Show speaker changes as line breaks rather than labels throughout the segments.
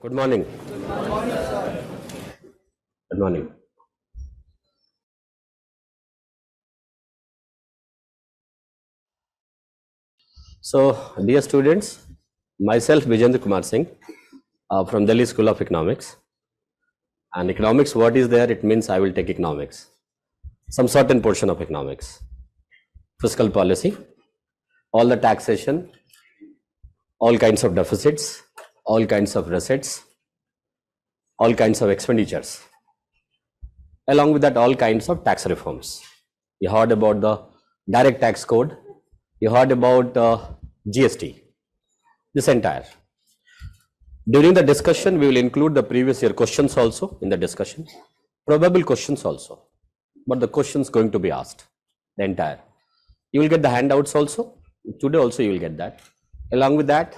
Good morning. Good morning. So, dear students, myself Vijendra Kumar Singh from Delhi School of Economics. And economics, what is there? It means I will take economics, some certain portion of economics, fiscal policy, all the taxation, all kinds of deficits, all kinds of receipts, all kinds of expenditures. Along with that, all kinds of tax reforms. You heard about the direct tax code. You heard about GST. This entire. During the discussion, we will include the previous year questions also in the discussion. Probable questions also. But the questions going to be asked. The entire. You will get the handouts also. Today also you will get that. Along with that,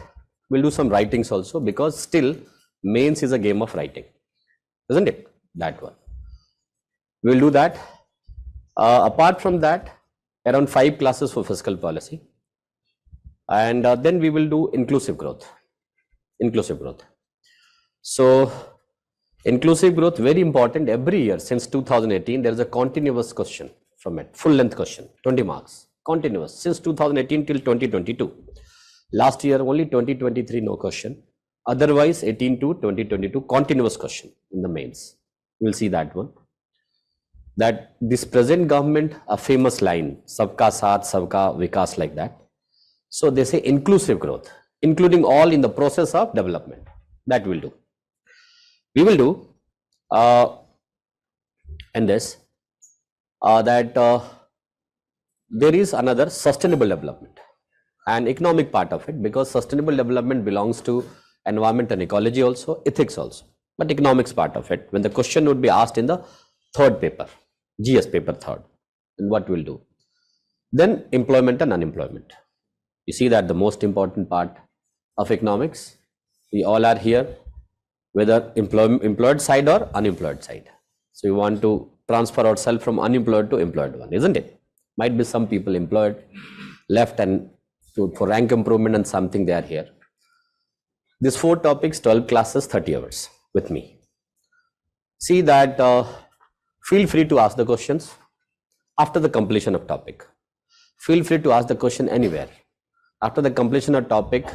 we'll do some writings also, because still mains is a game of writing. Isn't it? That one. We'll do that. Apart from that, around 5 classes for fiscal policy. And then we will do inclusive growth. Inclusive growth. So, inclusive growth, very important. Every year since 2018, there is a continuous question from it. Full length question, 20 marks. Continuous. Since 2018 till 2022. Last year only 2023 no question. Otherwise 18 to 2022 continuous question in the mains. We'll see that one. That this present government, a famous line, sabka saath, sabka vikas, like that. So they say inclusive growth, including all in the process of development. That we'll do. We will do and this that there is another sustainable development and economic part of it, because sustainable development belongs to environment and ecology also, ethics also, but economics part of it, when the question would be asked in the third paper, GS paper third, and what we'll do. Then employment and unemployment. You see that the most important part of economics, we all are here, whether employed side or unemployed side. So we want to transfer ourselves from unemployed to employed one, isn't it? Might be some people employed, left and for rank improvement and something they are here. These 4 topics, 12 classes, 30 hours with me. See that feel free to ask the questions after the completion of topic. Feel free to ask the question anywhere. After the completion of topic,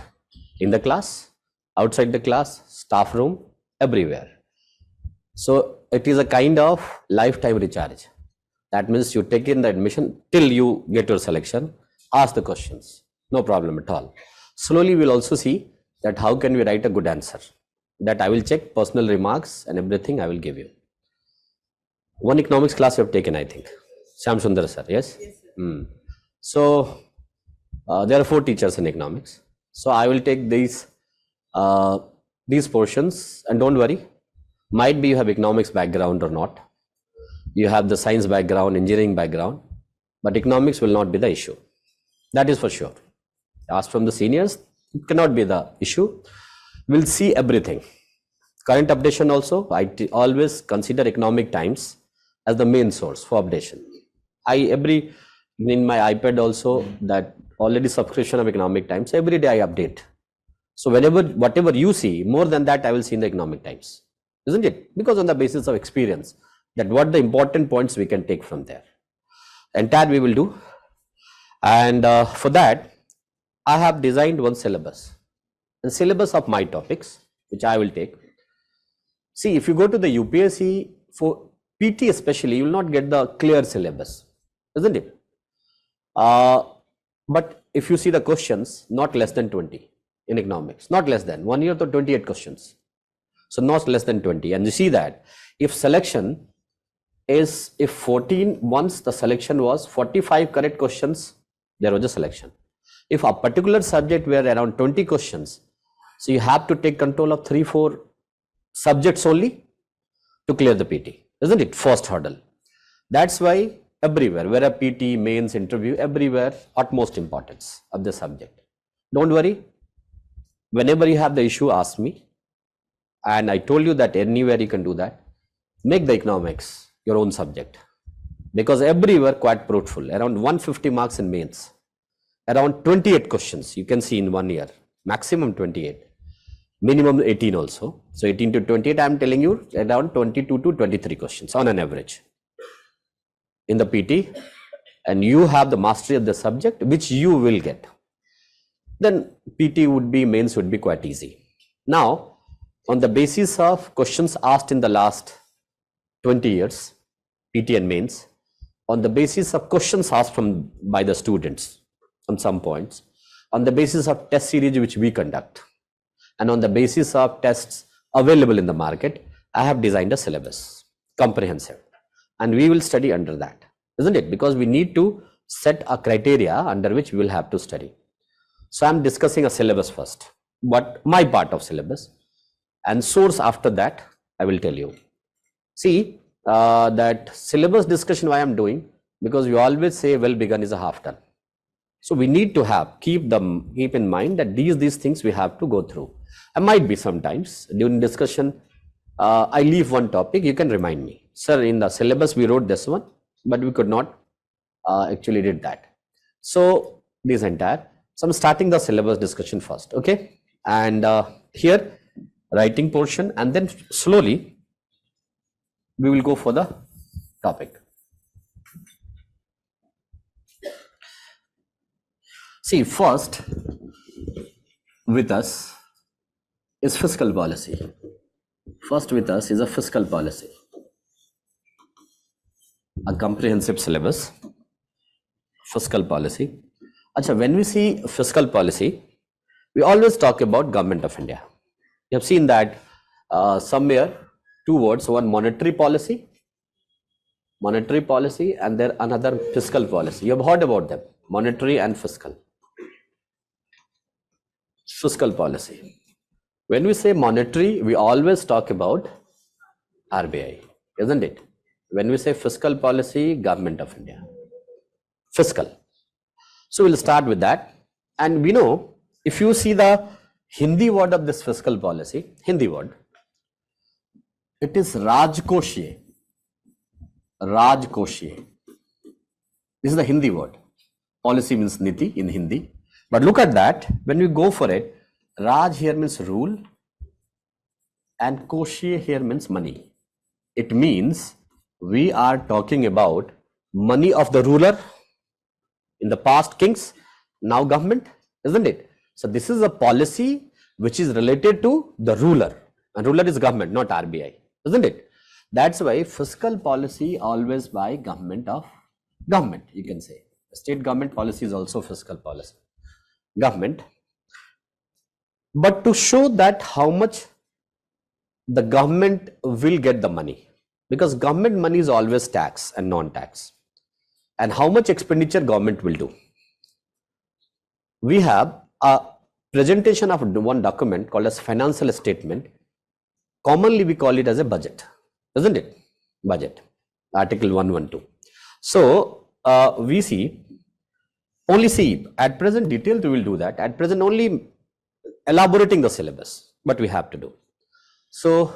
in the class, outside the class, staff room, everywhere. So it is a kind of lifetime recharge. That means you take in the admission till you get your selection, ask the questions, no problem at all. Slowly we'll also see that how can we write a good answer. That I will check personal remarks and everything I will give you. One economics class you have taken, I think. Shyam Sundar sir, yes? Yes, sir. So there are 4 teachers in economics. So I will take these portions, and don't worry, might be you have economics background or not. You have the science background, engineering background, but economics will not be the issue. That is for sure. Ask from the seniors, it cannot be the issue. We'll see everything. Current updation also, I always consider Economic Times as the main source for updation. In my iPad also, that already subscription of Economic Times, every day I update. So whatever you see, more than that I will see in the Economic Times, isn't it? Because on the basis of experience, that what the important points we can take from there. Entire we will do. And for that, I have designed one syllabus. The syllabus of my topics, which I will take. See, if you go to the UPSC, for PT especially, you will not get the clear syllabus, isn't it? But if you see the questions, not less than 20 in economics, not less than 1 year to 28 questions. So not less than 20. And you see that if selection is, if 14, once the selection was 45 correct questions, there was a selection. If a particular subject were around 20 questions, so you have to take control of 3-4 subjects only to clear the PT, isn't it? First hurdle. That's why everywhere, where a PT, mains, interview, everywhere, utmost importance of the subject. Don't worry. Whenever you have the issue, ask me. And I told you that anywhere you can do that. Make the economics your own subject. Because everywhere quite fruitful. Around 150 marks in mains. Around 28 questions you can see in 1 year. Maximum 28. minimum 18 also. So 18 to 28, I am telling you around 22 to 23 questions on an average in the PT, and you have the mastery of the subject, which you will get, then PT would be, mains would be quite easy. Now, on the basis of questions asked in the last 20 years, PT and mains, on the basis of questions asked by the students on some points, on the basis of test series which we conduct, and on the basis of tests available in the market, I have designed a syllabus, comprehensive, and we will study under that, isn't it? Because we need to set a criteria under which we will have to study. So I'm discussing a syllabus first, but my part of syllabus, and source after that I will tell you. See, that syllabus discussion why I'm doing, because we always say well begun is a half done. So we need to keep in mind that these things we have to go through. I might be sometimes during discussion, I leave one topic, you can remind me, sir, in the syllabus we wrote this one, but we could not actually did that. So this entire, so I'm starting the syllabus discussion first, okay? And here writing portion, and then slowly we will go for the topic. See, first with us is fiscal policy. First with us is a fiscal policy, a comprehensive syllabus, fiscal policy. Achha, when we see fiscal policy, we always talk about Government of India. You have seen that somewhere two words, one monetary policy, and there another fiscal policy. You have heard about them, monetary and fiscal. Fiscal policy. When we say monetary, we always talk about RBI, isn't it? When we say fiscal policy, Government of India, fiscal. So we'll start with that. And we know, if you see the Hindi word of this fiscal policy, Hindi word, it is Rajkoshiye. Rajkoshiye. This is the Hindi word. Policy means niti in Hindi. But look at that, when we go for it, Raj here means rule and Koshiye here means money. It means we are talking about money of the ruler, in the past kings, now government, isn't it? So this is a policy which is related to the ruler, and ruler is government, not RBI, isn't it? That's why fiscal policy always by government, you can say. State government policy is also fiscal policy, government. But to show that how much the government will get the money, because government money is always tax and non-tax, and how much expenditure government will do. We have a presentation of one document called as financial statement. Commonly we call it as a budget, isn't it? Budget, Article 112. So we see, only see at present detailed we will do that. At present only elaborating the syllabus, but we have to do. So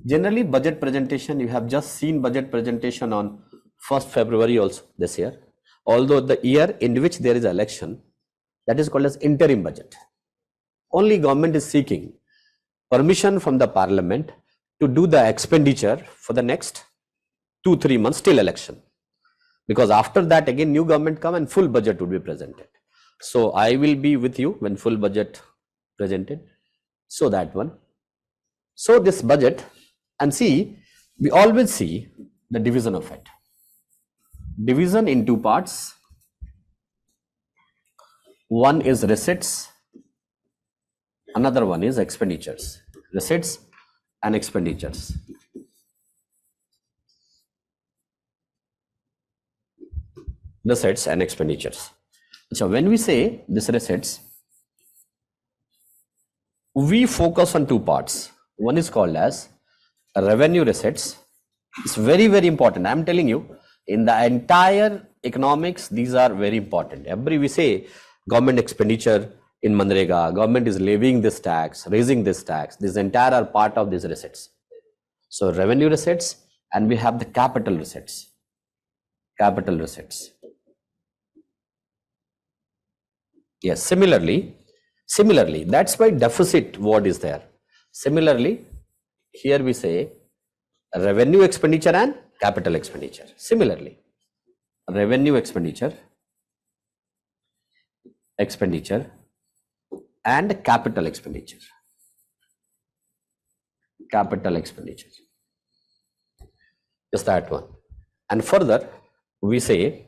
generally budget presentation, you have just seen budget presentation on 1st February also this year. Although the year in which there is election, that is called as interim budget. Only government is seeking permission from the parliament to do the expenditure for the next 2-3 months till election. Because after that again new government come and full budget would be presented. So I will be with you when full budget presented. So that one. So this budget, and see, we always see the division of it. Division in two parts. One is receipts, another one is expenditures. Receipts and expenditures. Receipts and expenditures. So when we say this receipts, we focus on two parts. One is called as revenue receipts. It's very, very important. I'm telling you, in the entire economics, these are very important. We say government expenditure in Manrega, government is levying this tax, raising this tax. This entire are part of these receipts. So revenue receipts, and we have the capital receipts. Capital receipts. Yes, similarly, that's why deficit word is there. Similarly, here we say revenue expenditure and capital expenditure. Similarly, revenue expenditure and capital expenditure. Just that one. And further, we see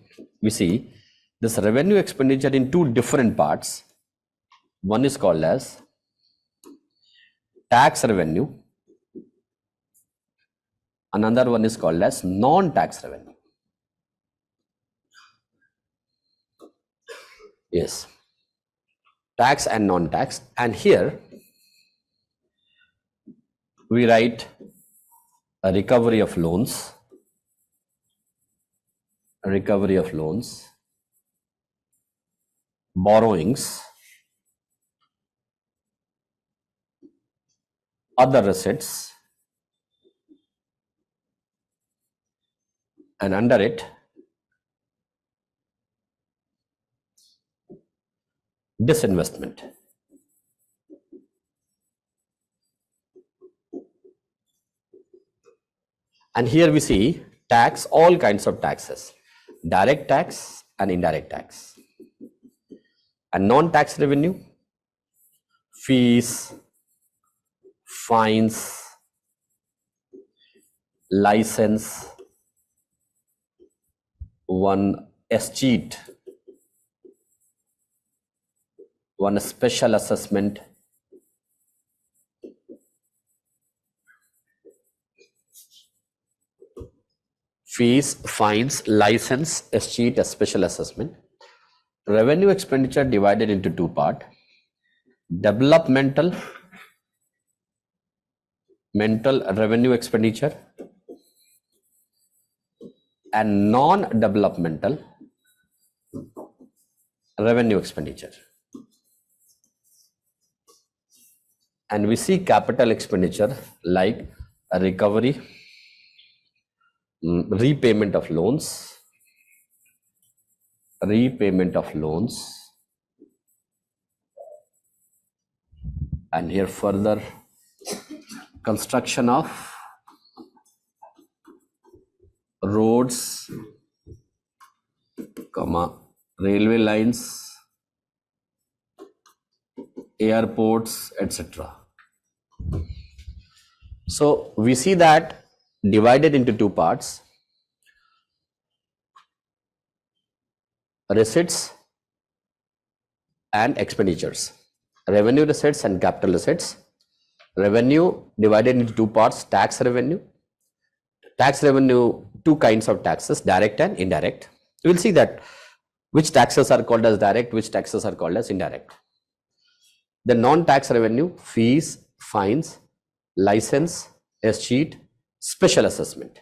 this revenue expenditure in two different parts. One is called as tax revenue. Another one is called as non-tax revenue. Yes, tax and non-tax. And here we write a recovery of loans, borrowings, other receipts, and under it disinvestment. And here we see tax, all kinds of taxes, direct tax and indirect tax. And non-tax revenue, fees, fines, license, one escheat, one special assessment, fees, fines, license, escheat, a special assessment. Revenue expenditure divided into two parts: developmental revenue expenditure and non-developmental revenue expenditure. And we see capital expenditure like a recovery, repayment of loans, and here further construction of roads, railway lines, airports, etc. So we see that divided into two parts: receipts and expenditures, revenue receipts and capital receipts. Revenue divided into two parts: tax revenue, two kinds of taxes, direct and indirect. You will see that which taxes are called as direct, which taxes are called as indirect. The non-tax revenue, fees, fines, license, escheat, special assessment.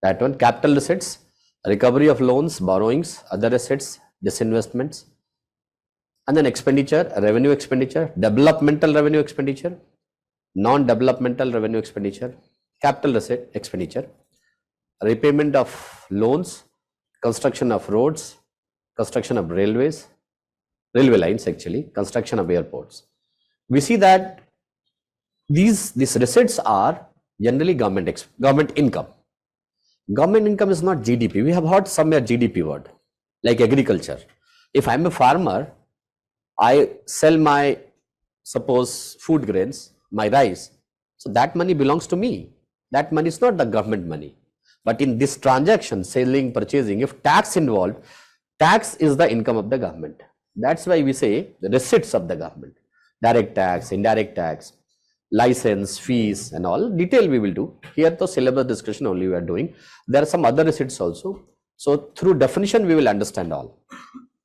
That one. Capital receipts, recovery of loans, borrowings, other assets, disinvestments. And then expenditure, revenue expenditure, developmental revenue expenditure, non-developmental revenue expenditure, capital receipt expenditure, repayment of loans, construction of roads, construction of railway lines, actually, construction of airports. We see that these receipts are generally government income. Government income is not GDP. We have heard somewhere GDP word, like agriculture. If I'm a farmer, I sell my, suppose, food grains, my rice, so that money belongs to me. That money is not the government money. But in this transaction, selling, purchasing, if tax involved, tax is the income of the government. That's why we say the receipts of the government, direct tax, indirect tax, license, fees, and all. Detail we will do. Here the syllabus discussion only we are doing. There are some other receipts also. So through definition we will understand all.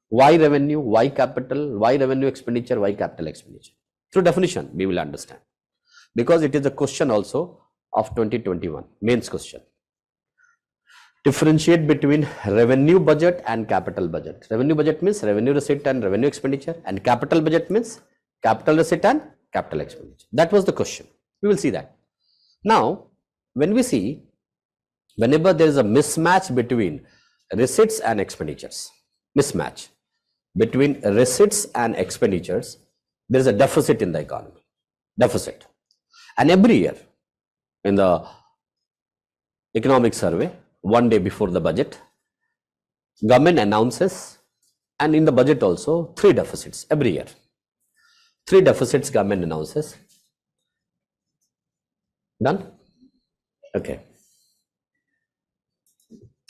Why revenue, why capital, why revenue expenditure, why capital expenditure. Through definition we will understand. Because it is a question also of 2021, mains question. Differentiate between revenue budget and capital budget. Revenue budget means revenue receipt and revenue expenditure, and capital budget means capital receipt and capital expenditure. That was the question. We will see that. Now, when we see, whenever there is a mismatch between receipts and expenditures, mismatch between receipts and expenditures, there is a deficit in the economy. Deficit. And every year in the economic survey, one day before the budget, government announces, and in the budget also, 3 deficits every year. 3 deficits government announces. Done? Okay.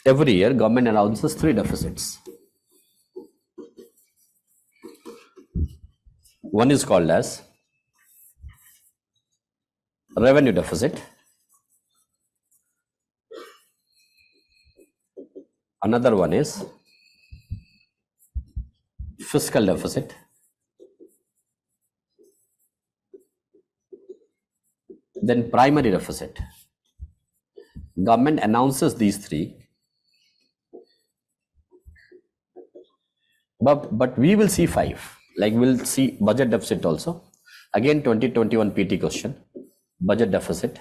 Every year government announces 3 deficits. One is called as revenue deficit. Another one is fiscal deficit. Then primary deficit. Government announces these 3. But we will see 5. Like we'll see budget deficit also. Again 2021 PT question. Budget deficit.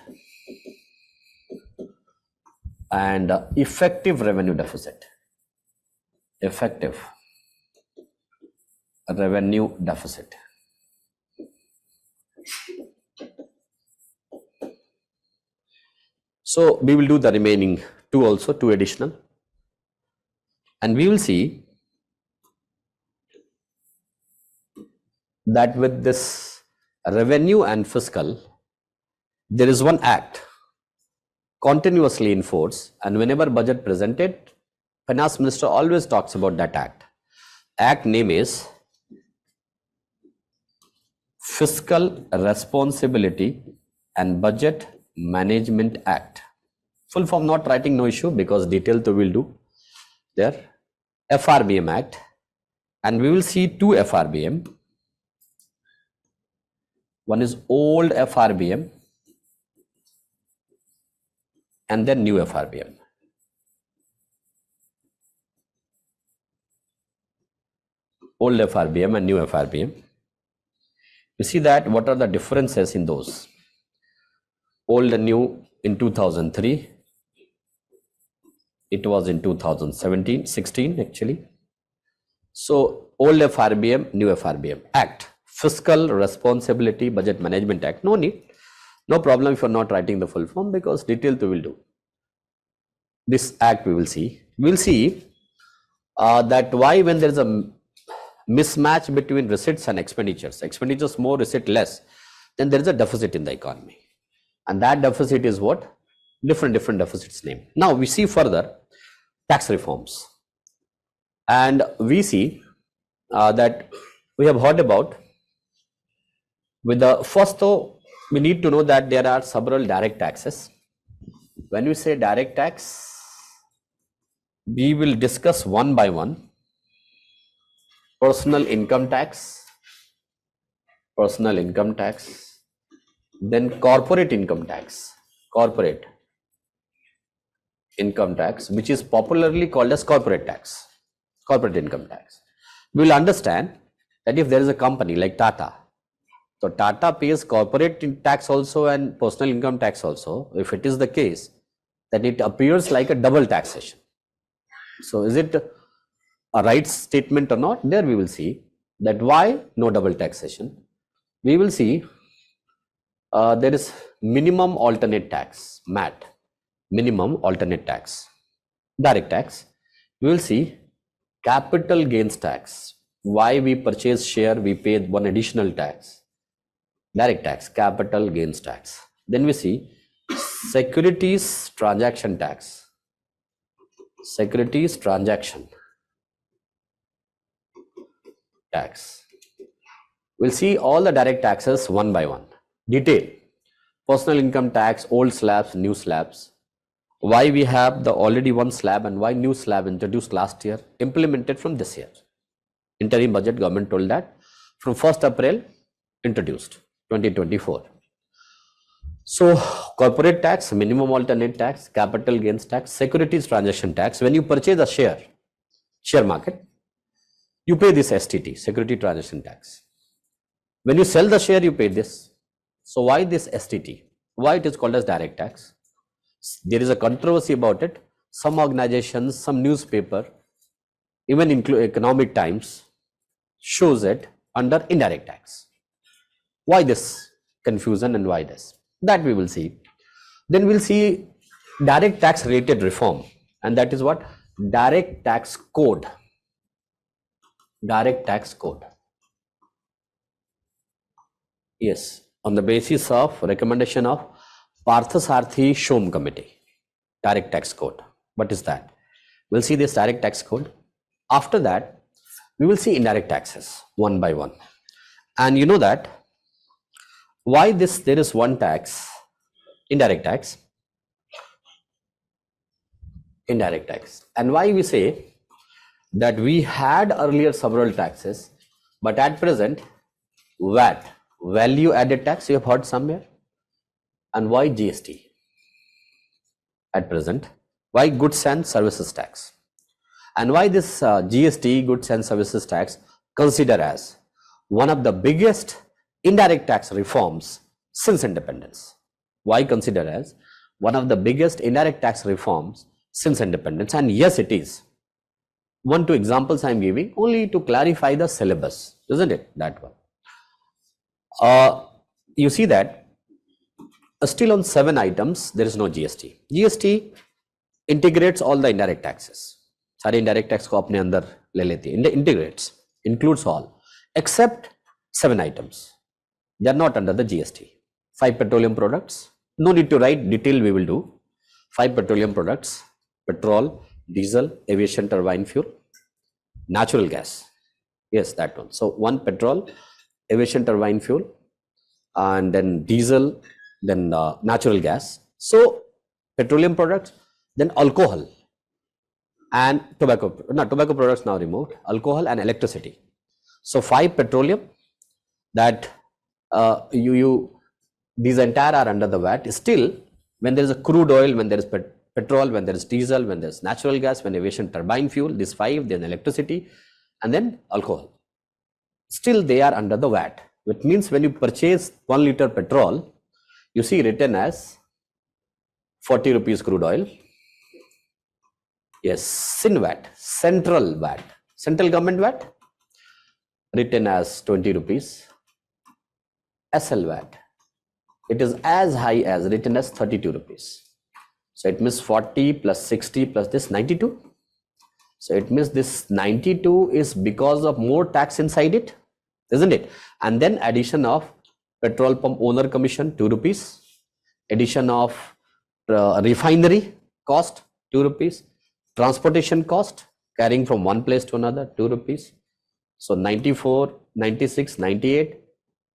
And effective revenue deficit. Effective revenue deficit. So we will do the remaining 2 also, 2 additional. And we will see that with this revenue and fiscal, there is one act continuously in force, and whenever budget presented, finance minister always talks about that act. Act name is Fiscal Responsibility and Budget Management Act. Full form not writing, no issue, because detail to will do there. FRBM Act, and we will see 2 FRBM. One is old FRBM and then new FRBM. Old FRBM and new FRBM. You see that what are the differences in those? Old and new in 2003. It was in 16 actually. So old FRBM, new FRBM. Act. Fiscal Responsibility Budget Management Act. No need. No problem if you are not writing the full form, because detail we will do. This act we will see. We will see that why when there is a mismatch between receipts and expenditures more, receipt less, then there is a deficit in the economy. And that deficit is what? Different deficits name. Now we see further tax reforms. And we see that we have heard about, with the first though, we need to know that there are several direct taxes. When we say direct tax, we will discuss one by one. Personal income tax, then corporate income tax, which is popularly called as corporate tax, corporate income tax. We will understand that if there is a company like Tata, so Tata pays corporate tax also and personal income tax also. If it is the case, then it appears like a double taxation. So is it a right statement or not? There we will see that why no double taxation. We will see there is minimum alternate tax, MAT, minimum alternate tax, direct tax. We will see capital gains tax. Why we purchase share, we pay one additional tax, direct tax, capital gains tax. Then we see securities transaction tax, securities transaction tax. We'll see all the direct taxes one by one. Detail. Personal income tax, old slabs, new slabs. Why we have the already one slab and why new slab introduced last year, implemented from this year. Interim budget government told that from 1st April introduced 2024. So corporate tax, minimum alternate tax, capital gains tax, securities transaction tax. When you purchase a share market, you pay this STT, security transaction tax. When you sell the share, you pay this. So why this STT? Why it is called as direct tax? There is a controversy about it. Some organizations, some newspaper, even Economic Times, shows it under indirect tax. Why this confusion and why this? That we will see. Then we'll see direct tax related reform, and that is what? Direct tax code. Direct tax code. Yes, on the basis of recommendation of Parthasarthi Shom Committee. Direct tax code. What is that? We'll see this direct tax code. After that, we will see indirect taxes one by one. And you know that why there is one tax, indirect tax, and why we say that we had earlier several taxes, but at present VAT, value added tax, you have heard somewhere, and why GST at present, why goods and services tax, and why this GST, goods and services tax, consider as one of the biggest indirect tax reforms since independence. Why consider as one of the biggest indirect tax reforms since independence? And yes, it is. 1-2 examples I am giving only to clarify the syllabus, isn't it? That one. You see that still on 7 items there is no GST. GST integrates all the indirect taxes. सारे indirect tax को अपने अंदर ले लेती है. Integrates, includes all except 7 items. They are not under the GST. 5 petroleum products. No need to write detail. We will do 5 petroleum products: petrol, diesel, aviation turbine fuel, natural gas. Yes, that one. So 1 petrol, aviation turbine fuel, and then diesel, then natural gas. So petroleum products, then alcohol and tobacco. No, tobacco products now removed. Alcohol and electricity. So 5 petroleum, that these entire are under the VAT. Still, when there is a crude oil, when there is petrol, when there is diesel, when there is natural gas, when aviation turbine fuel, these 5, then electricity, and then alcohol, still they are under the VAT. Which means when you purchase 1 liter petrol, you see written as 40 rupees crude oil. Yes, sin VAT, central VAT, central government VAT, written as 20 rupees. SL VAT, it is as high as written as 32 rupees. So it means 40 plus 60 plus this 92. So it means this 92 is because of more tax inside it, isn't it? And then addition of petrol pump owner commission 2 rupees, addition of refinery cost 2 rupees, transportation cost carrying from one place to another 2 rupees. So 94, 96, 98,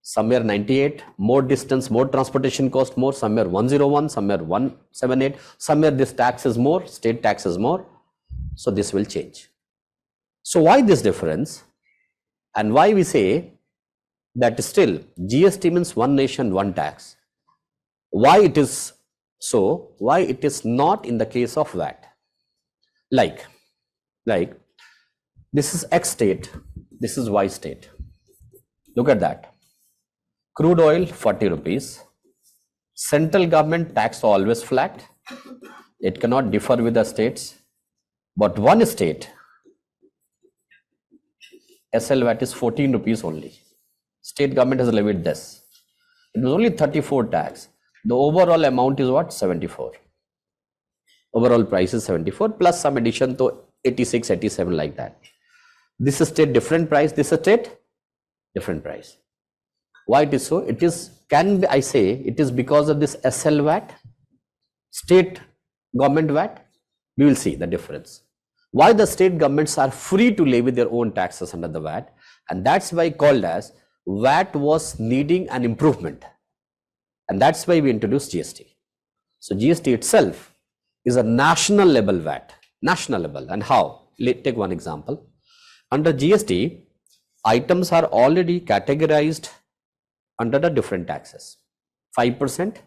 somewhere 98, more distance, more transportation cost more, somewhere 101, somewhere 178, somewhere this tax is more, state tax is more. So this will change. So why this difference, and why we say that still GST means one nation, one tax? Why it is so? Why it is not in the case of VAT? Like this is X state, this is Y state. Look at that. Crude oil 40 rupees. Central government tax always flat. It cannot differ with the states. But one state, SL VAT is 14 rupees only. State government has levied this. It was only 34 tax. The overall amount is what? 74. Overall price is 74 plus some addition to 86, 87 like that. This state different price, this state different price. Why it is so? It is, I say it is because of this SL VAT, state government VAT. We will see the difference. Why the state governments are free to levy their own taxes under the VAT, and that's why called as VAT was needing an improvement, and that's why we introduced GST. So GST itself is a national level VAT, national level. And how? Take one example. Under GST, items are already categorized under the different taxes: 5%,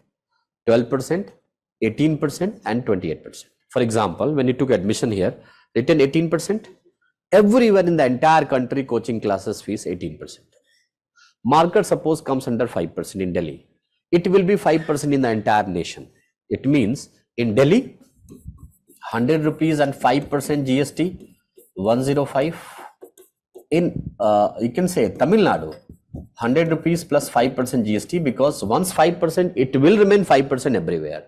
12%, 18% and 28%. For example, when you took admission here, written 18%, everywhere in the entire country coaching classes fees 18%. Marker suppose comes under 5% in Delhi, it will be 5% in the entire nation. It means in Delhi 100 rupees and 5% GST 105. In you can say Tamil Nadu 100 rupees plus 5% GST, because once 5%, it will remain 5% everywhere.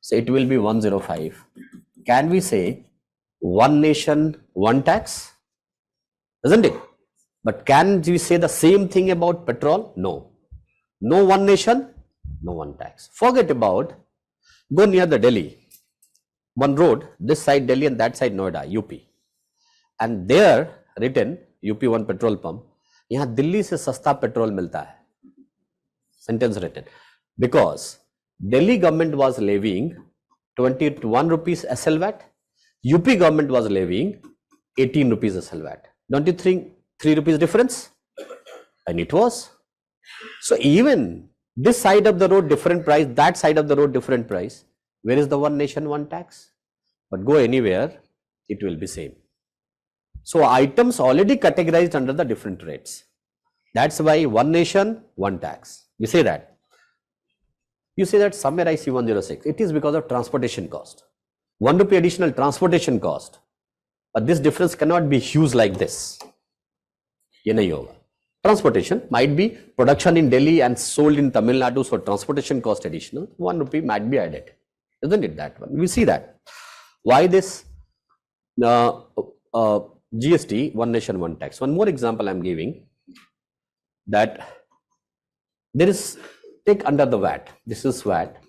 So it will be 105. Can we say one nation, one tax? Isn't it? But can we say the same thing about petrol? No. No one nation, no one tax. Forget about, go near the Delhi. One road, this side Delhi and that side Noida, UP. And there written, UP one petrol pump, यहाँ दिल्ली से सस्ता petrol मिलता है. Sentence written. Because Delhi government was levying 21 rupees SL VAT, UP government was levying 18 rupees SL VAT. Don't you think 3 rupees difference? And it was. So even this side of the road different price, that side of the road different price. Where is the one nation, one tax? But go anywhere, it will be same. So items already categorized under the different rates. That's why one nation, one tax. You say that. You say that somewhere I see 106. It is because of transportation cost. 1 rupee additional transportation cost. But this difference cannot be huge like this. ये नहीं होगा. Transportation might be production in Delhi and sold in Tamil Nadu, so transportation cost additional. 1 rupee might be added. Isn't it that one? We see that. Why this GST, one nation, one tax? One more example I'm giving, that there is, take under the VAT. This is VAT.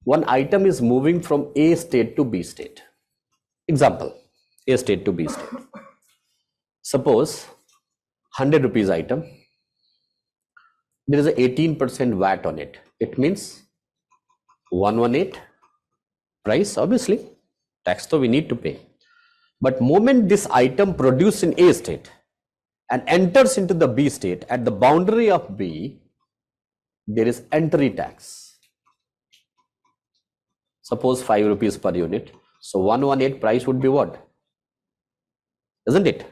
One item is moving from A state to B state. Example, A state to B state. Suppose 100 rupees item, there is a 18% VAT on it. It means 118 price, obviously tax so we need to pay. But moment this item produced in A state and enters into the B state, at the boundary of B there is entry tax. Suppose 5 rupees per unit. So 118 price would be what? Isn't it?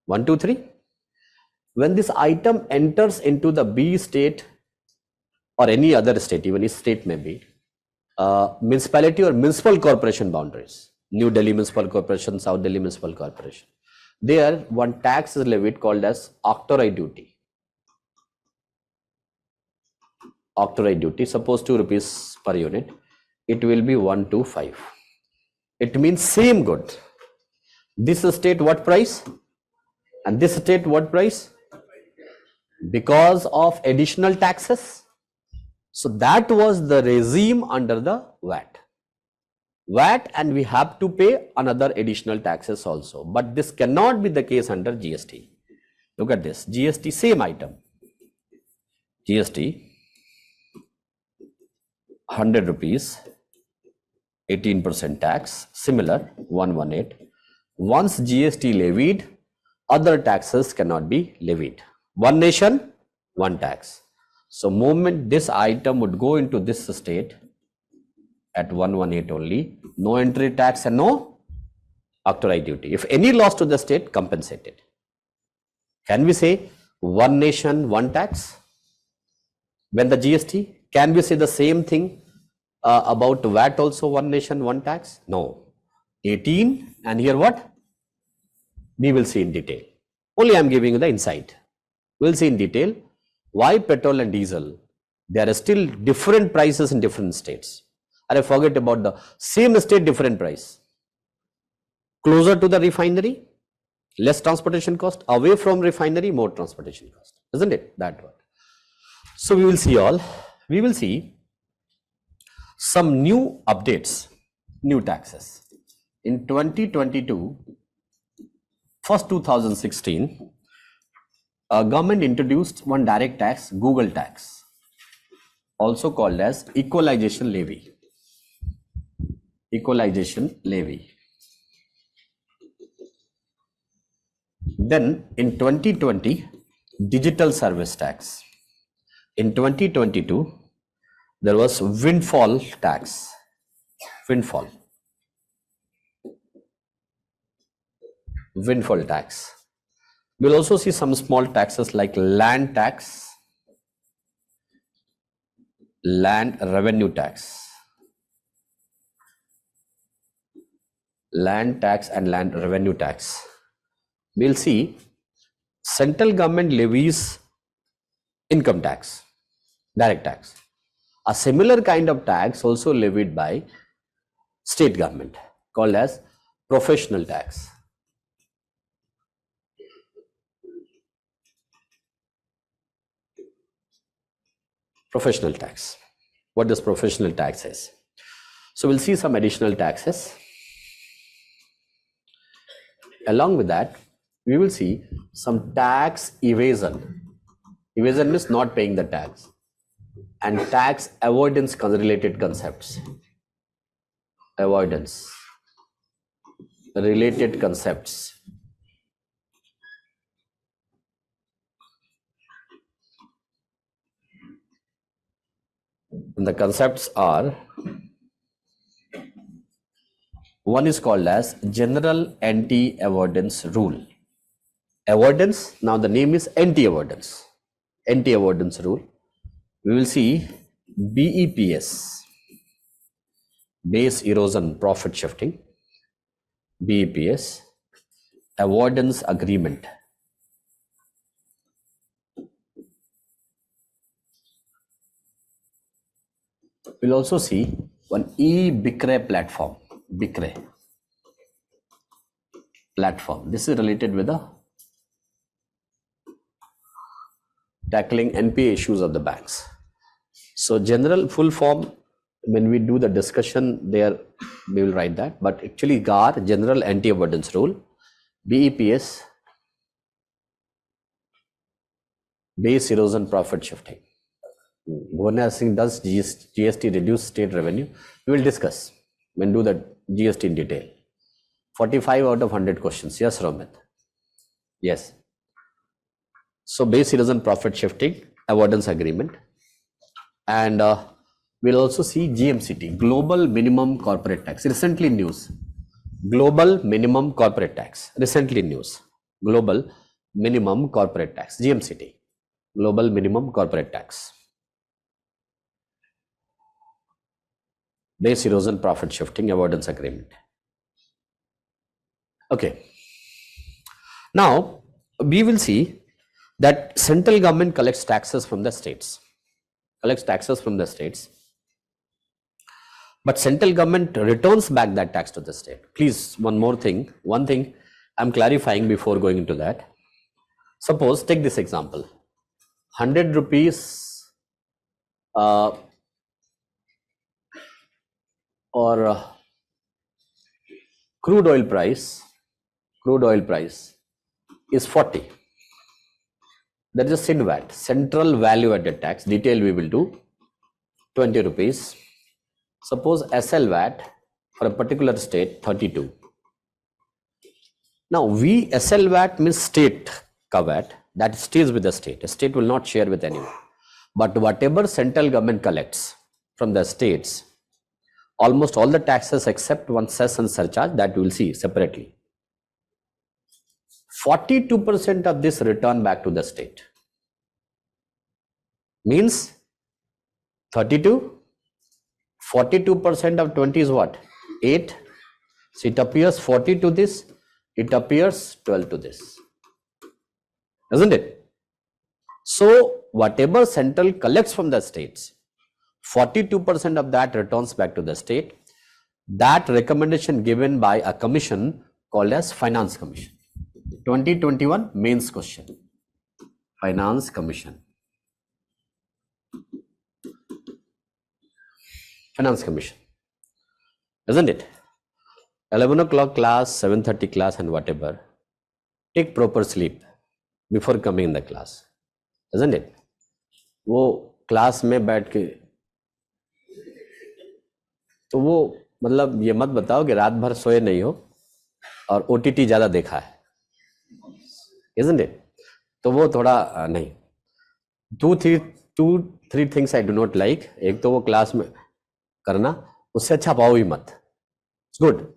1, 2, 3. When this item enters into the B state or any other state, even if state may be, municipality or municipal corporation boundaries, New Delhi Municipal Corporation, South Delhi Municipal Corporation, there one tax is levied called as octroi duty. Octroi duty, suppose 2 rupees per unit, it will be 125. It means same good. This state what price? And this state what price? Because of additional taxes. So that was the regime under the VAT. VAT, and we have to pay another additional taxes also. But this cannot be the case under GST. Look at this. GST, same item. GST, 100 rupees, 18% tax, similar, 118. Once GST levied, other taxes cannot be levied. One nation, one tax. So moment this item would go into this state at 118 only, no entry tax and no octroi duty. If any loss to the state, compensated. Can we say one nation, one tax? When the GST, can we say the same thing about VAT also, one nation, one tax? No. 18, and here what? We will see in detail. Only I am giving you the insight. We will see in detail why petrol and diesel, there are still different prices in different states. And I forget about the same state, different price. Closer to the refinery, less transportation cost. Away from refinery, more transportation cost. Isn't it? That one. So we will see all. We will see some new updates, new taxes. In 2022, first 2016, government introduced one direct tax, Google tax, also called as equalization levy. Equalization levy. Then in 2020, digital service tax. In 2022, there was windfall tax. Windfall tax. We'll also see some small taxes like land tax, land revenue tax. Land tax and land revenue tax. We'll see Central government levies income tax, direct tax. A similar kind of tax also levied by state government called as professional tax. Professional tax. What does professional tax is? So we'll see some additional taxes. Along with that, we will see some tax evasion. Evasion means not paying the tax, and tax avoidance related concepts. Avoidance related concepts. And the concepts are, one is called as general anti-avoidance rule. Avoidance, now the name is anti-avoidance. Anti-avoidance rule. We will see BEPS, base erosion profit shifting. BEPS, avoidance agreement. We'll also see one e-BICRE platform. BICRE platform. This is related with the tackling NPA issues of the banks. So general full form, when we do the discussion there, we will write that. But actually GAR, general anti-avoidance rule. BEPS, base erosion profit shifting. Bhuvanesh Singh, does GST reduce state revenue? We will discuss when do the GST in detail. 45 out of 100 questions. Yes, Romit. Yes. So base erosion profit shifting, avoidance agreement. And we'll also see GMCT, global minimum corporate tax. Recently news. Global minimum corporate tax. Recently news. Global minimum corporate tax. GMCT. Global minimum corporate tax. Base erosion profit shifting, avoidance agreement. Okay. Now we will see that central government collects taxes from the states. But central government returns back that tax to the state. Please, one thing I'm clarifying before going into that. Suppose, take this example, 100 rupees crude oil price is 40. There is a SINVAT, central value added tax, detail we will do, 20 rupees. Suppose SLVAT for a particular state, 32. Now SLVAT means state ka VAT, that stays with the state. A state will not share with anyone. But whatever central government collects from the states, almost all the taxes except one cess and surcharge, that we will see separately. 42% of this return back to the state. Means 32, 42% of 20 is what? 8. So it appears 40 to this, it appears 12 to this. Isn't it? So whatever central collects from the states, 42% of that returns back to the state. That recommendation given by a commission called as Finance Commission. 2021 mains question. Finance Commission. Finance Commission. Isn't it? 11 o'clock class, 7:30 class and whatever. Take proper sleep before coming in the class. Isn't it? वो class में बैठ के तो वो मतलब ये मत बताओ कि रात भर सोए नहीं हो और OTT ज़्यादा देखा है. Isn't it? तो वो थोड़ा नहीं. 2-3 things I do not like. एक तो वो क्लास में करना, उससे अच्छा पाओ ही मत. It's good.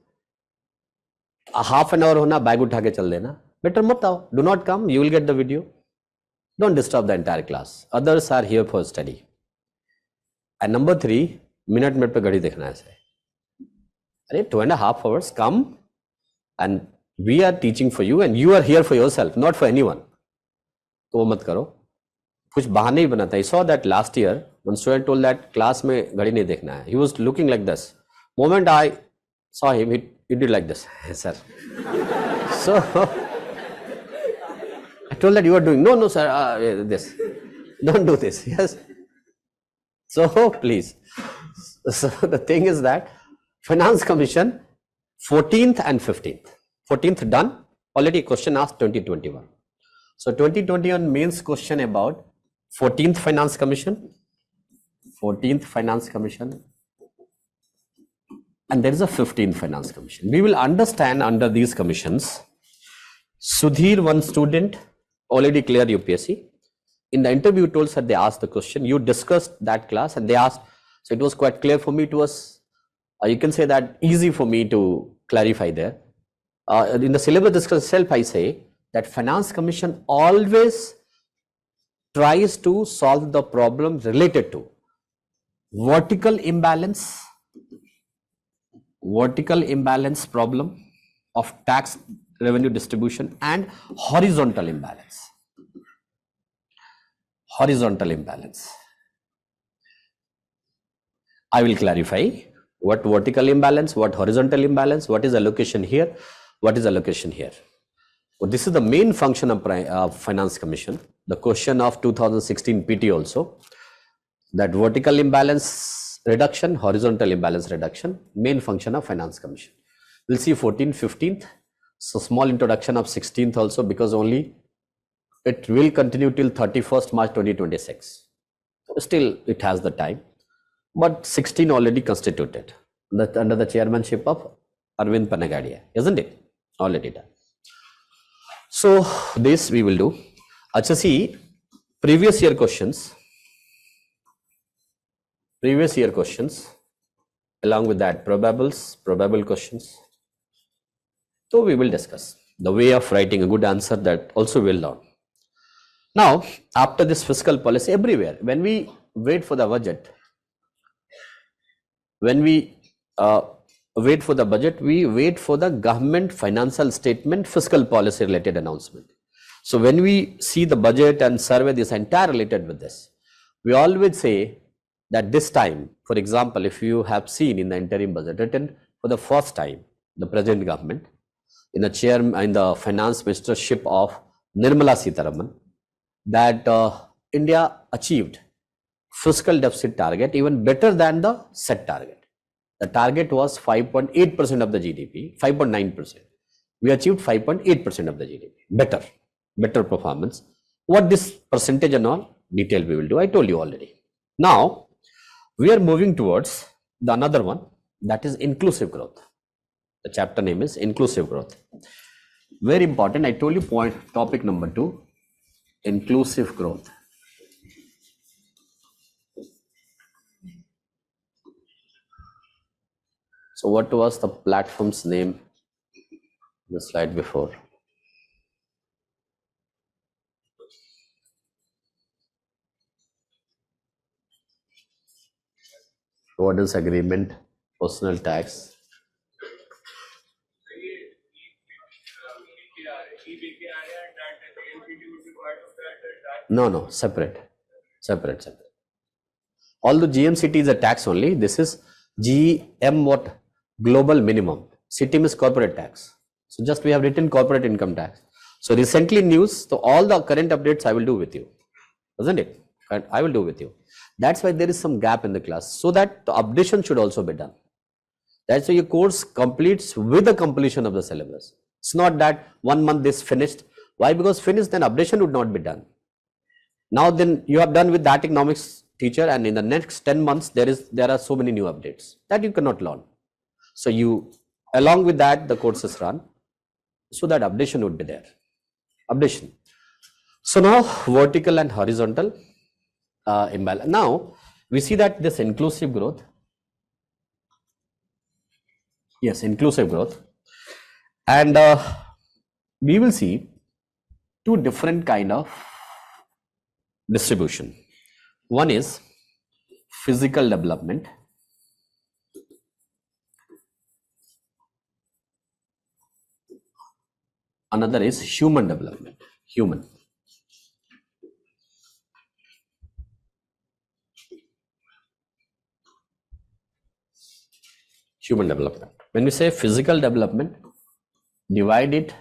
Half an hour होना, बैग उठा के चल देना. Better मत आओ. Do not come. You will get the video. Don't disturb the entire class. Others are here for study. And number 3, minute पे घड़ी देखना है. अरे 2.5 hours, come and we are teaching for you and you are here for yourself, not for anyone. तो वो मत करो, कुछ बहाने ही बनाता है. I saw that last year one student told that class में घड़ी नहीं देखना है. He was looking like this. Moment I saw him, he did like this. Sir. So I told that you are doing. No, sir. This. Don't do this. Yes. So please. So the thing is that Finance Commission 14th and 15th. 14th done. Already question asked 2021. So 2021 means question about 14th Finance Commission. 14th Finance Commission. And there is a 15th Finance Commission. We will understand under these commissions. Sudhir, one student, already cleared UPSC. In the interview told, sir, they asked the question. You discussed that class and they asked. So it was quite clear for me. It was, you can say that easy for me to clarify there. In the syllabus discussion itself, I say that Finance Commission always tries to solve the problem related to vertical imbalance problem of tax revenue distribution and horizontal imbalance. Horizontal imbalance. I will clarify what vertical imbalance, what horizontal imbalance, what is allocation here, what is allocation here. So this is the main function of Finance Commission. The question of 2016 PT also, that vertical imbalance reduction, horizontal imbalance reduction, main function of Finance Commission. We'll see 14th, 15th. So small introduction of 16th also, because only it will continue till 31st March 2026. Still it has the time. But 16 already constituted under the chairmanship of Arvind Panagadia, isn't it? Already done. So this we will do. Acha, see, previous year questions, along with that probable questions. So we will discuss the way of writing a good answer, that also will learn. Now, after this fiscal policy, everywhere, when we wait for the budget, we wait for the government financial statement, fiscal policy related announcement. So when we see the budget and survey, this entire related with this, we always say that this time, for example, if you have seen in the interim budget written for the first time, the present government, in the finance ministership of Nirmala Sitharaman, that India achieved fiscal deficit target even better than the set target. The target was 5.8% of the GDP, 5.9%. We achieved 5.8% of the GDP. Better performance. What this percentage and all detail we will do, I told you already. Now, we are moving towards the another one, that is inclusive growth. The chapter name is inclusive growth. Very important. I told you topic number 2, inclusive growth. So what was the platform's name? The slide before. Avoidance agreement, personal tax. No, separate. Although GMCT is a tax only, this is GM what? Global minimum. CTM is corporate tax. So just we have written corporate income tax. So recently news, so all the current updates I will do with you, isn't it? I will do with you. That's why there is some gap in the class, so that the updation should also be done. That's why your course completes with the completion of the syllabus. It's not that 1 month this finished. Why? Because finished, then updation would not be done. Now then you have done with that economics teacher, and in the next 10 months there are so many new updates that you cannot learn. So you, along with that, the course is run, so that updation would be there. Updation. So now vertical and horizontal imbalance. Now we see that this inclusive growth. Yes, inclusive growth. And we will see 2 different kind of distribution. One is physical development. Another is human development. Human. Human development. When we say physical development, divide it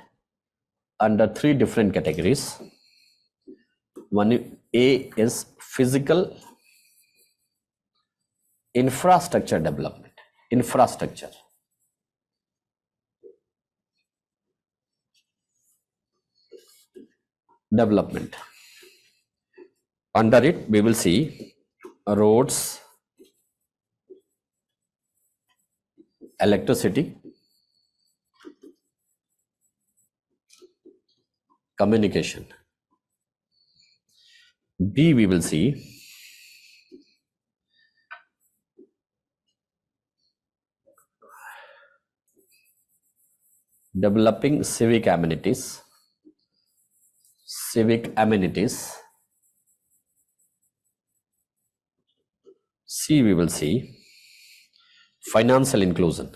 under three different categories. One A is physical infrastructure development. Infrastructure. Development. Under it, we will see roads, electricity, communication. B, we will see developing civic amenities. Civic amenities. C, we will see financial inclusion.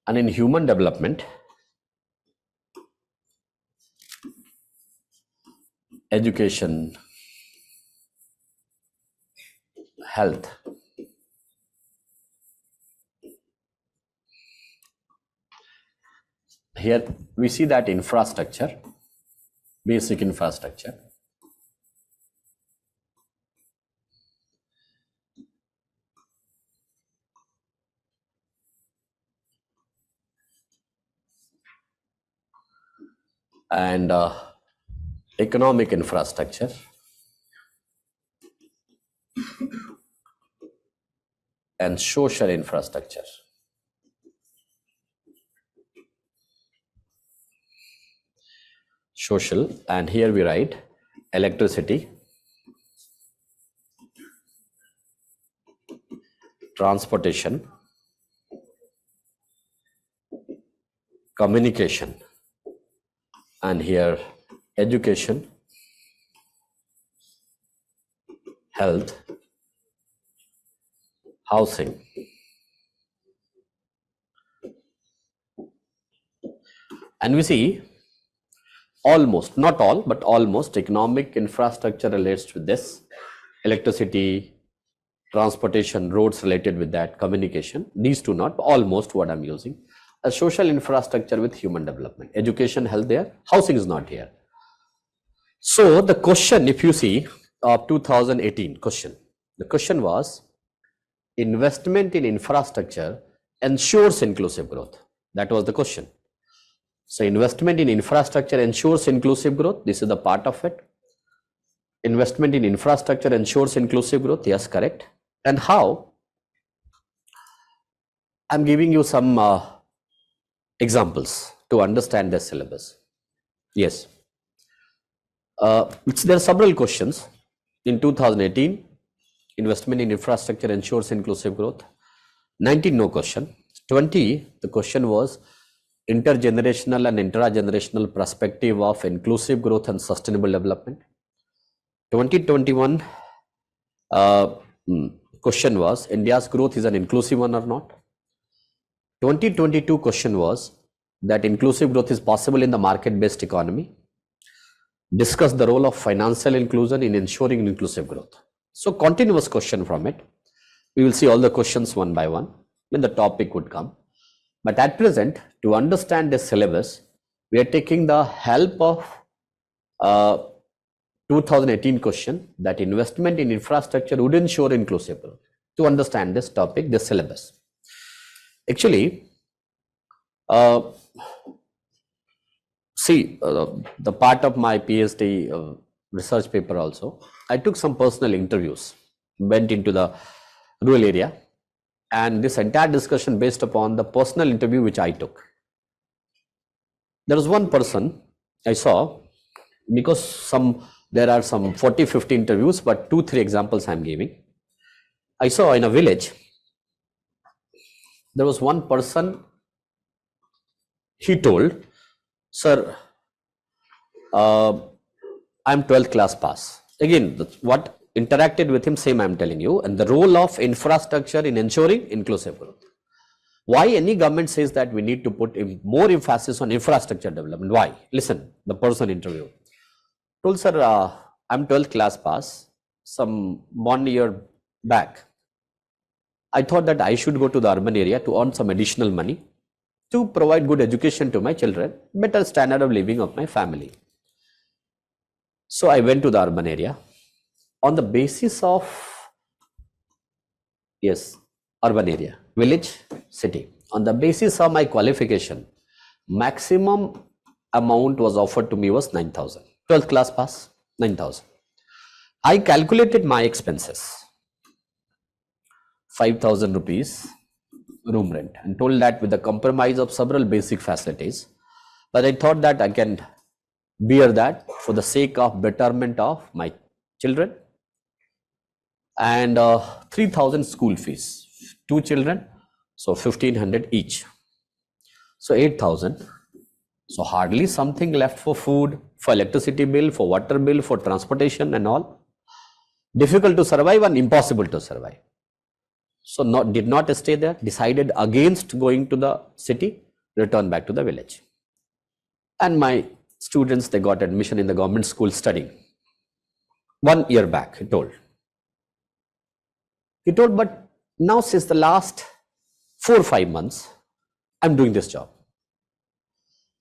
And in human development, education, health. Here we see that infrastructure, basic infrastructure. And economic infrastructure. And social infrastructure. Social, and here we write electricity, transportation, communication, and here education, health, housing. And we see almost, not all, but almost economic infrastructure relates with this. Electricity, transportation, roads related with that, communication. These two not, almost what I'm using. A social infrastructure with human development. Education, health there, housing is not here. So the question, if you see, of 2018 question, the question was, investment in infrastructure ensures inclusive growth. That was the question. So investment in infrastructure ensures inclusive growth. This is the part of it. Investment in infrastructure ensures inclusive growth. Yes, correct. And how? I'm giving you some examples to understand the syllabus. Yes. There are several questions. In 2018, investment in infrastructure ensures inclusive growth. 19, no question. 20, the question was intergenerational and intragenerational perspective of inclusive growth and sustainable development. 2021 question was, India's growth is an inclusive one or not. 2022 question was that inclusive growth is possible in the market-based economy. Discuss the role of financial inclusion in ensuring inclusive growth. So continuous question from it. We will see all the questions one by one when the topic would come. But at present, to understand this syllabus, we are taking the help of 2018 question, that investment in infrastructure would ensure inclusive growth, to understand this topic, this syllabus. Actually, the part of my PhD research paper also, I took some personal interviews, went into the rural area, and this entire discussion based upon the personal interview which I took. There was one person I saw, because there are some 40-50 interviews, but 2-3 examples I'm giving. I saw in a village, there was one person, he told, sir, I'm 12th class pass. Again, what interacted with him, same I'm telling you, and the role of infrastructure in ensuring inclusive growth. Why any government says that we need to put more emphasis on infrastructure development? Why? Listen, the person interviewed. Told, sir, I'm 12th class pass. Some 1 year back, I thought that I should go to the urban area to earn some additional money to provide good education to my children, better standard of living of my family. So I went to the urban area on the basis of, yes, urban area, village, city. On the basis of my qualification, maximum amount was offered to me was 9,000. 12th class pass, 9,000. I calculated my expenses, 5,000 rupees room rent, and told that with the compromise of several basic facilities, but I thought that I can bear that for the sake of betterment of my children. And 3,000 school fees, 2 children, so 1,500 each, so 8,000. So hardly something left for food, for electricity bill, for water bill, for transportation and all. Difficult to survive and impossible to survive. So did not stay there, decided against going to the city, returned back to the village. And my students, they got admission in the government school studying. 1 year back, he told, but now since the last 4 or 5 months, I'm doing this job.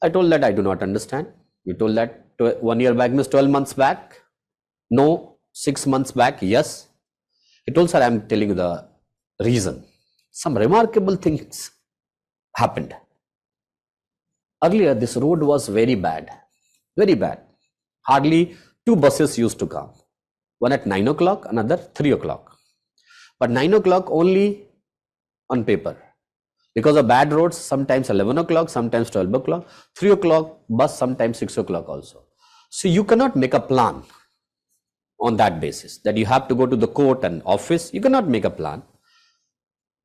I told that I do not understand. You told that 1 year back means 12 months back. No, 6 months back, yes. He told, sir, I'm telling you the reason. Some remarkable things happened. Earlier, this road was very bad, very bad. Hardly 2 buses used to come. One at 9 o'clock, another 3 o'clock. But 9 o'clock only on paper. Because of bad roads, sometimes 11 o'clock, sometimes 12 o'clock, 3 o'clock bus, sometimes 6 o'clock also. So you cannot make a plan on that basis that you have to go to the court and office. You cannot make a plan.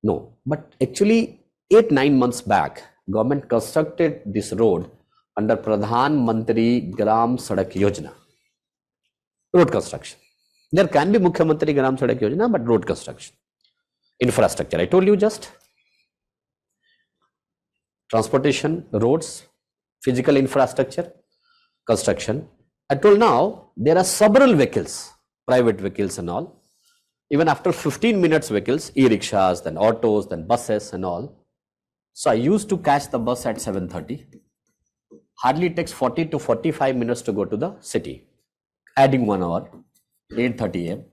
No, but actually 8-9 months back, government constructed this road under Pradhan Mantri Gram Sadak Yojana. Road construction. There can be Mukhyamantri Gram Sadak Yojana, but road construction. Infrastructure, I told you just. Transportation, roads, physical infrastructure, construction. I told now there are several vehicles, private vehicles and all. Even after 15 minutes vehicles, e-rickshaws, then autos, then buses and all. So I used to catch the bus at 7:30. Hardly takes 40 to 45 minutes to go to the city. Adding 1 hour, 8:30 a.m.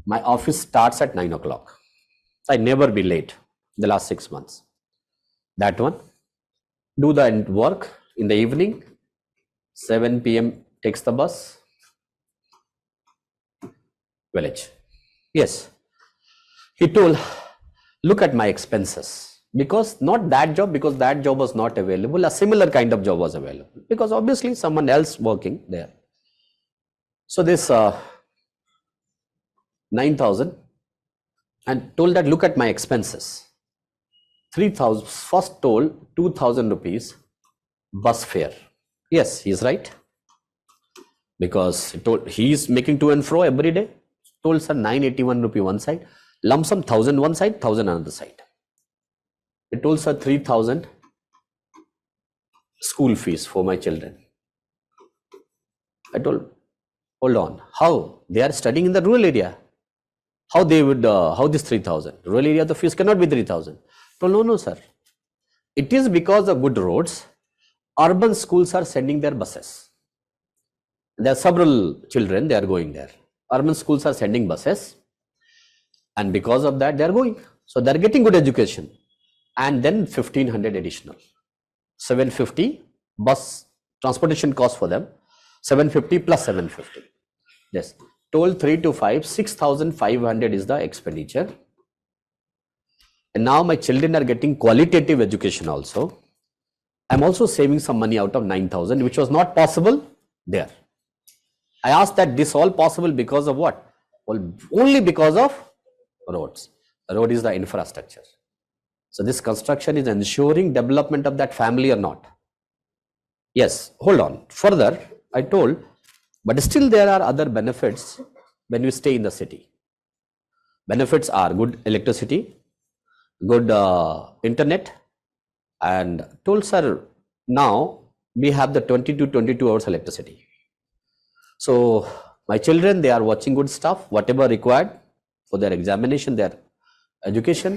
My office starts at 9 o'clock. So I never be late the last 6 months. That one. Do the work in the evening. 7 p.m. takes the bus. Village. Yes. He told, look at my expenses. Because not that job, because that job was not available. A similar kind of job was available. Because obviously someone else working there. So this 9,000, and told that look at my expenses. 3,000, first told 2,000 rupees bus fare. Yes, he is right. Because he is making to and fro every day. Told, sir, 981 rupee one side. Lump sum 1,000 one side, 1,000 another side. He told, sir, 3,000 school fees for my children. I told, hold on. How? They are studying in the rural area. How they would, how this 3,000? Rural area, the fees cannot be 3,000. Told, no, sir. It is because of good roads. Urban schools are sending their buses. There are several children, they are going there. Urban schools are sending buses. And because of that, they are going. So they are getting good education. And then 1,500 additional. 750 bus transportation cost for them. 750 plus 750. Yes. Told 3 to 5, 6,500 is the expenditure. And now my children are getting qualitative education also. I'm also saving some money out of 9,000, which was not possible there. I asked that this all possible because of what? Well, only because of roads. Road is the infrastructure. So this construction is ensuring development of that family or not. Yes, hold on. Further, I told, but still there are other benefits when you stay in the city. Benefits are good electricity, good internet, and told, sir, now we have the 22 hours electricity. So my children, they are watching good stuff, whatever required for their examination, their education,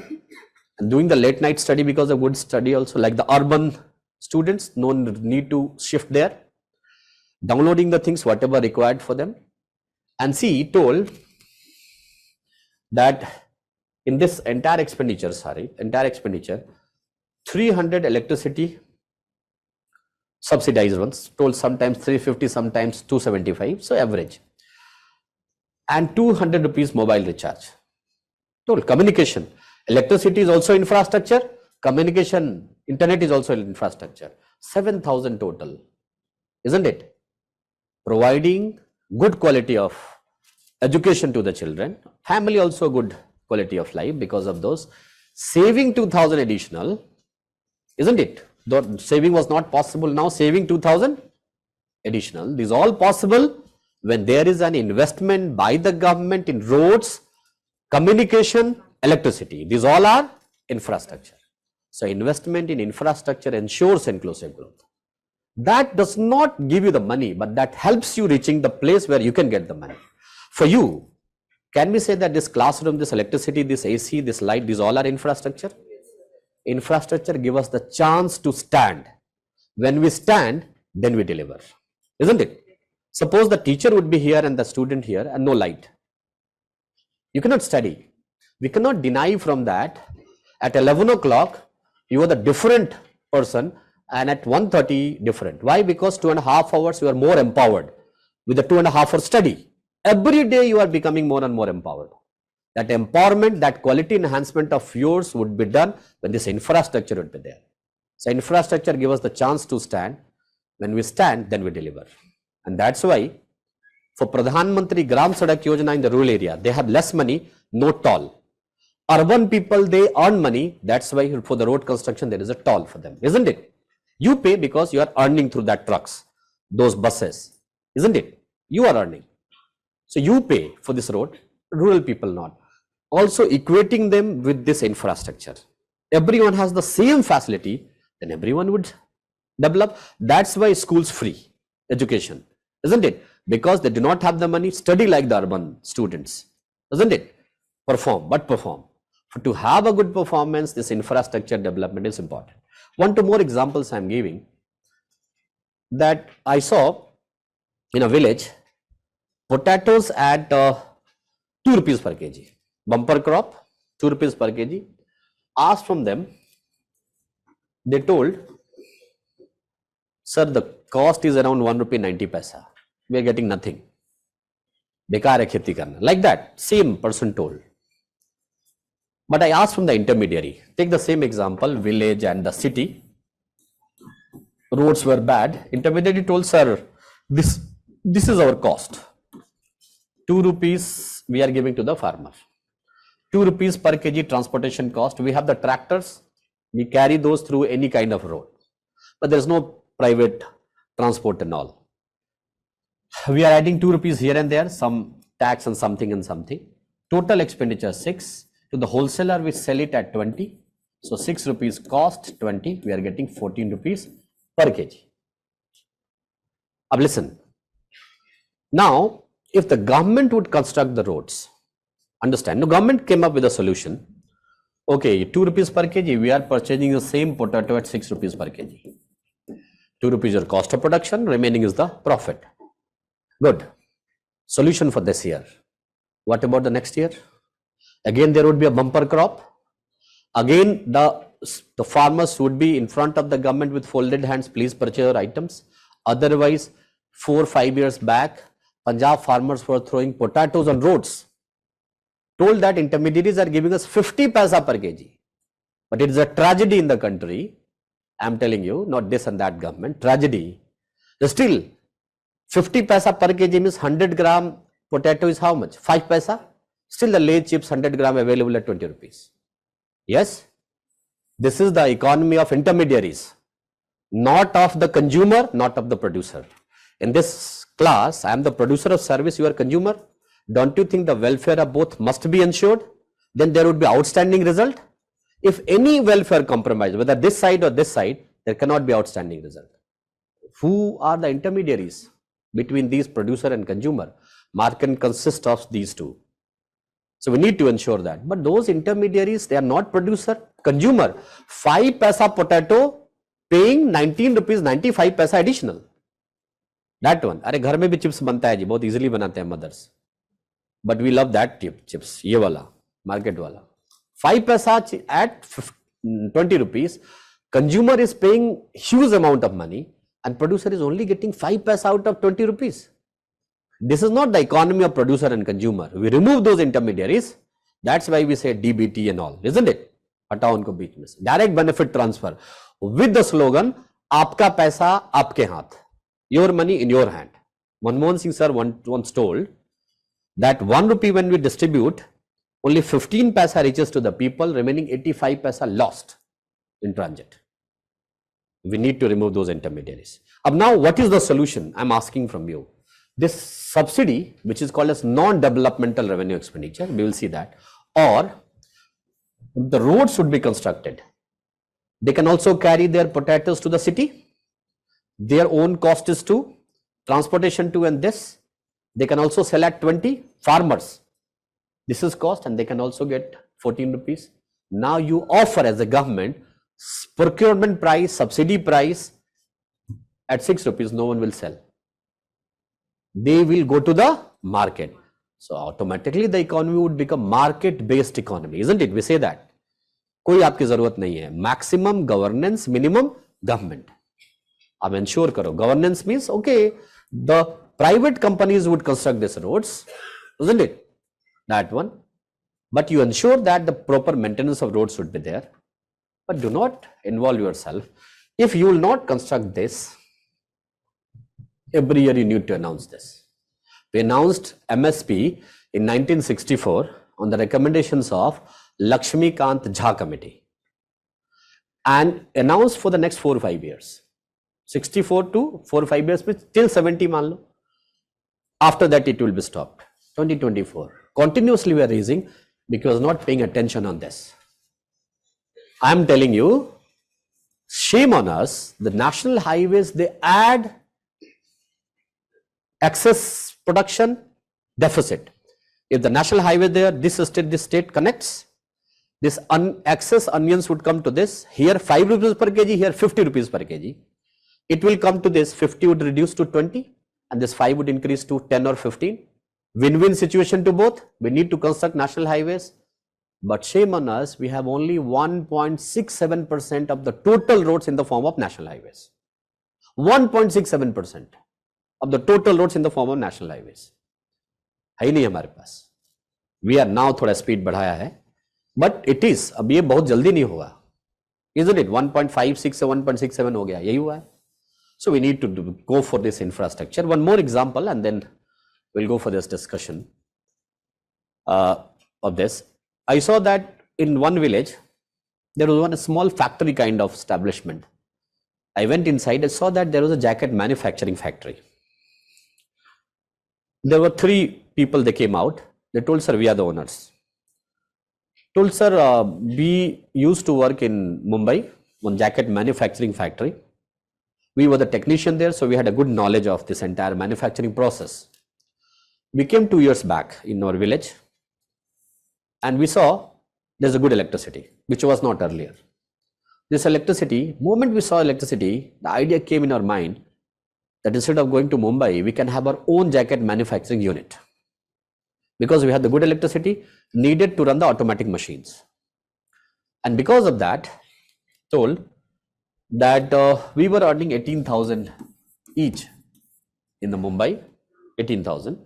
and doing the late night study because of good study also, like the urban students, no need to shift there, downloading the things, whatever required for them. And see, he told that in this entire expenditure, 300 electricity subsidized ones, told sometimes 350, sometimes 275, so average, and 200 rupees mobile recharge. Told communication, electricity is also infrastructure, communication, internet is also infrastructure, 7,000 total, isn't it? Providing good quality of education to the children, family also good quality of life because of those, saving 2,000 additional, isn't it? Though saving was not possible, now saving 2,000 additional. This is all possible when there is an investment by the government in roads, communication, electricity. These all are infrastructure. So investment in infrastructure ensures inclusive growth. That does not give you the money, but that helps you reaching the place where you can get the money. For you, can we say that this classroom, this electricity, this AC, this light, these all are infrastructure? Infrastructure give us the chance to stand. When we stand, then we deliver, isn't it? Suppose the teacher would be here and the student here and no light. You cannot study. We cannot deny from that. At 11 o'clock, you are the different person, and at 1:30 different. Why? Because 2.5 hours you are more empowered with the 2.5 hour study. Every day you are becoming more and more empowered. That empowerment, that quality enhancement of yours would be done when this infrastructure would be there. So infrastructure gives us the chance to stand. When we stand, then we deliver. And that's why for Pradhan Mantri Gram Sadak Yojana in the rural area, they have less money, no toll. Urban people, they earn money. That's why for the road construction, there is a toll for them, isn't it? You pay because you are earning through that trucks, those buses, isn't it? You are earning. So you pay for this road, rural people not. Also equating them with this infrastructure. Everyone has the same facility, then everyone would develop. That's why schools free education, isn't it? Because they do not have the money, study like the urban students, isn't it? Perform, but perform. For to have a good performance, this infrastructure development is important. One, two more examples I am giving that I saw in a village, potatoes at 2 rupees per kg, bumper crop, 2 rupees per kg. Asked from them, they told, sir, the cost is around 1 rupee 90 paisa. We are getting nothing. Bekar hai kheti karna. Like that, same person told. But I asked from the intermediary, take the same example, village and the city. Roads were bad. Intermediary told, sir, this is our cost. 2 rupees we are giving to the farmer. 2 rupees per kg transportation cost. We have the tractors. We carry those through any kind of road. But there is no private transport and all. We are adding 2 rupees here and there, some tax and something. Total expenditure 6. To the wholesaler, we sell it at 20. So 6 rupees cost 20. We are getting 14 rupees per kg. Now listen. Now, if the government would construct the roads, understand, the government came up with a solution. Okay, 2 rupees per kg, we are purchasing the same potato at 6 rupees per kg. 2 rupees your cost of production, remaining is the profit. Good. Solution for this year. What about the next year? Again, there would be a bumper crop. Again, the farmers would be in front of the government with folded hands, please purchase your items. Otherwise, 4-5 years back, Punjab farmers were throwing potatoes on roads. Told that intermediaries are giving us 50 paisa per kg. But it is a tragedy in the country. I am telling you, not this and that government, tragedy. Still, 50 paisa per kg means 100 gram potato is how much? 5 paisa. Still the Lay's chips 100 gram available at 20 rupees. Yes, this is the economy of intermediaries, not of the consumer, not of the producer. In this class, I am the producer of service, you are consumer. Don't you think the welfare of both must be ensured? Then there would be outstanding result. If any welfare compromise, whether this side or this side, there cannot be outstanding result. Who are the intermediaries? between these producer and consumer. Market consists of these two. So we need to ensure that. But those intermediaries, they are not producer, consumer. 5 paisa potato paying 19 rupees 95 paisa additional. That one. अरे घर में भी chips बनता है जी, बहुत easily बनाते हैं mother's. But we love that chips. ये वाला, market वाला. 5 paisa at 20 rupees. Consumer is paying huge amount of money and producer is only getting 5 paisa out of 20 rupees. This is not the economy of producer and consumer. We remove those intermediaries. That's why we say DBT and all, isn't it? हटाओ उनको बीच में से. Direct benefit transfer with the slogan, आपका पैसा आपके हाथ. Your money in your hand. Manmohan Singh sir once told that 1 rupee when we distribute, only 15 paisa reaches to the people, remaining 85 paisa lost in transit. We need to remove those intermediaries. Now, what is the solution? I'm asking from you. This subsidy, which is called as non-developmental revenue expenditure, we will see that, or the roads should be constructed. They can also carry their potatoes to the city. Their own cost is 2, transportation 2, and this. They can also sell at 20, farmers. This is cost, and they can also get 14 rupees. Now you offer as a government procurement price, subsidy price at 6 rupees, no one will sell. They will go to the market. So automatically the economy would become market-based economy, isn't it? We say that. कोई आपकी जरूरत नहीं है. Maximum governance, minimum government. अब ensure करो. Governance means, okay, the private companies would construct these roads, isn't it? That one. But you ensure that the proper maintenance of roads should be there. But do not involve yourself. If you will not construct this, every year you need to announce this. We announced MSP in 1964 on the recommendations of Lakshmi Kant Jha committee and announced for the next 4 or 5 years. 64 to 4 or 5 years, till 70 मान लो. After that it will be stopped. 2024. Continuously we are raising because not paying attention on this. I am telling you, shame on us. The national highways, they add excess production deficit. If the national highway there, this state connects, this excess onions would come to this. Here 5 rupees per kg, here 50 rupees per kg. It will come to this, 50 would reduce to 20 and this 5 would increase to 10 or 15. Win-win situation to both. We need to construct national highways. But shame on us, we have only 1.67% of the total roads in the form of national highways. 1.67% of the total roads in the form of national highways. है ही नहीं हमारे पास. We are now थोड़ा speed बढ़ाया है, but it is, अब ये बहुत जल्दी नहीं होगा. Isn't it? 1.56 से 1.67 हो गया, यही हुआ है. So we need to go for this infrastructure. One more example and then we'll go for this discussion of this. I saw that in one village, there was one small factory kind of establishment. I went inside, I saw that there was a jacket manufacturing factory. There were 3 people, they came out. They told, sir, we are the owners. Told, sir, we used to work in Mumbai, one jacket manufacturing factory. We were the technician there, so we had a good knowledge of this entire manufacturing process. We came 2 years back in our village and we saw there's a good electricity, which was not earlier. This electricity, moment we saw electricity, the idea came in our mind that instead of going to Mumbai, we can have our own jacket manufacturing unit. Because we had the good electricity needed to run the automatic machines. And because of that, told that we were earning 18,000 each in the Mumbai, 18,000.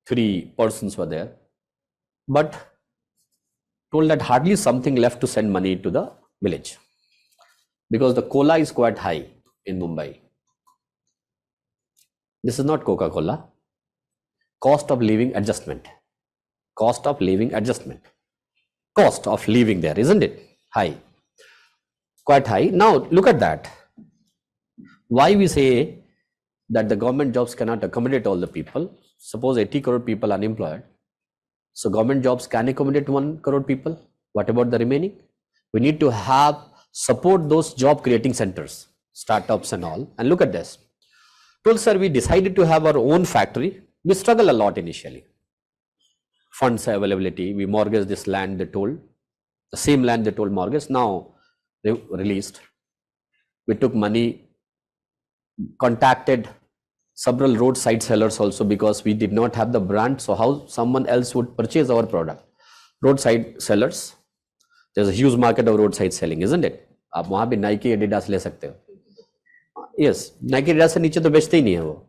3 persons were there. But told that hardly something left to send money to the village. Because the cola is quite high in Mumbai. This is not Coca-Cola. Cost of living adjustment. Cost of living adjustment. Cost of living there, isn't it? High. Quite high. Now look at that. Why we say that the government jobs cannot accommodate all the people. Suppose 80 crore people unemployed. So government jobs can accommodate 1 crore people. What about the remaining? We need to have support those job creating centers, startups and all. And look at this. Told, sir, we decided to have our own factory. We struggled a lot initially. Funds availability, we mortgaged this land, they told. The same land they told mortgage, now they released. We took money, contacted several roadside sellers also because we did not have the brand. So how someone else would purchase our product? Roadside sellers. There's a huge market of roadside selling, isn't it? आप वहाँ भी Nike, Adidas ले सकते हो. Yes, Nike, Adidas से नीचे तो बेचते ही नहीं है वो.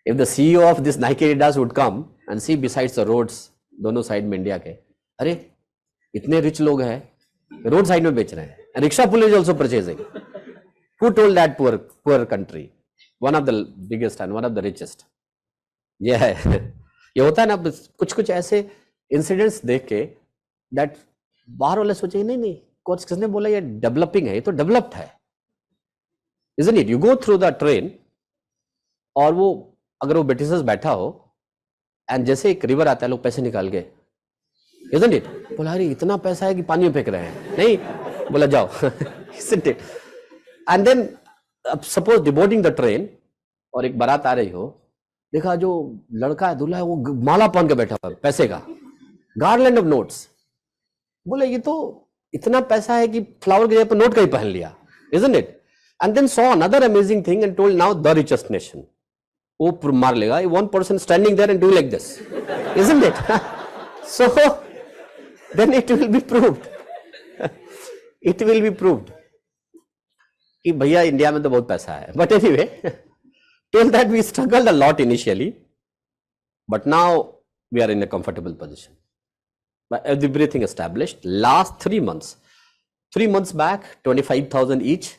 If the CEO of this Nike, Adidas would come and see besides the roads, दोनों साइड में इंडिया के, अरे इतने रिच लोग हैं, रोड साइड में बेच रहे हैं. And rickshaw pull is also purchasing. Who told that poor country? One of the biggest and one of the richest. ये है, ये होता है ना कुछ ऐसे इंसिडेंट्स देख के that बाहर वाले सोचे नहीं कुछ किसने बोला ये डेवलपिंग है, ये तो डेवलप्ड है, isn't it? You go through the train और वो अगर वो ब्रिटिशर्स बैठा हो एंड जैसे एक रिवर आता है लोग पैसे निकाल के, isn't it? बोला अरे इतना पैसा है कि पानी में फेंक रहे हैं, नहीं बोला जाओ. isn't it? And then suppose deboarding the train और एक बारात आ रही हो, देखा जो लड़का है दूल्हा है वो माला पहन के बैठा हुआ है पैसे का, गार्लैंड ऑफ नोट्स. बोले ये तो इतना पैसा है कि फ्लावर के जगह पर नोट का ही पहन लिया, isn't it? And then saw another amazing thing and told now the richest nation. वो मार लेगा, one person standing there and do like this, isn't it? So then it will be proved. It will be proved कि भैया India में तो बहुत पैसा है. But anyway, told that we struggled a lot initially, but now we are in a comfortable position. But everything established. Last 3 months, 3 months back, 25,000 each,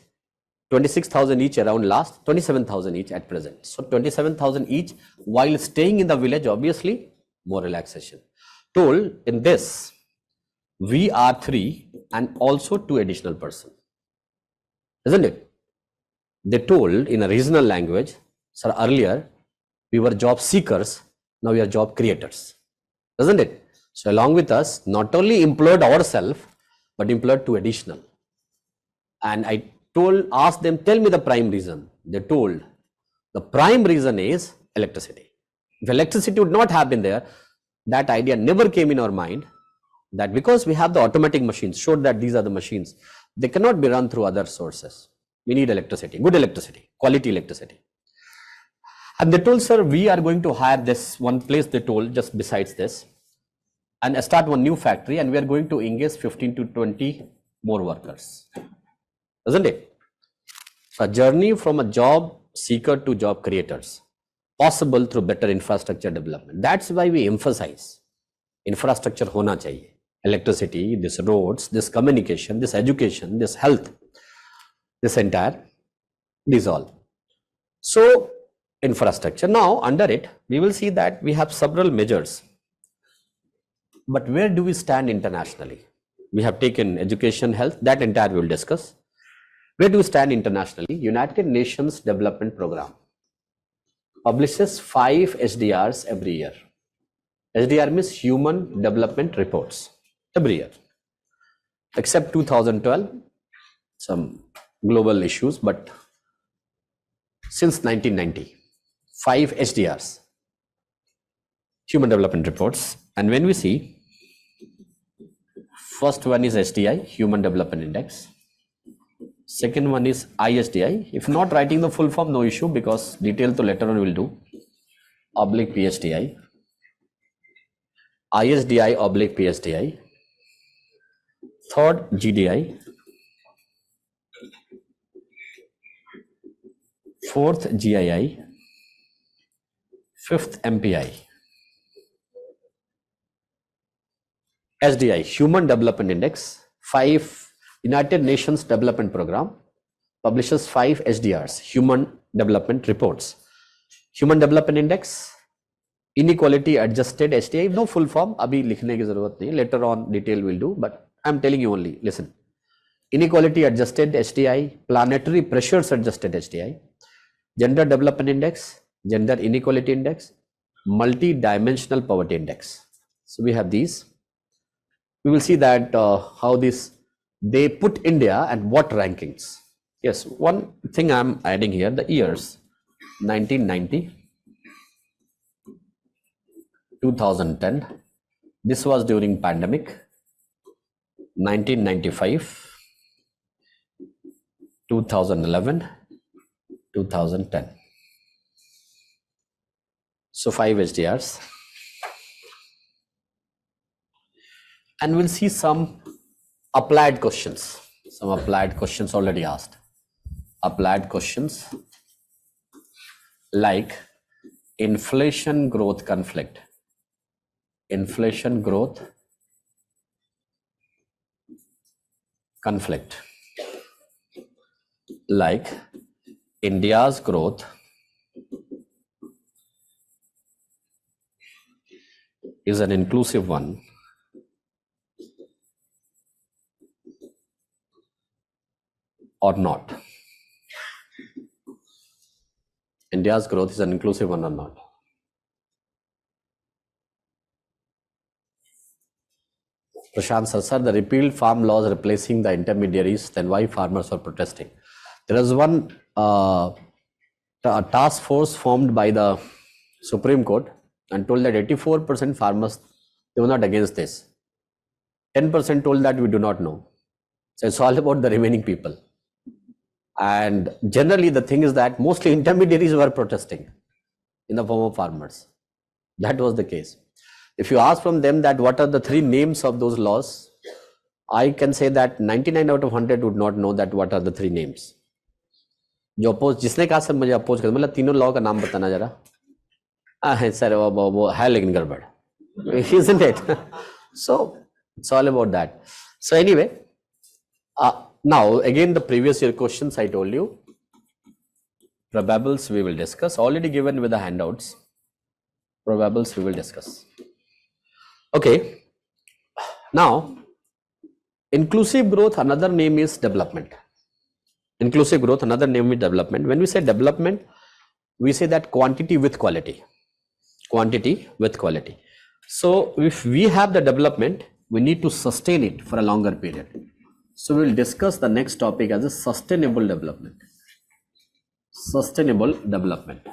26,000 each around last, 27,000 each at present. So 27,000 each while staying in the village, obviously more relaxation. Told in this, we are 3 and also 2 additional person, isn't it? They told in a regional language, sir, earlier we were job seekers, now we are job creators, isn't it? So along with us, not only employed ourselves, but employed 2 additional. And I asked them, tell me the prime reason. They told the prime reason is electricity. If electricity would not have been there, that idea never came in our mind, that because we have the automatic machines, showed that these are the machines, they cannot be run through other sources. We need electricity, good electricity, quality electricity. And they told, sir, we are going to hire this one place, they told, just besides this, and start one new factory, and we are going to engage 15 to 20 more workers. Isn't it? So a journey from a job seeker to job creators, possible through better infrastructure development. That's why we emphasize infrastructure hona chahiye. Electricity, this roads, this communication, this education, this health, this entire, these all. So infrastructure. Now under it, we will see that we have several measures. But where do we stand internationally? We have taken education, health, that entire we will discuss. Where do we stand internationally? United Nations Development Program publishes 5 SDRs every year. SDR means Human Development Reports every year, except 2012, some global issues, but since 1990, 5 SDRs, Human Development Reports. And when we see, first one is SDI, Human Development Index. Second one is ISDI. If not writing the full form, no issue, because detail to later on we'll do. Oblique PSDI. ISDI oblique PSDI. Third GDI. Fourth GII. Fifth MPI. SDI, Human Development Index. 5 United Nations Development Program publishes 5 SDRs, Human Development Reports. Human Development Index, Inequality Adjusted SDI, no full form, abhi likhne ki zarurat nahi, later on detail will do, but I'm telling you only, listen. Inequality Adjusted SDI, Planetary Pressures Adjusted SDI, Gender Development Index, Gender Inequality Index, Multi-Dimensional Poverty Index. So we have these. We will see that how this, they put India at what rankings. Yes, one thing I'm adding here, the years 1990, 2010, this was during pandemic. 1995, 2011, 2010. So 5 HDRs. And we'll see some applied questions. Some applied questions already asked. Applied questions like inflation growth conflict. Inflation growth conflict. Like India's growth is an inclusive one or not. India's growth is an inclusive one or not. Prashant sir, the repealed farm laws replacing the intermediaries, then why farmers are protesting? There is one task force formed by the Supreme Court and told that 84% farmers, they were not against this. 10% told that we do not know. So it's all about the remaining people. And generally the thing is that mostly intermediaries were protesting in the form of farmers. That was the case. If you ask from them that what are the 3 names of those laws, I can say that 99 out of 100 would not know that what are the 3 names. जो oppose जिसने कहा sir मुझे oppose कर मतलब तीनों law का नाम बताना जरा सर वो है लेकिन गड़बड़ isn't it? So it's all about that. So anyway, now again the previous year questions I told you, probables we will discuss, already given with the handouts. Probables we will discuss. Okay, now inclusive growth, another name is development. Inclusive growth, another name is development. When we say development, we say that quantity with quality. Quantity with quality. So if we have the development, we need to sustain it for a longer period. So we will discuss the next topic as a sustainable development. Sustainable development.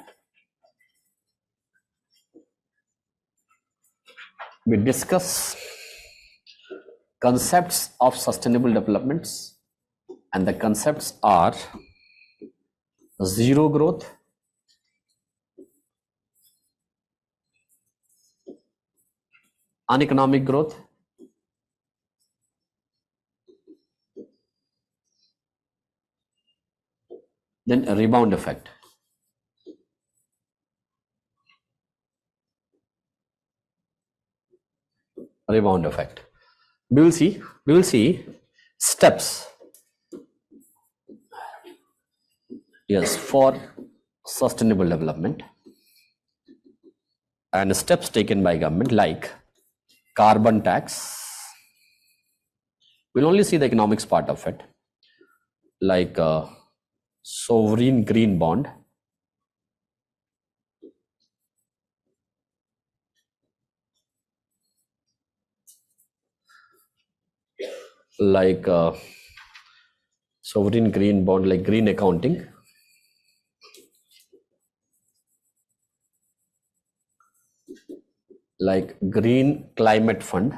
We discuss concepts of sustainable developments, and the concepts are zero growth, uneconomic growth, then a rebound effect. Rebound effect. We will see steps. Yes, for sustainable development and steps taken by government like carbon tax. We'll only see the economics part of it, like sovereign green bond, like sovereign green bond, like green accounting, like green climate fund,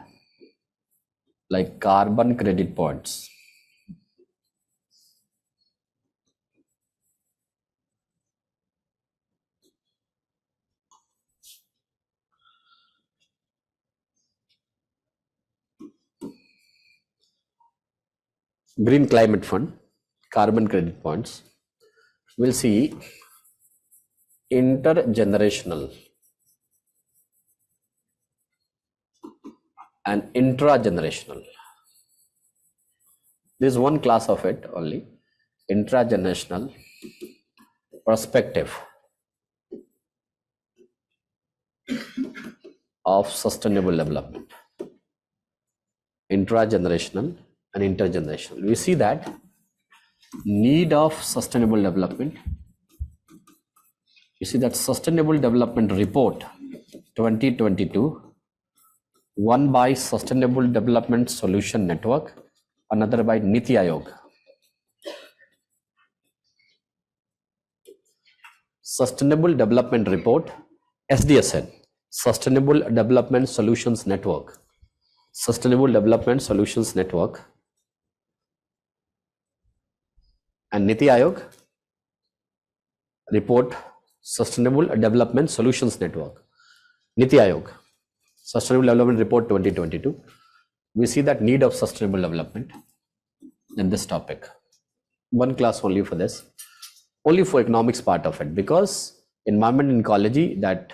like carbon credit points. Green climate fund, carbon credit points. We'll see intergenerational and intragenerational. There's one class of it only, intragenerational perspective of sustainable development. Intragenerational and intergenerational. We see that need of sustainable development. You see that Sustainable Development Report 2022, one by Sustainable Development Solution Network, another by Niti Aayog. Sustainable Development Report, SDSN, Sustainable Development Solutions Network, Sustainable Development Solutions Network, and Niti Aayog report, Sustainable Development Solutions Network, Niti Aayog, Sustainable Development Report 2022. We see that need of sustainable development in this topic. One class only for this, only for economics part of it, because environment and ecology, that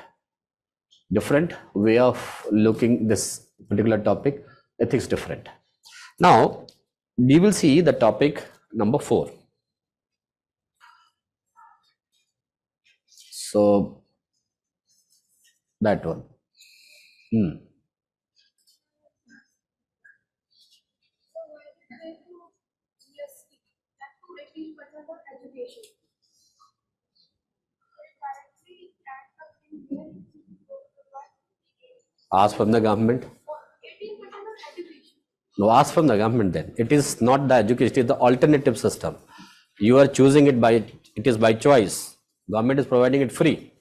different way of looking this particular topic, ethics different. Now we will see the topic number 4. So that one. Ask from the government. No, ask from the government then. It is not the education, it is the alternative system. You are choosing it by, it is by choice. Government is providing it free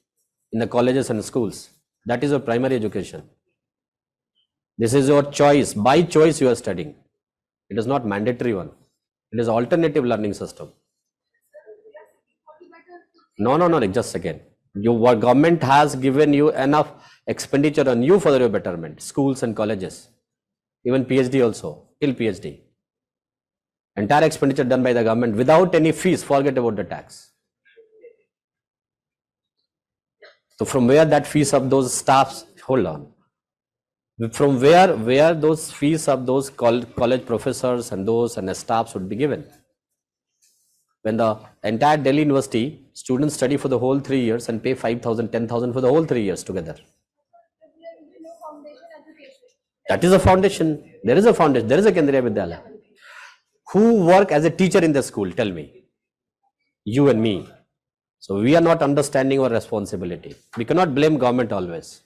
in the colleges and schools. That is your primary education. This is your choice. By choice you are studying. It is not mandatory one. It is alternative learning system. No, just a second. Your government has given you enough expenditure on you for your betterment. Schools and colleges. Even PhD also, till PhD. Entire expenditure done by the government without any fees, forget about the tax. So from where that fees of those staffs, hold on. From where those fees of those college professors and those and the staffs would be given? When the entire Delhi University students study for the whole 3 years and pay 5,000, 10,000 for the whole 3 years together. That is a foundation. There is a foundation. There is a Kendriya Vidyalaya. Who work as a teacher in the school? Tell me. You and me. So we are not understanding our responsibility. We cannot blame government always.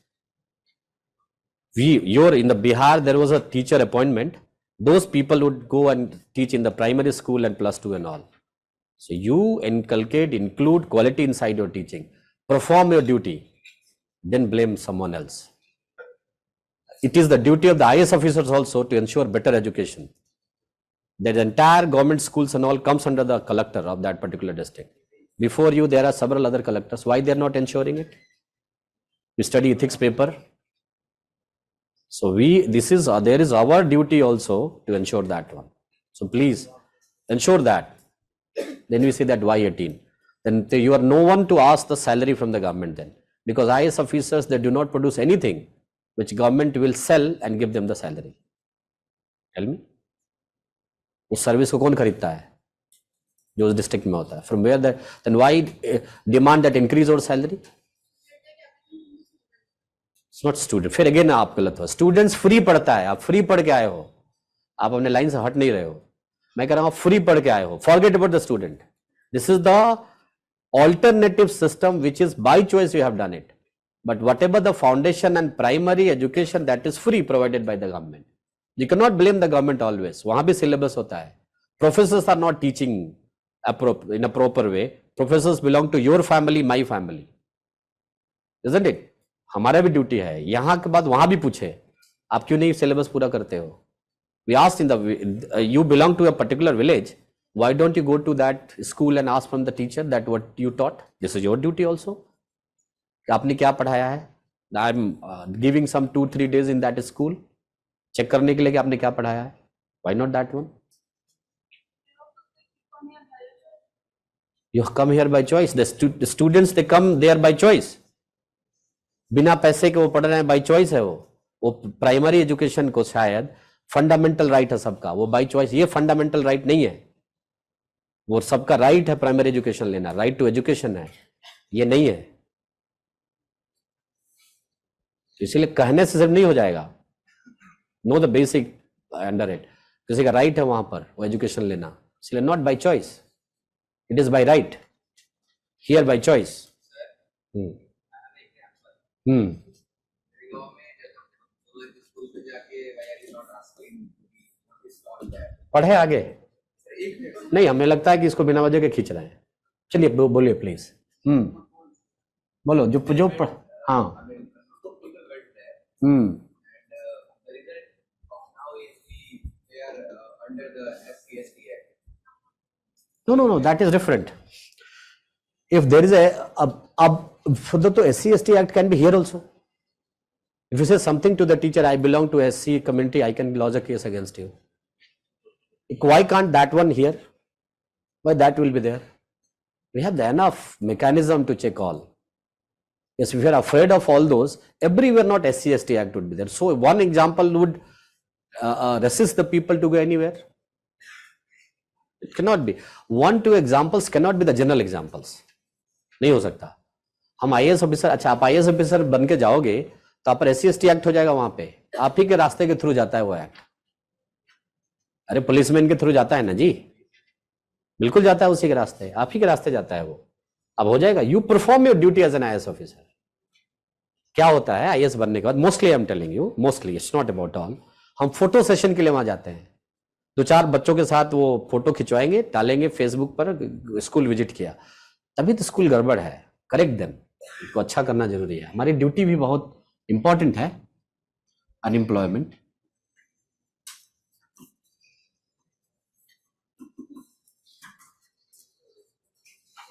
In the Bihar, there was a teacher appointment. Those people would go and teach in the primary school and +2 and all. So you include quality inside your teaching. Perform your duty. Then blame someone else. It is the duty of the IAS officers also to ensure better education. That entire government schools and all comes under the collector of that particular district. Before you, there are several other collectors. Why they are not ensuring it? You study ethics paper. So there is our duty also to ensure that one. So please ensure that. Then we say that why 18? Then you are no one to ask the salary from the government then. Because IAS officers, they do not produce anything which government will sell and give them the salary. Tell me. उस service को कौन खरीदता है जो उस district में होता है? From where that, then why demand that increase our salary? It's not student. फिर again आप गलत हो. Students free पढ़ता है. आप free पढ़ के आए हो. आप अपने लाइन से हट नहीं रहे हो. मैं कह रहा हूँ free पढ़ के आए हो. Forget about the student. This is the alternative system which is by choice you have done it. But whatever the foundation and primary education, that is free, provided by the government. You cannot blame the government always. वहाँ भी syllabus होता है. Professors are not teaching in a proper way. Professors belong to your family, my family. Isn't it? हमारा भी duty है. यहाँ के बाद वहाँ भी पूछे आप क्यों नहीं सिलेबस पूरा करते हो? We asked you belong to a particular village. Why don't you go to that school and ask from the teacher that what you taught? This is your duty also. आपने क्या पढ़ाया है? I am giving some 2-3 days in that school. Check करने के लिए कि आपने क्या पढ़ाया है. Why not that one? You come here by choice. The students, they come there by choice. बिना पैसे के वो पढ़ रहे हैं, by choice है वो प्राइमरी एजुकेशन को शायद फंडामेंटल राइट है सबका, वो बाय चॉइस. ये फंडामेंटल राइट नहीं है, वो सबका राइट है प्राइमरी एजुकेशन लेना, राइट टू एजुकेशन है, ये नहीं है. इसीलिए कहने से सिर्फ नहीं हो जाएगा. Know the basic under it. किसी का राइट है वहां पर वो एजुकेशन लेना, इसलिए not by choice, it is by right. Here by choice. पढ़े आगे नहीं, हमें लगता है कि इसको बिना वजह के खींच रहे हैं. चलिए बोलिए प्लीज. बोलो जो हाँ हम्म no, that is different. If there is the SC/ST Act can be here also. If you say something to the teacher, I belong to SC community, I can lodge a case against you. Why can't that one here? Why that will be there? We have the enough mechanism to check all. Yes, if you are afraid of all those, everywhere not SC/ST Act would be there. So one example would resist the people to go anywhere. It cannot be. 1-2 examples cannot be the general examples. नहीं हो सकता. हम IAS officer, अच्छा आप IAS officer बन के जाओगे तो आप पर SC/ST एक्ट हो जाएगा. वहां पे आप ही के रास्ते के थ्रू जाता है वो एक्ट. अरे पुलिसमैन के थ्रू जाता है ना जी, बिल्कुल जाता है उसी के रास्ते, आप ही के रास्ते जाता है वो. अब हो जाएगा. You perform your duty as an IAS officer. क्या होता है आईएएस बनने के बाद, mostly I am telling you, mostly it's not about all, हम फोटो सेशन के लिए वहां जाते हैं. 2-4 बच्चों के साथ वो फोटो खिंचवाएंगे, डालेंगे फेसबुक पर, स्कूल विजिट किया. तभी तो स्कूल गड़बड़ है. Correct them. इसको अच्छा करना जरूरी है. हमारी ड्यूटी भी बहुत इंपॉर्टेंट है. अनएम्प्लॉयमेंट,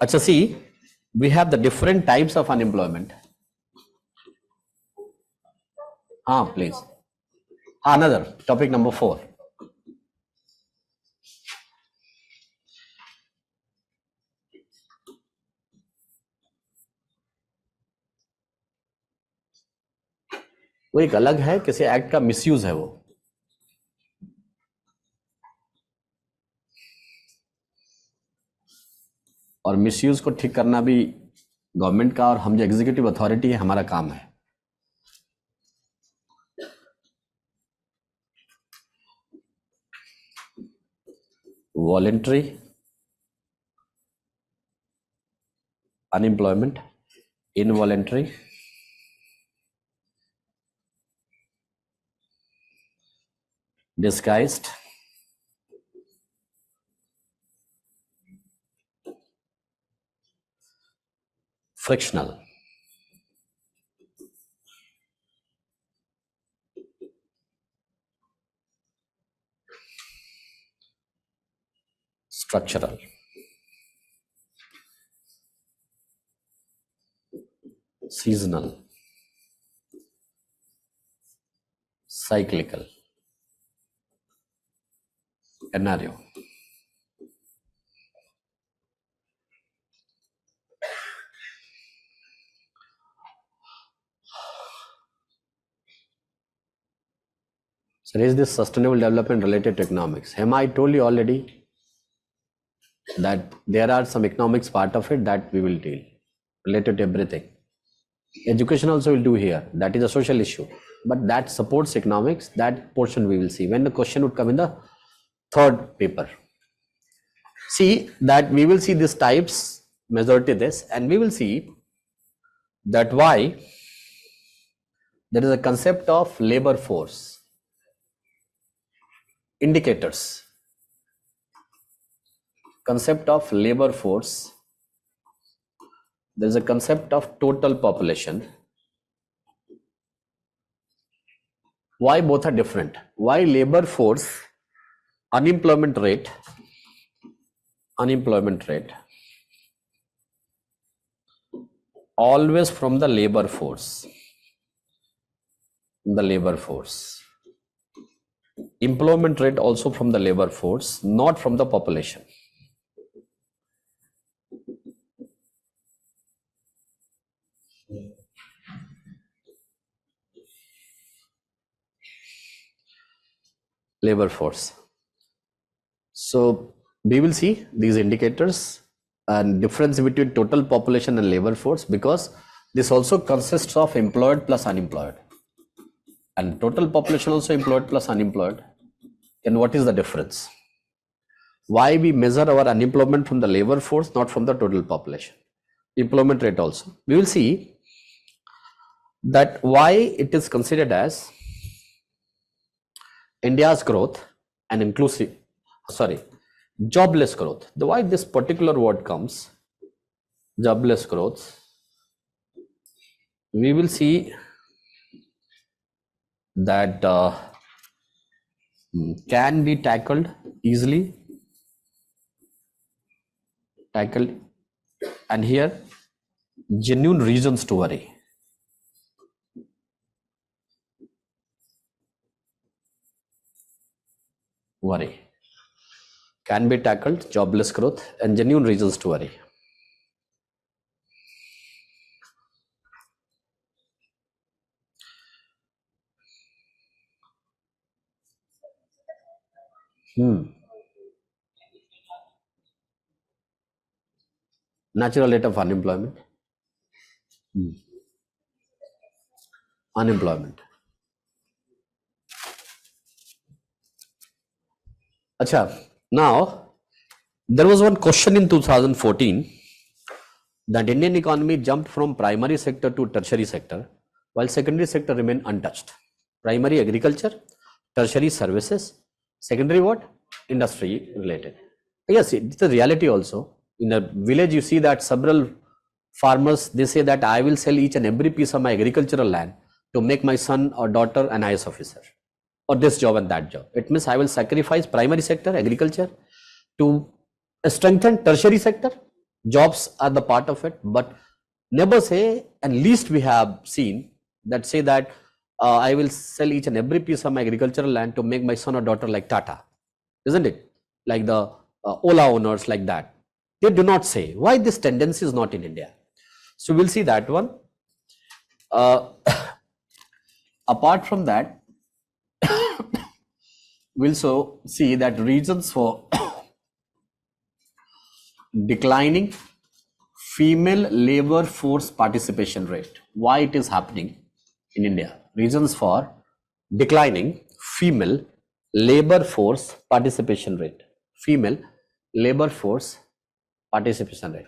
अच्छा see we have the different types of unemployment. हाँ प्लीज. हाँ अनदर टॉपिक नंबर 4. वो एक अलग है, किसी एक्ट का मिसयूज है वो. और मिसयूज को ठीक करना भी गवर्नमेंट का, और हम जो एग्जीक्यूटिव अथॉरिटी है हमारा काम है. Voluntary unemployment, involuntary, disguised, frictional. Structural. Seasonal. Cyclical. Scenario. So is this sustainable development related to economics? Have I told you already that there are some economics part of it that we will deal related to everything. Education also will do here. That is a social issue, but that supports economics. That portion we will see when the question would come in the third paper. See that we will see these types, majority this, and we will see that why there is a concept of labor force. Indicators. Concept of labor force. There is a concept of total population. Why both are different? Why labor force, unemployment rate, always from the labor force. Employment rate also from the labor force, not from the population. Labor force. So we will see these indicators and difference between total population and labor force, because this also consists of employed plus unemployed, and total population also employed plus unemployed. And what is the difference? Why we measure our unemployment from the labor force, not from the total population? Employment rate also. We will see that why it is considered as India's growth and jobless growth. Why this particular word comes, jobless growth we will see that can be easily tackled, and here genuine reasons to worry can be tackled, jobless growth and genuine reasons to worry. Natural rate of unemployment. Unemployment. Acha, now there was one question in 2014 that Indian economy jumped from primary sector to tertiary sector while secondary sector remained untouched. Primary agriculture, tertiary services, secondary what? Industry related. Yes, it's a reality also. In the village, you see that several farmers, they say that I will sell each and every piece of my agricultural land to make my son or daughter an IS officer, or this job and that job. It means I will sacrifice primary sector, agriculture, to strengthen tertiary sector. Jobs are the part of it, but never say, and least we have seen that say that I will sell each and every piece of my agricultural land to make my son or daughter like Tata, isn't it? Like the Ola owners, like that. They do not say. Why this tendency is not in India? So we'll see that one. Apart from that, we'll also see that reasons for declining female labor force participation rate. Why it is happening in India? Reasons for declining female labor force participation rate. Female labor force participation rate.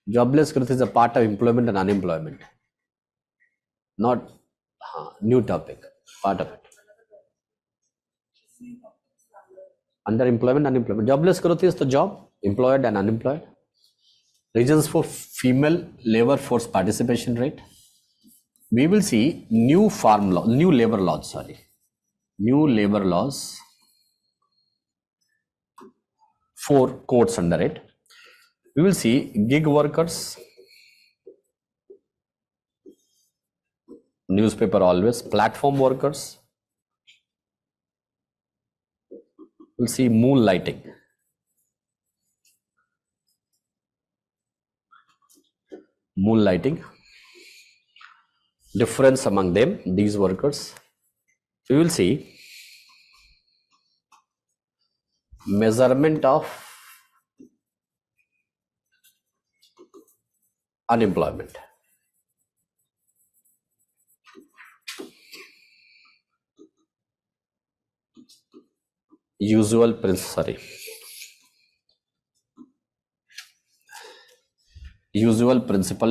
Jobless growth is a part of employment and unemployment. Not new topic, part of it. Underemployment, unemployment. Jobless growth is the job, employed and unemployed. Reasons for female labor force participation rate. We will see new labor laws, new labor laws, 4 codes under it. We will see gig workers, newspaper always, platform workers. We'll see moonlighting. Moonlighting. Difference among them, these workers. We will see measurement of unemployment. Usual principal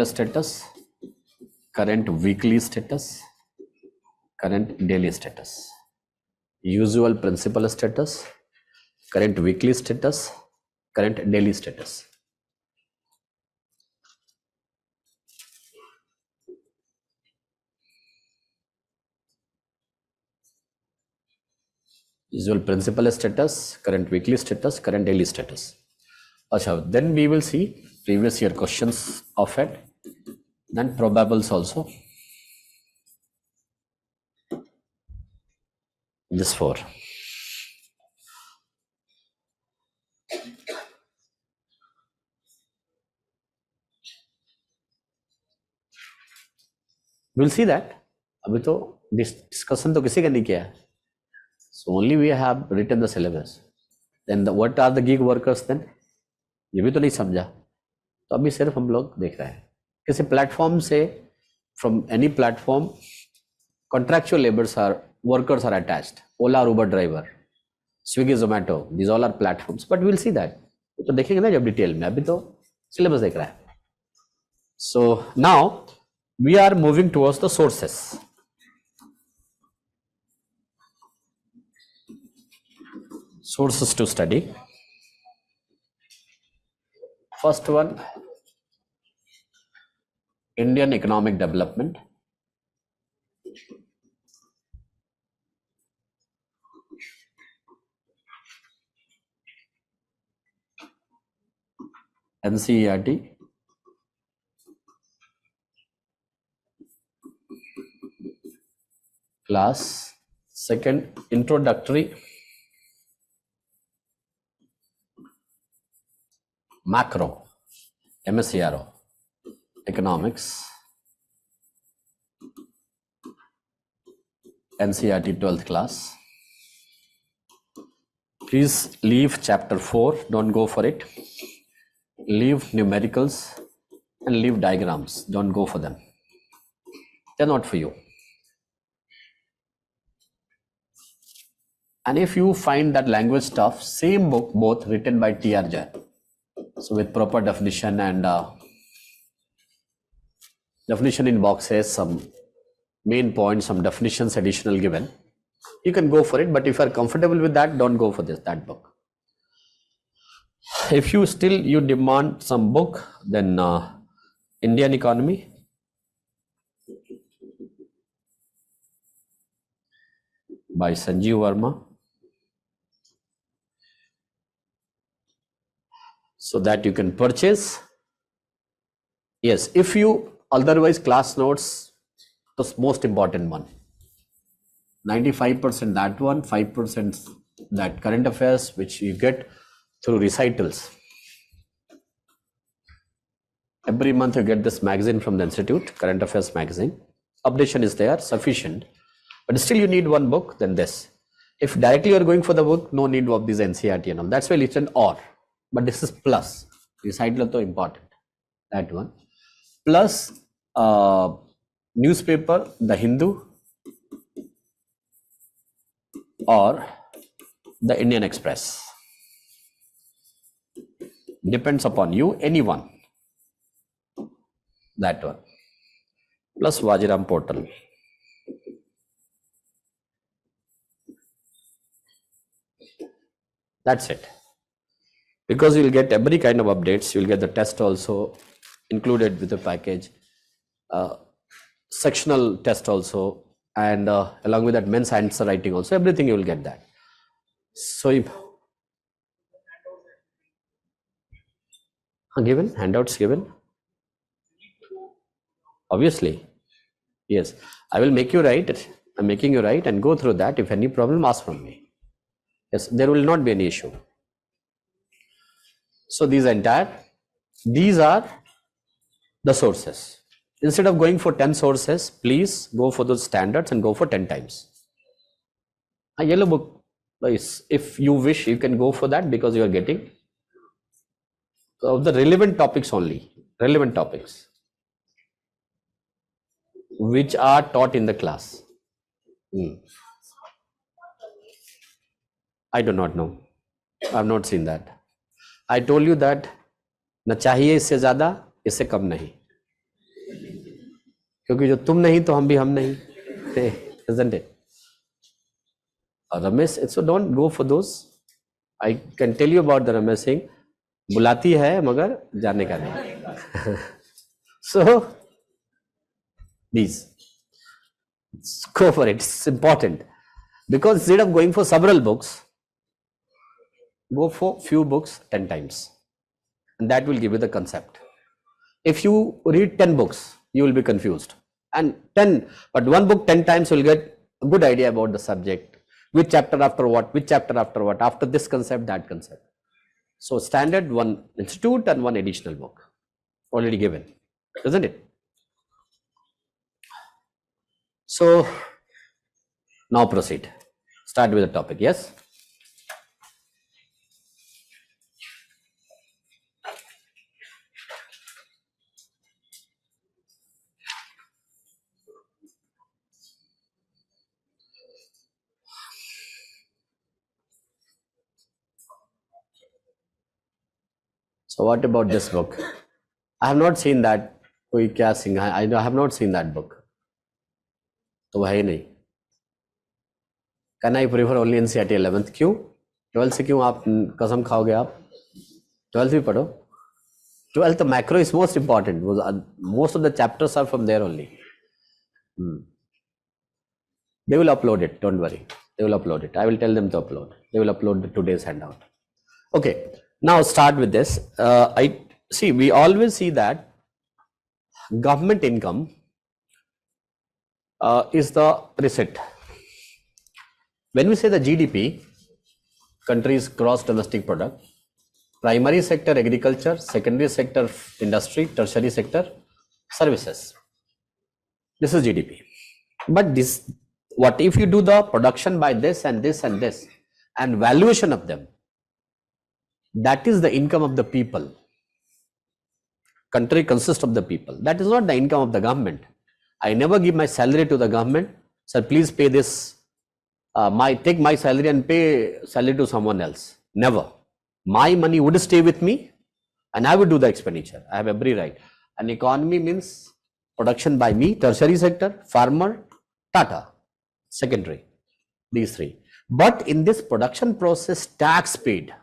status, current weekly status, current daily status. Usual principal status, current weekly status, current daily status. Usual principal status, current weekly status, current daily status. Achha, then we will see previous year questions of it, then probables also. This 4. We'll see that. अभी तो discussion तो किसी का नहीं किया है. So only we have written the syllabus. Then what are the gig workers then? ये भी तो नहीं समझा. तो अभी सिर्फ हम लोग देख रहे हैं. किसी प्लेटफॉर्म से, from any platform, contractual workers are attached. Ola, Uber driver, Swiggy, Zomato, these all are platforms. But we'll see that. तो देखेंगे ना जब डिटेल में. अभी तो syllabus देख रहा है. So now we are moving towards the sources. Sources to study. First one, Indian economic development, NCERT, class. Second, introductory macro, MSCRO, economics, NCERT 12th class. Please leave chapter 4, don't go for it. Leave numericals and leave diagrams, don't go for them. They're not for you. And if you find that language stuff, same book, both written by T.R. Jain. So with proper definition and definition in boxes, some main points, some definitions additional given, you can go for it. But if you are comfortable with that, don't go for that book. If you demand some book, then Indian economy, by Sanjeev Verma, so that you can purchase. Yes, if you otherwise class notes, the most important one, 95% that one, 5% that current affairs, which you get through recitals. Every month you get this magazine from the institute, current affairs magazine. Updation is there, sufficient. But still you need one book, then this. If directly you are going for the book, no need of this NCERT and all. That's why it's an or. But this is plus. Recital is important. That one. Plus newspaper, The Hindu or the Indian Express. Depends upon you, anyone. That one. Plus Vajiram portal. That's it. Because you'll get every kind of updates. You'll get the test also included with the package. Sectional test also. And along with that, men's answer writing also. Everything you will get that. So if given, handouts given. Obviously. Yes. I will make you write. I'm making you write and go through that. If any problem, ask from me. Yes, there will not be any issue. So these are the sources. Instead of going for 10 sources, please go for those standards and go for 10 times. A yellow book, if you wish, you can go for that because you are getting the relevant topics only, relevant topics which are taught in the class. I do not know. I have not seen that. I told you that न चाहिए इससे ज़्यादा, इससे कम नहीं, क्योंकि जो तुम नहीं तो हम भी हम नहीं, isn't it? Ramesh, so don't go for those. I can tell you about the Ramesh Singh. बुलाती है मगर जाने का नहीं. So these, go for it. It's important because instead of going for several books, go for few books 10 times, and that will give you the concept. If you read 10 books, you will be confused, and but one book 10 times you will get a good idea about the subject, which chapter after what, after this concept, that concept. So standard, one institute and one additional book already given, isn't it? So now proceed. Start with the topic. Yes. So what about this book? I have not seen that. कोई क्या Singhania? I have not seen that book. तो वह है नहीं. Can I prefer only NCERT 11th? क्यों? 12th से क्यों आप कसम खाओगे? आप 12th भी पढ़ो. 12th macro is most important. Most of the chapters are from there only. They will upload it, don't worry. They will upload it. I will tell them to upload. They will upload today's handout. Okay, now start with this. We always see that government income is the receipt. When we say the GDP, country's gross domestic product, primary sector agriculture, secondary sector industry, tertiary sector services. This is GDP. But this, what if you do the production by this and this and this and valuation of them? That is the income of the people. Country consists of the people. That is not the income of the government. I never give my salary to the government. Sir, please pay this. Take my salary and pay salary to someone else. Never. My money would stay with me and I would do the expenditure. I have every right. An economy means production by me, tertiary sector, farmer, Tata, secondary, these three. But in this production process, tax paid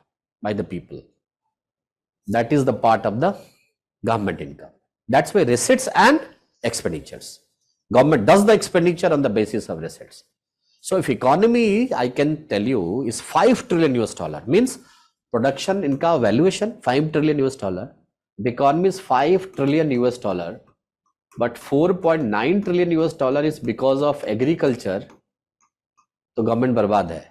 by the people. That is the part of the government income. That's why receipts and expenditures. Government does the expenditure on the basis of receipts. So if economy, I can tell you, is $5 trillion US, means production income valuation $5 trillion US. The economy is $5 trillion US, but $4.9 trillion US is because of agriculture. So government barbad hai.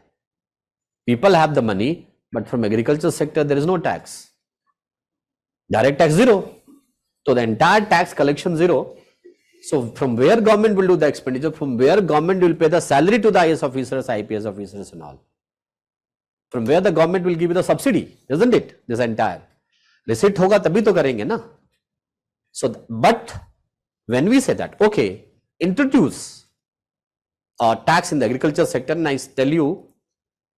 People have the money, but from agriculture sector there is no tax. Direct tax zero. So the entire tax collection zero. So from where government will do the expenditure, from where government will pay the salary to the IS officers, IPS officers and all. From where the government will give you the subsidy, isn't it? This entire. Receipt hoga tabhi to karenge na. So, but when we say that, okay, introduce tax in the agriculture sector, and I tell you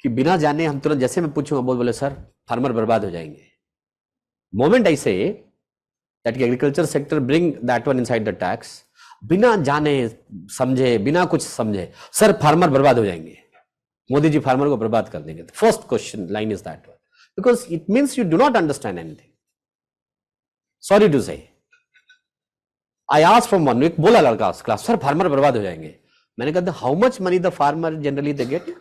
कि बिना जाने हम तुरंत जैसे मैं पूछूंगा बोले sir farmer बर्बाद हो जाएंगे. Moment I say that agriculture sector bring that one inside the tax, बिना जाने समझे बिना कुछ समझे सर फार्मर बर्बाद हो जाएंगे, मोदी जी फार्मर को बर्बाद कर देंगे. First question line is that one, because it means you do not understand anything. Sorry to say I asked from one, एक बोला लड़का क्लास, सर फार्मर बर्बाद हो जाएंगे. मैंने कहा how much money the farmer generally they get.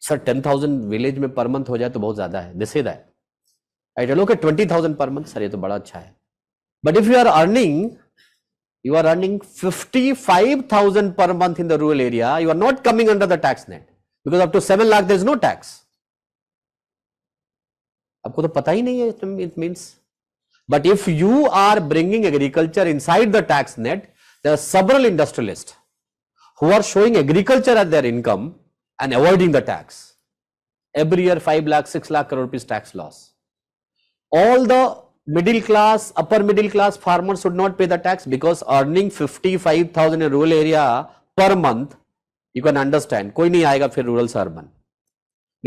Sir 10,000 village में per month हो जाए तो बहुत ज्यादा है. This is that. I tell okay 20,000 per month. Sir ये तो बड़ा अच्छा है. But if you are earning 55,000 per month in the rural area, you are not coming under the tax net, because up to 7 lakh there is no tax. आपको तो पता ही नहीं है. It means, but if you are bringing agriculture inside the tax net, there are several industrialists who are showing agriculture as their income and avoiding the tax. Every year 5 lakh, 6 lakh crore rupees tax loss. All the middle class, upper middle class farmers should not pay the tax, because earning 55,000 in rural area per month, you can understand, koi nahi aayega fir rural se urban,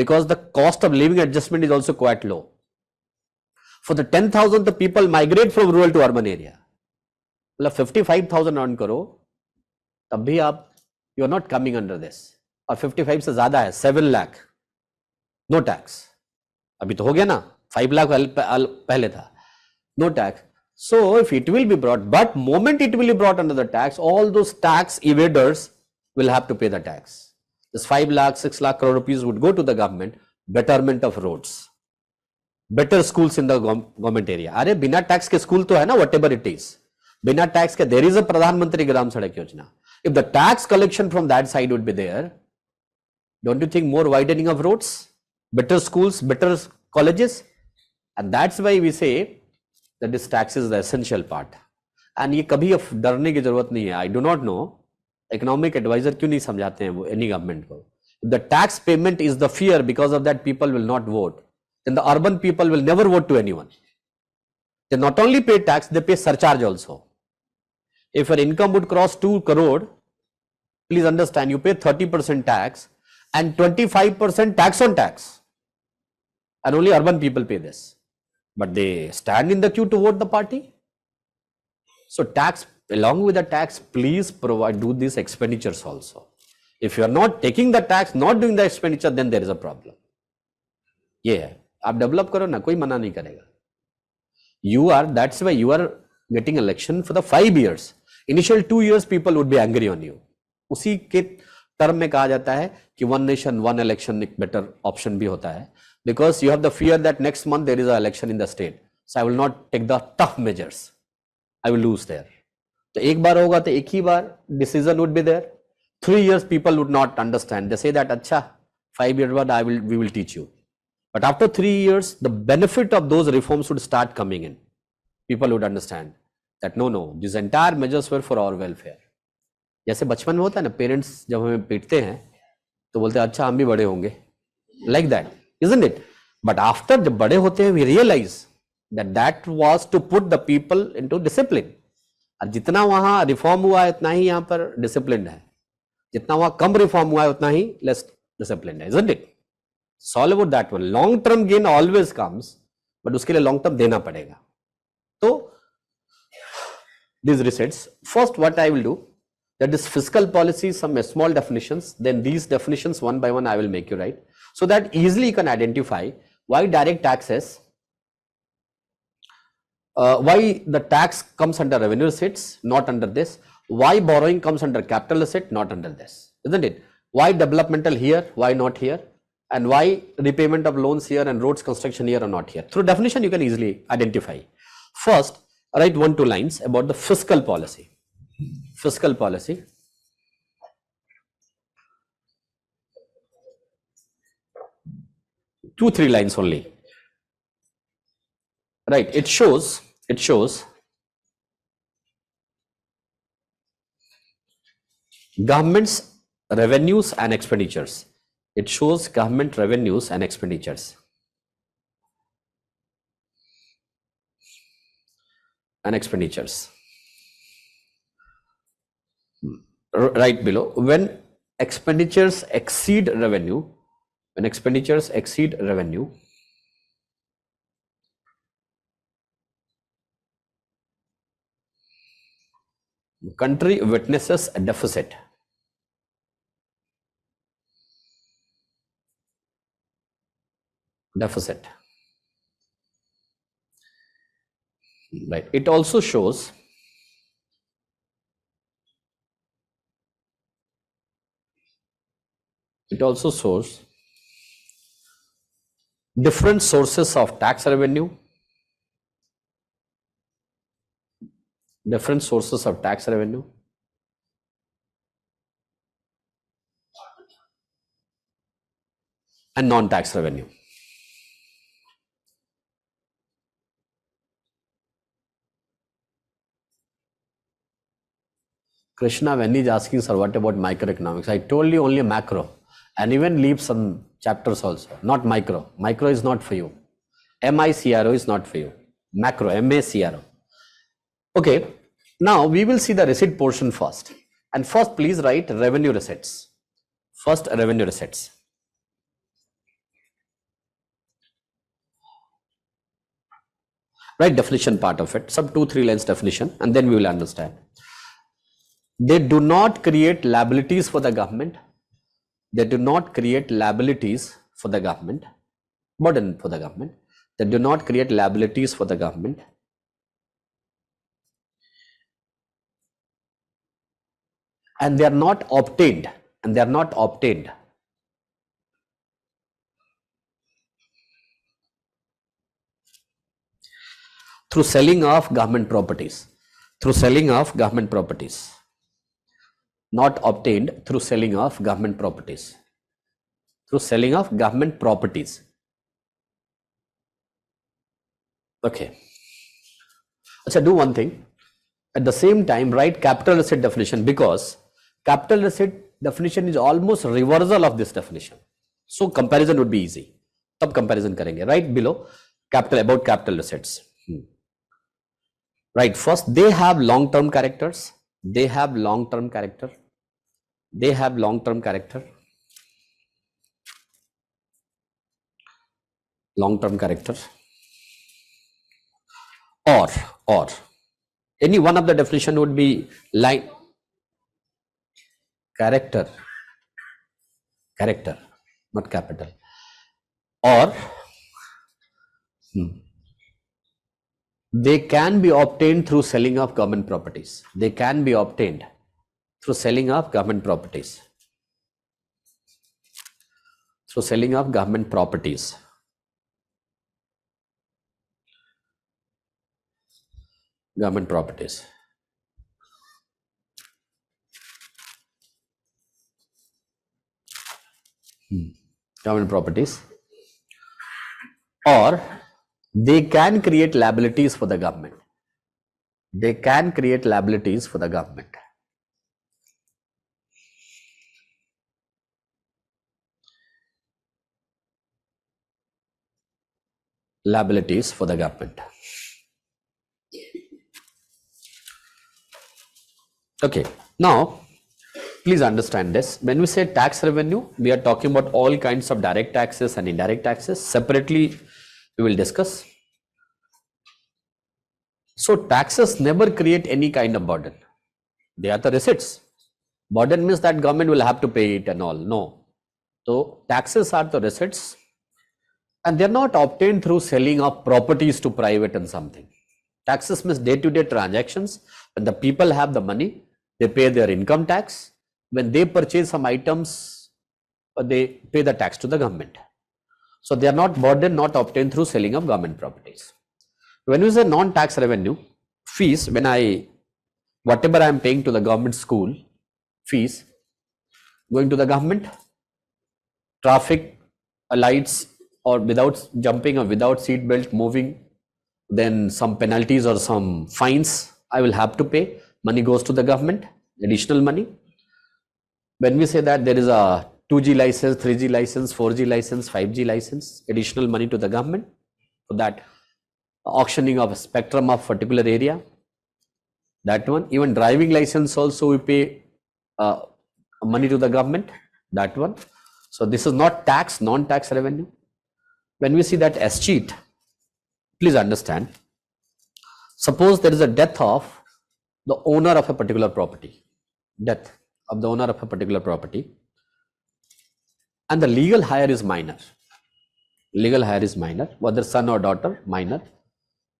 because the cost of living adjustment is also quite low. For the 10,000 the people migrate from rural to urban area. मतलब 55,000 earn करो तब भी आप, you are not coming under this. और 55 से ज्यादा है 7 lakh, no tax. अभी तो हो गया ना, 5 लाख पहले था, no tax. So if it will be brought, but moment it will be brought under the tax, all those tax evaders will have to pay the tax. This 5 lakh, 6 lakh crore rupees would go to the government. Betterment of roads, better schools in the government area. अरे बिना tax के school तो है ना, whatever it is. बिना tax के there is a प्रधानमंत्री ग्राम सड़क योजना. If the tax collection from that side would be there, don't you think more widening of roads, better schools, better colleges? And that's why we say that this tax is the essential part. And ये कभी डरने की जरूरत नहीं है. I do not know economic advisor क्यों नहीं समझाते हैं वो any government को. If the tax payment is the fear, because of that people will not vote, then the urban people will never vote to anyone. They not only pay tax, they pay surcharge also. If your income would cross 2 crore, please understand, you pay 30% tax and 25% tax on tax. And only urban people pay this. But they stand in the queue to vote the party. So tax, along with the tax, please do these expenditures also. If you are not taking the tax, not doing the expenditure, then there is a problem. ये है, आप develop करो ना, कोई मना नहीं करेगा. That's why you are getting election for the 5 years. Initial 2 years people would be angry on you. उसी के टर्म में कहा जाता है कि वन नेशन वन इलेक्शन एक बेटर ऑप्शन भी होता है, because you have the fear that next month there is an election in the state, so I will not take the tough measures, I will lose there. तो एक बार होगा तो एक ही बार decision would be there. 3 years people would not understand, they say that अच्छा 5 years बाद we will teach you, but after 3 years the benefit of those reforms would start coming in. People would understand that no, these entire measures were for our welfare. जैसे बचपन में होता है ना, parents जब हमें पीटते हैं तो बोलते हैं अच्छा हम भी बड़े होंगे, like that, isn't it? But after जब बड़े होते हैं we realize that was to put the people into discipline. और जितना वहां रिफॉर्म हुआ है उतना ही यहाँ पर डिसिप्लिन है, जितना वहां कम रिफॉर्म हुआ है उतना ही लेस डिसिप्लिन है, isn't it? It's all about that one. Long term gain always comes, but उसके लिए long term देना पड़ेगा. तो these resets, first what I will do, that is fiscal policy, some small definitions, then these definitions one by one I will make you write, so that easily you can identify why direct taxes, why the tax comes under revenue receipts, not under this, why borrowing comes under capital asset, not under this, isn't it? Why developmental here, why not here, and why repayment of loans here and roads construction here or not here. Through definition you can easily identify. First, write 1-2 lines about the fiscal policy. Fiscal policy. Two, 3 lines only. Right, it shows government's revenues and expenditures. It shows government revenues and expenditures. Right below, when expenditures exceed revenue, country witnesses a deficit. Right, it also shows different sources of tax revenue, and non-tax revenue. Krishna, when he's asking, sir, what about microeconomics? I told you only macro, and even leave some chapters also, not micro. Micro is not for you. MICRO is not for you. Macro, MACRO. Okay, now we will see the receipt portion first. And first, please write revenue receipts. First, revenue receipts. Write definition part of it, some 2-3 lines definition, and then we will understand. They do not create liabilities for the government. Burden for the government. They do not create liabilities for the government. And they are not obtained. Through selling of government properties. Not obtained through selling of government properties. Okay. Achha, do one thing. At the same time, write capital asset definition, because capital asset definition is almost reversal of this definition. So comparison would be easy. Tab comparison karenge. Right below, about capital assets. Right, first, they have long-term characters. Or any one of the definition would be like character, not capital. Or They can be obtained through selling of government properties. They can be obtained through selling of government properties. Through selling of government properties. Government properties. Government properties. Or they can create liabilities for the government. They can create liabilities for the government. Liabilities for the government. Okay, now please understand this. When we say tax revenue, we are talking about all kinds of direct taxes and indirect taxes. Separately, we will discuss. So taxes never create any kind of burden. They are the receipts. Burden means that government will have to pay it and all. No. So taxes are the receipts, and they are not obtained through selling of properties to private and something. Taxes means day-to-day transactions. When the people have the money, they pay their income tax. When they purchase some items, they pay the tax to the government. So they are not burden, not obtained through selling of government properties. When we say non-tax revenue, fees, whatever I am paying to the government school, fees going to the government, traffic lights, or without jumping or without seat belt moving, then some penalties or some fines I will have to pay. Money goes to the government, additional money. When we say that there is a 2G license, 3G license, 4G license, 5G license, additional money to the government for that auctioning of a spectrum of particular area, that one. Even driving license also we pay money to the government, that one. So this is not tax, non-tax revenue. When we see that escheat, please understand, suppose there is a death of the owner of a particular property, death of the owner of a particular property, and the legal heir is minor. Legal heir is minor, whether son or daughter, minor.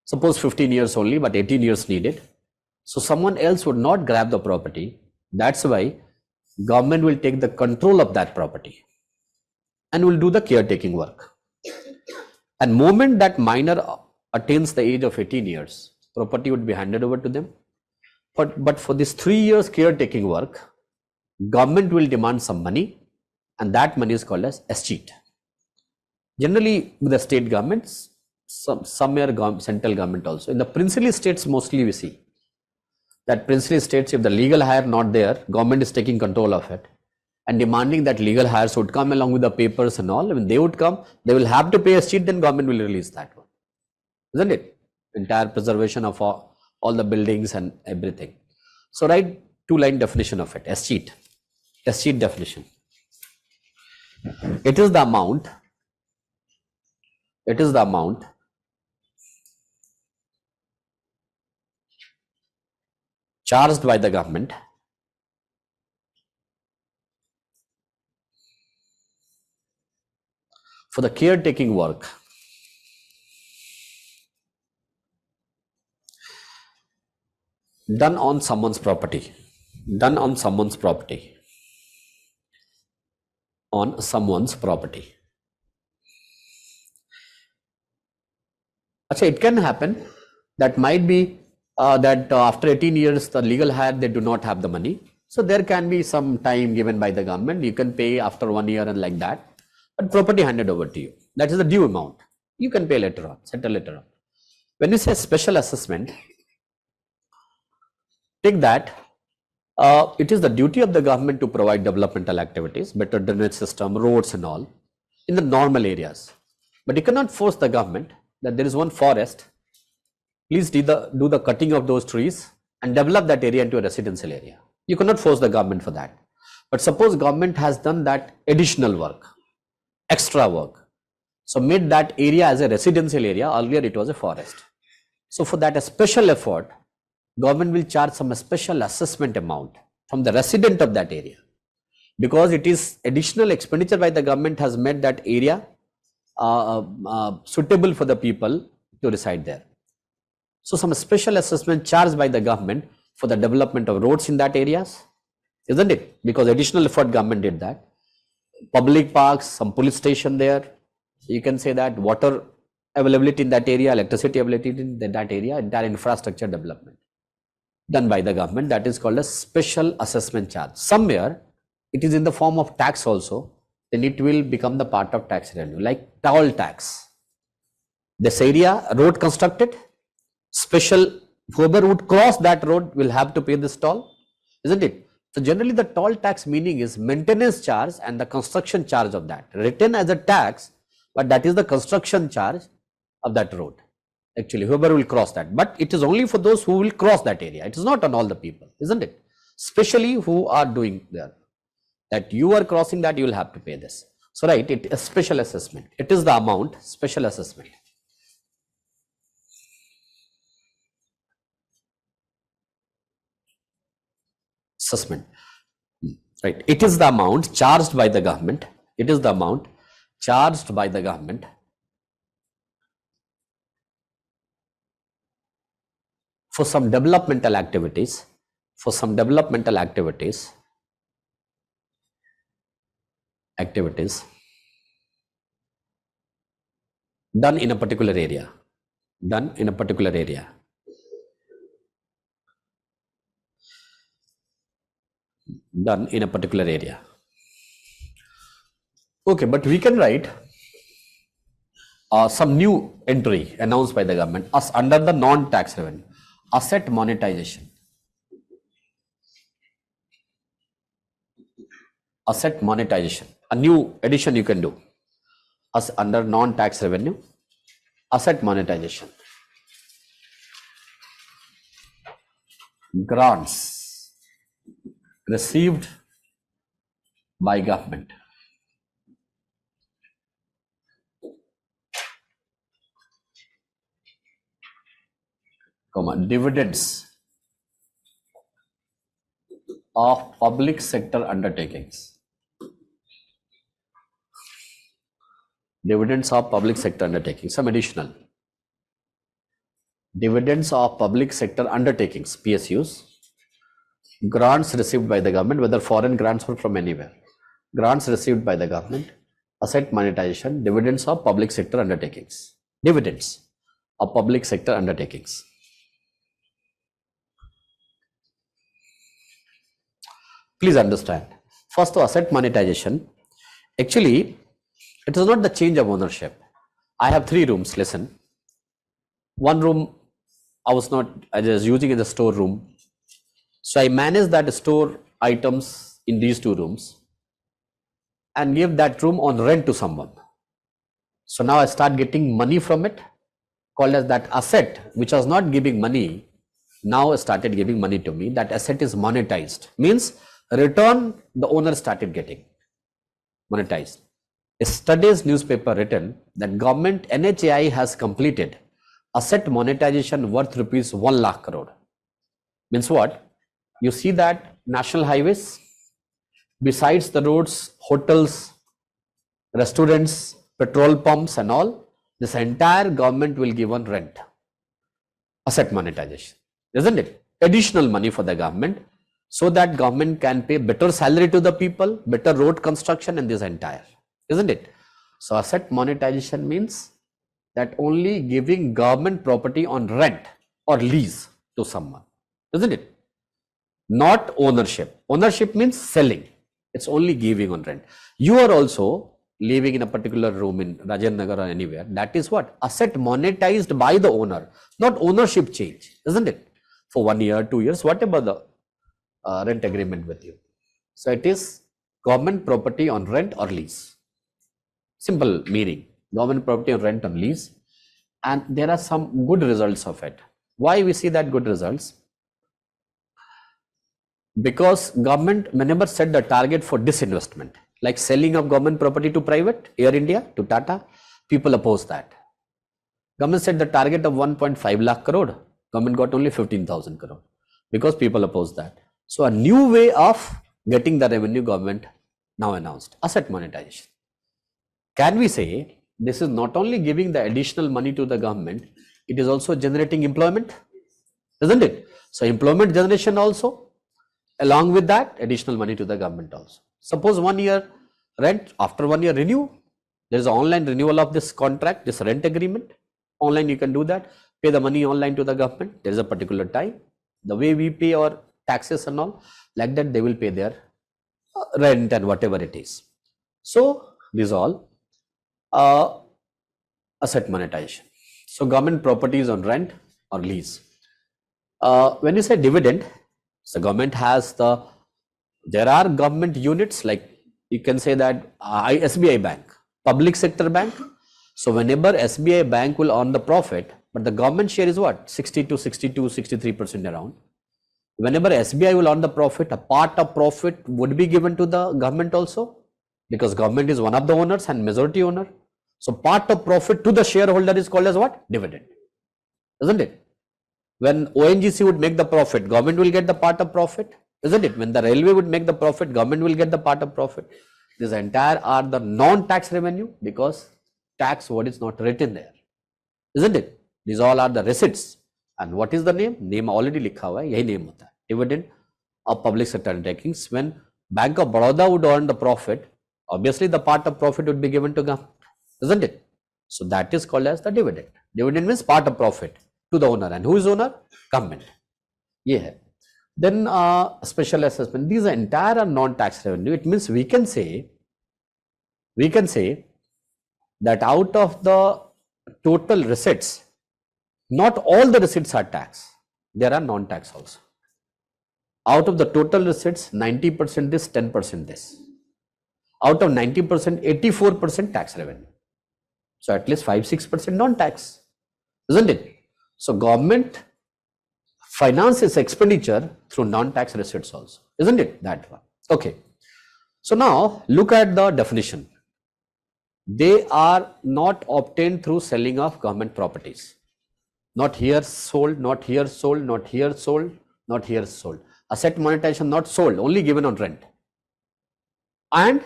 Suppose 15 years only, but 18 years needed. So someone else would not grab the property. That's why government will take the control of that property and will do the caretaking work. And moment that minor attains the age of 18 years, property would be handed over to them. But for this 3 years caretaking work, government will demand some money, and that money is called as escheat. Generally, with the state governments, somewhere central government also. In the princely states, mostly we see that princely states, if the legal heir not there, government is taking control of it and demanding that legal heirs would come along with the papers and all. When they would come, they will have to pay a sheet, then government will release that one, isn't it? Entire preservation of all the buildings and everything. So write 2-line definition of it. Escheat definition. It is the amount charged by the government for the caretaking work done on someone's property. Actually, it can happen that might be that after 18 years, the legal heir, they do not have the money. So there can be some time given by the government. You can pay after 1 year and like that, but property handed over to you. That is the due amount. You can pay later on, settle later on. When you say special assessment, take that it is the duty of the government to provide developmental activities, better drainage system, roads and all in the normal areas. But you cannot force the government that there is one forest, please do the cutting of those trees and develop that area into a residential area. You cannot force the government for that. But suppose government has done that additional work, extra work, so made that area as a residential area. Earlier it was a forest. So for that a special effort, government will charge some special assessment amount from the resident of that area, because it is additional expenditure by the government has made that area suitable for the people to reside there. So some special assessment charged by the government for the development of roads in that areas, isn't it? Because additional effort government did that. Public parks, some police station there. You can say that water availability in that area, electricity availability in that area, entire infrastructure development done by the government. That is called a special assessment charge. Somewhere it is in the form of tax also, then it will become the part of tax revenue, like toll tax. This area road constructed, special, whoever would cross that road will have to pay this toll, isn't it? So generally the toll tax meaning is maintenance charge and the construction charge of that, written as a tax, but that is the construction charge of that road. Actually, whoever will cross that, but it is only for those who will cross that area. It is not on all the people, isn't it? Especially who are doing there, that you are crossing that, you will have to pay this. So right, it is special assessment. It is the amount, special assessment. Assessment, right? It is the amount charged by the government. It is the amount charged by the government for some developmental activities, for some developmental activities done in a particular area, done in a particular area. Done in a particular area. Okay, but we can write some new entry announced by the government as under the non-tax revenue, asset monetization. Asset monetization, a new addition you can do as under non-tax revenue, asset monetization. Grants received by government. Dividends of public sector undertakings. Dividends of public sector undertakings, some additional. Dividends of public sector undertakings, PSUs. Grants received by the government, whether foreign grants or from anywhere. Grants received by the government, asset monetization, dividends of public sector undertakings. Dividends of public sector undertakings. Please understand. First, to asset monetization, actually, it is not the change of ownership. I have 3 rooms, listen. One room I was using as a storeroom. So I manage that store items in these 2 rooms and give that room on rent to someone. So now I start getting money from it, called as that asset, which was not giving money, now started giving money to me. That asset is monetized, means return the owner started getting monetized. Yesterday's newspaper written that government NHAI has completed asset monetization worth rupees 1 lakh crore. Means what? You see that national highways, besides the roads, hotels, restaurants, petrol pumps and all, this entire government will give on rent. Asset monetization, isn't it? Additional money for the government, so that government can pay better salary to the people, better road construction and this entire, isn't it? So asset monetization means that only giving government property on rent or lease to someone, isn't it? Not ownership. Ownership means selling. It's only giving on rent. You are also living in a particular room in Rajendra Nagar or anywhere. That is what? Asset monetized by the owner, not ownership change, isn't it? For 1 year, 2 years, whatever the rent agreement with you. So it is government property on rent or lease. Simple meaning, government property on rent or lease. And there are some good results of it. Why we see that good results? Because government never set the target for disinvestment, like selling of government property to private, Air India to Tata, people oppose that. Government set the target of 1.5 lakh crore, government got only 15,000 crore because people oppose that. So a new way of getting the revenue government now announced, asset monetization. Can we say this is not only giving the additional money to the government,
it is also generating employment, isn't it? So employment generation also, along with that additional money to the government also. Suppose 1 year rent, after 1 year renew, there is an online renewal of this contract, this rent agreement. Online you can do that, pay the money online to the government. There is a particular time. The way we pay our taxes and all, like that they will pay their rent and whatever it is. So these all asset monetization. So government properties on rent or lease. When you say dividend, the government has there are government units, like you can say that SBI Bank, public sector bank. So whenever SBI Bank will earn the profit, but the government share is what? 60 to 62, 63% around. Whenever SBI will earn the profit, a part of profit would be given to the government also, because government is one of the owners and majority owner. So part of profit to the shareholder is called as what? Dividend, isn't it? When ONGC would make the profit, government will get the part of profit, isn't it? When the railway would make the profit, government will get the part of profit. This entire are the non-tax revenue, because tax word is not written there, isn't it? These all are the receipts. And what is the name? Name already likha hua hai, yahi name hota hai. Dividend of public sector undertakings. When Bank of Baroda would earn the profit, obviously the part of profit would be given to government, isn't it? So that is called as the dividend. Dividend means part of profit to the owner. And who is owner? Government. Yeah. Then special assessment. These are entire non-tax revenue. It means we can say that out of the total receipts, not all the receipts are tax. There are non-tax also. Out of the total receipts, 90% this, 10% this. Out of 90%, 84% tax revenue. So at least 5-6% non-tax, isn't it? So government finances expenditure through non-tax receipts also, isn't it? That one. Okay. So now look at the definition. They are not obtained through selling of government properties. Not here sold, not here sold, not here sold, not here sold. Asset monetization not sold, only given on rent. And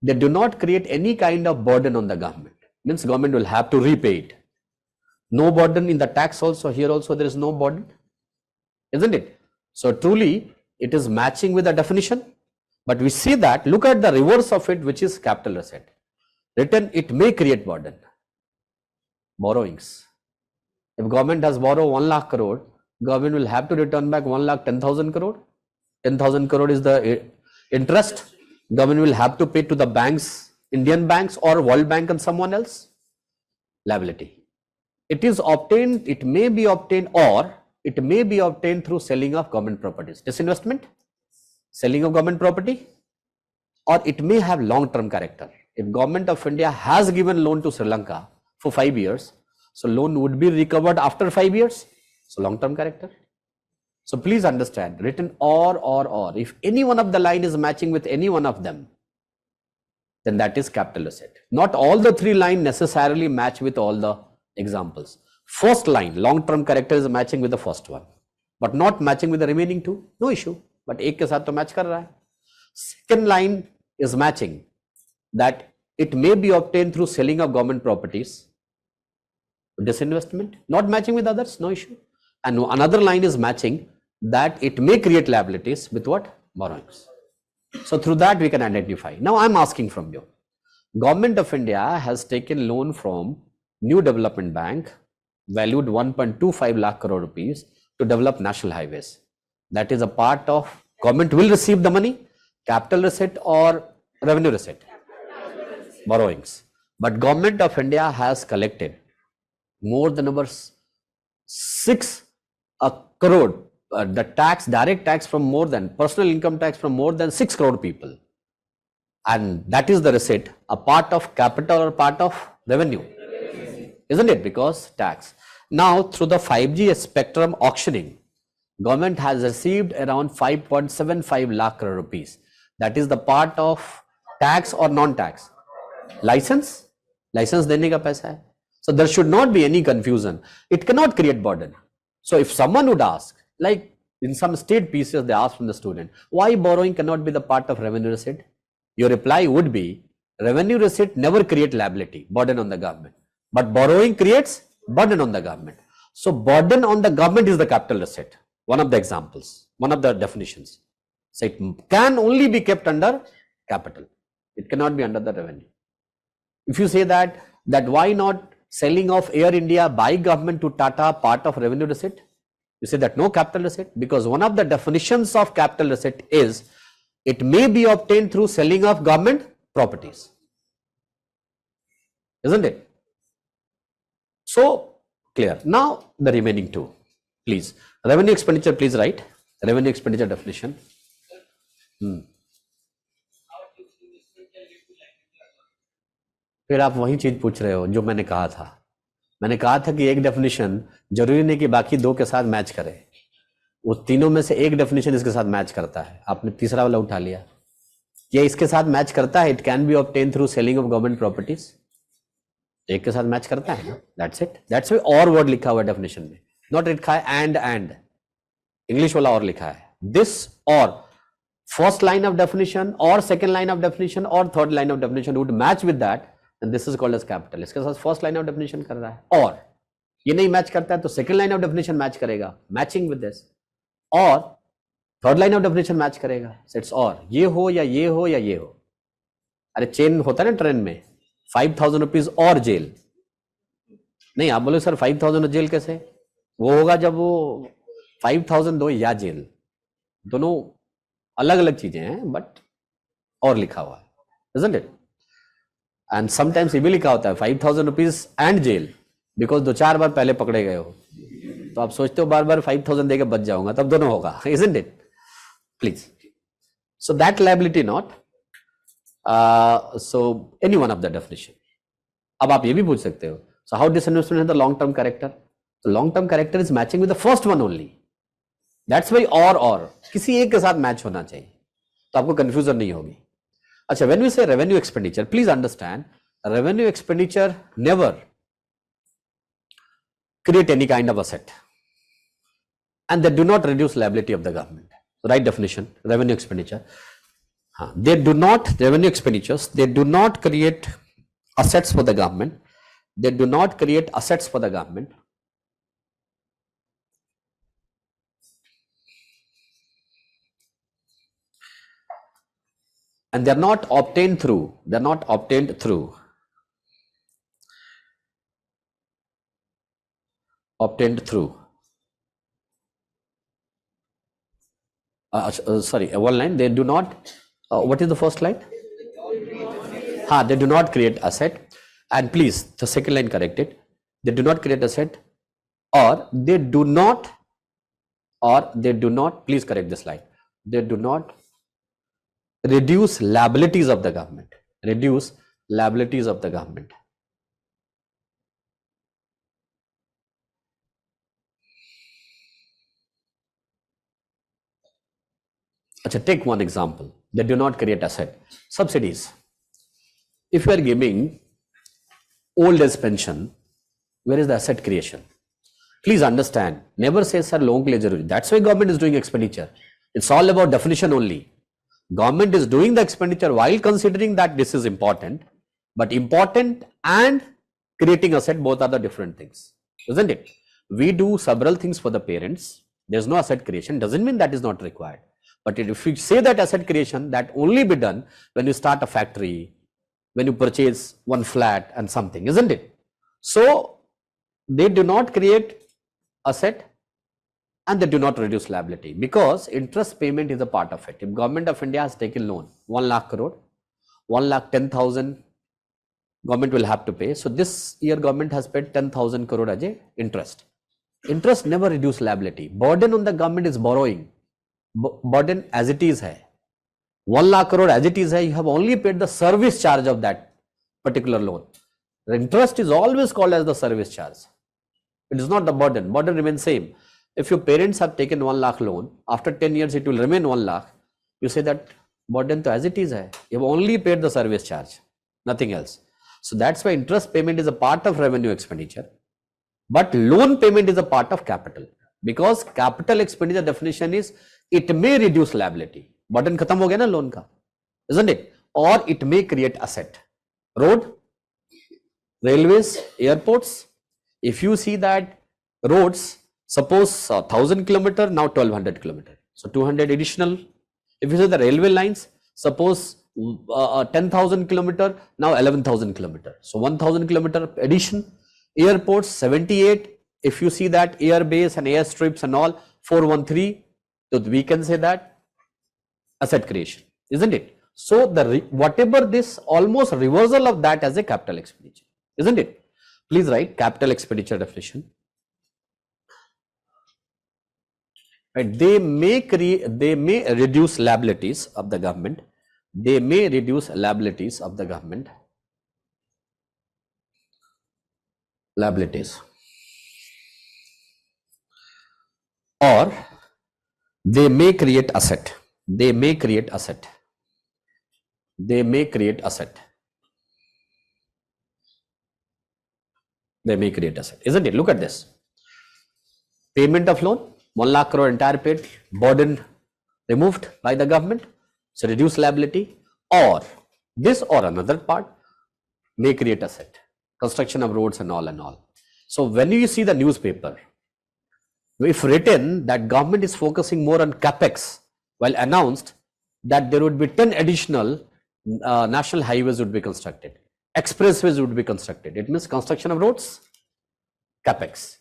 they do not create any kind of burden on the government. Means government will have to repay it. No burden in the tax also. Here also there is no burden, isn't it? So truly it is matching with the definition. But we see that, look at the reverse of it, which is capital asset. Written, it may create burden. Borrowings. If government has borrowed 1 lakh crore, government will have to return back 1 lakh 10,000 crore. 10,000 crore is the interest. Government will have to pay to the banks, Indian banks or World Bank and someone else. Liability. It is obtained, it may be obtained, or it may be obtained through selling of government properties. Disinvestment, selling of government property, or it may have long-term character. If government of India has given loan to Sri Lanka for 5 years, so loan would be recovered after 5 years. So long-term character. So please understand, written or. If any one of the line is matching with any one of them, then that is capital asset. Not all the 3 lines necessarily match with all the examples. First line, long-term character, is matching with the first one, but not matching with the remaining 2. No issue. But एक के साथ तो match कर रहा है. Second line is matching, that it may be obtained through selling of government properties. Disinvestment, not matching with others, no issue. And another line is matching, that it may create liabilities with what? Borrowings. So through that we can identify. Now I am asking from you, Government of India has taken loan from New Development Bank valued 1.25 lakh crore rupees to develop national highways. That is a part of government will receive the money, capital receipt or revenue receipt? Borrowings. But Government of India has collected more than over 6 crore, the tax, direct tax from more than, personal income tax from more than 6 crore people. And that is the receipt, a part of capital or part of revenue, isn't it? Because tax. Now through the 5G spectrum auctioning, government has received around 5.75 lakh crore rupees. That is the part of tax or non-tax? License? License देने का पैसा है. So there should not be any confusion. It cannot create burden. So if someone would ask, like in some state pieces they ask from the student, why borrowing cannot be the part of revenue receipt? Your reply would be, revenue receipt never create liability, burden on the government. But borrowing creates burden on the government. So burden on the government is the capital asset. One of the examples, one of the definitions. So it can only be kept under capital. It cannot be under the revenue. If you say that why not selling of Air India by government to Tata part of revenue receipt? You say that no capital receipt, because one of the definitions of capital receipt is it may be obtained through selling of government properties, isn't it? So clear. Now the remaining two, please. Revenue expenditure, please write. Revenue expenditure definition. फिर आप वही चीज पूछ रहे हो जो मैंने कहा था। मैंने कहा था कि एक डेफिनेशन जरूरी नहीं कि बाकी दो के साथ मैच करे, वो तीनों में से एक डेफिनेशन इसके साथ मैच करता है। आपने तीसरा वाला उठा लिया, ये इसके साथ मैच करता है। It can be obtain through selling of government properties, एक के साथ मैच करता है ना, दैट्स इट। दैट्स वाई और वर्ड लिखा हुआ है डेफिनेशन में, नॉट लिखा है एंड इंग्लिश वाला और लिखा है दिस और फर्स्ट लाइन ऑफ डेफिनेशन और सेकंड लाइन ऑफ डेफिनेशन और third line of definition would match with that and this is called as capital. इसके साथ फर्स्ट लाइन ऑफ डेफिनेशन कर रहा है और ये नहीं मैच करता है तो second line of definition match करेगा, मैचिंग विद दिस, और third line of definition match करेगा। इट्स और ये हो या ये हो या ये हो। अरे चेन होता है ना ट्रेन में, 5,000 रुपीज और जेल नहीं। आप बोले सर 5,000 जेल कैसे? वो होगा जब वो 5,000 दो या जेल, दोनों अलग अलग चीजें हैं, बट और लिखा हुआ है, isn't it? एंड समटाइम्स ये भी लिखा होता है 5,000 रुपीज एंड जेल, बिकॉज 2-4 बार पहले पकड़े गए हो तो आप सोचते हो बार बार 5,000 देके बच जाऊंगा, तब दोनों होगा, isn't it? Please, so that liability not, so any one of the definition. अब आप ये भी पूछ सकते हो, so how this investment has the long term character? तो long term character is matching with the first one only, that's why और किसी एक के साथ मैच होना चाहिए, तो आपको कंफ्यूजन नहीं होगी। अच्छा, व्हेन वी से revenue expenditure, please understand, revenue expenditure never create any kind of asset and they do not reduce liability of the government. Right definition, revenue expenditure. They do not, revenue expenditures, they do not create assets for the government. They do not create assets for the government. And they're not obtained through sorry, one line, they do not, what is the first line? They do not create asset, and please the second line correct it, they do not create asset, or they do not, please correct this line, they do not reduce liabilities of the government, Achha, take one example. They do not create asset. Subsidies. If you are giving old age pension, where is the asset creation? Please understand, never say sir loan ke liye zaruri. That's why government is doing expenditure. It's all about definition only. Government is doing the expenditure while considering that this is important, but important and creating asset, both are the different things, isn't it? We do several things for the parents. There's no asset creation, doesn't mean that is not required. But if you say that asset creation, that only be done when you start a factory, when you purchase one flat and something, isn't it? So they do not create asset and they do not reduce liability, because interest payment is a part of it. If government of India has taken loan 1 lakh crore, 1,10,000 government will have to pay. So this year government has paid 10,000 crore as a interest. Interest never reduce liability. Burden on the government is borrowing. Burden as it is hai, 1 lakh crore as it is hai, you have only paid the service charge of that particular loan. The interest is always called as the service charge. It is not the burden. Burden remains same. If your parents have taken 1 lakh loan, after 10 years it will remain 1 lakh. You say that burden to as it is hai. You have only paid the service charge, nothing else. So that's why interest payment is a part of revenue expenditure, but loan payment is a part of capital, because capital expenditure definition is it may reduce liability. Burden khatam ho gaya na loan ka, isn't it? Or it may create asset. Road, railways, airports. If you see that roads, suppose 1000 kilometer, now 1200 kilometer. So 200 additional. If you say the railway lines, suppose 10,000 kilometer, now 11,000 kilometer. So 1000 kilometer addition. Airports 78. If you see that air base and airstrips and all 413, so we can say that asset creation, isn't it? So the whatever this almost reversal of that as a capital expenditure, isn't it? Please write capital expenditure definition. Right. They may reduce liabilities of the government. They may reduce liabilities of the government. Liabilities. Or they may create asset. They may create asset. They may create asset. They may create asset. Isn't it? Look at this. Payment of loan, 1 lakh crore entire paid, burden removed by the government. So reduce liability, or this or another part may create asset. Construction of roads and all and all. So when you see the newspaper, if written that government is focusing more on capex, while announced that there would be 10 additional national highways would be constructed, expressways would be constructed, it means construction of roads, capex.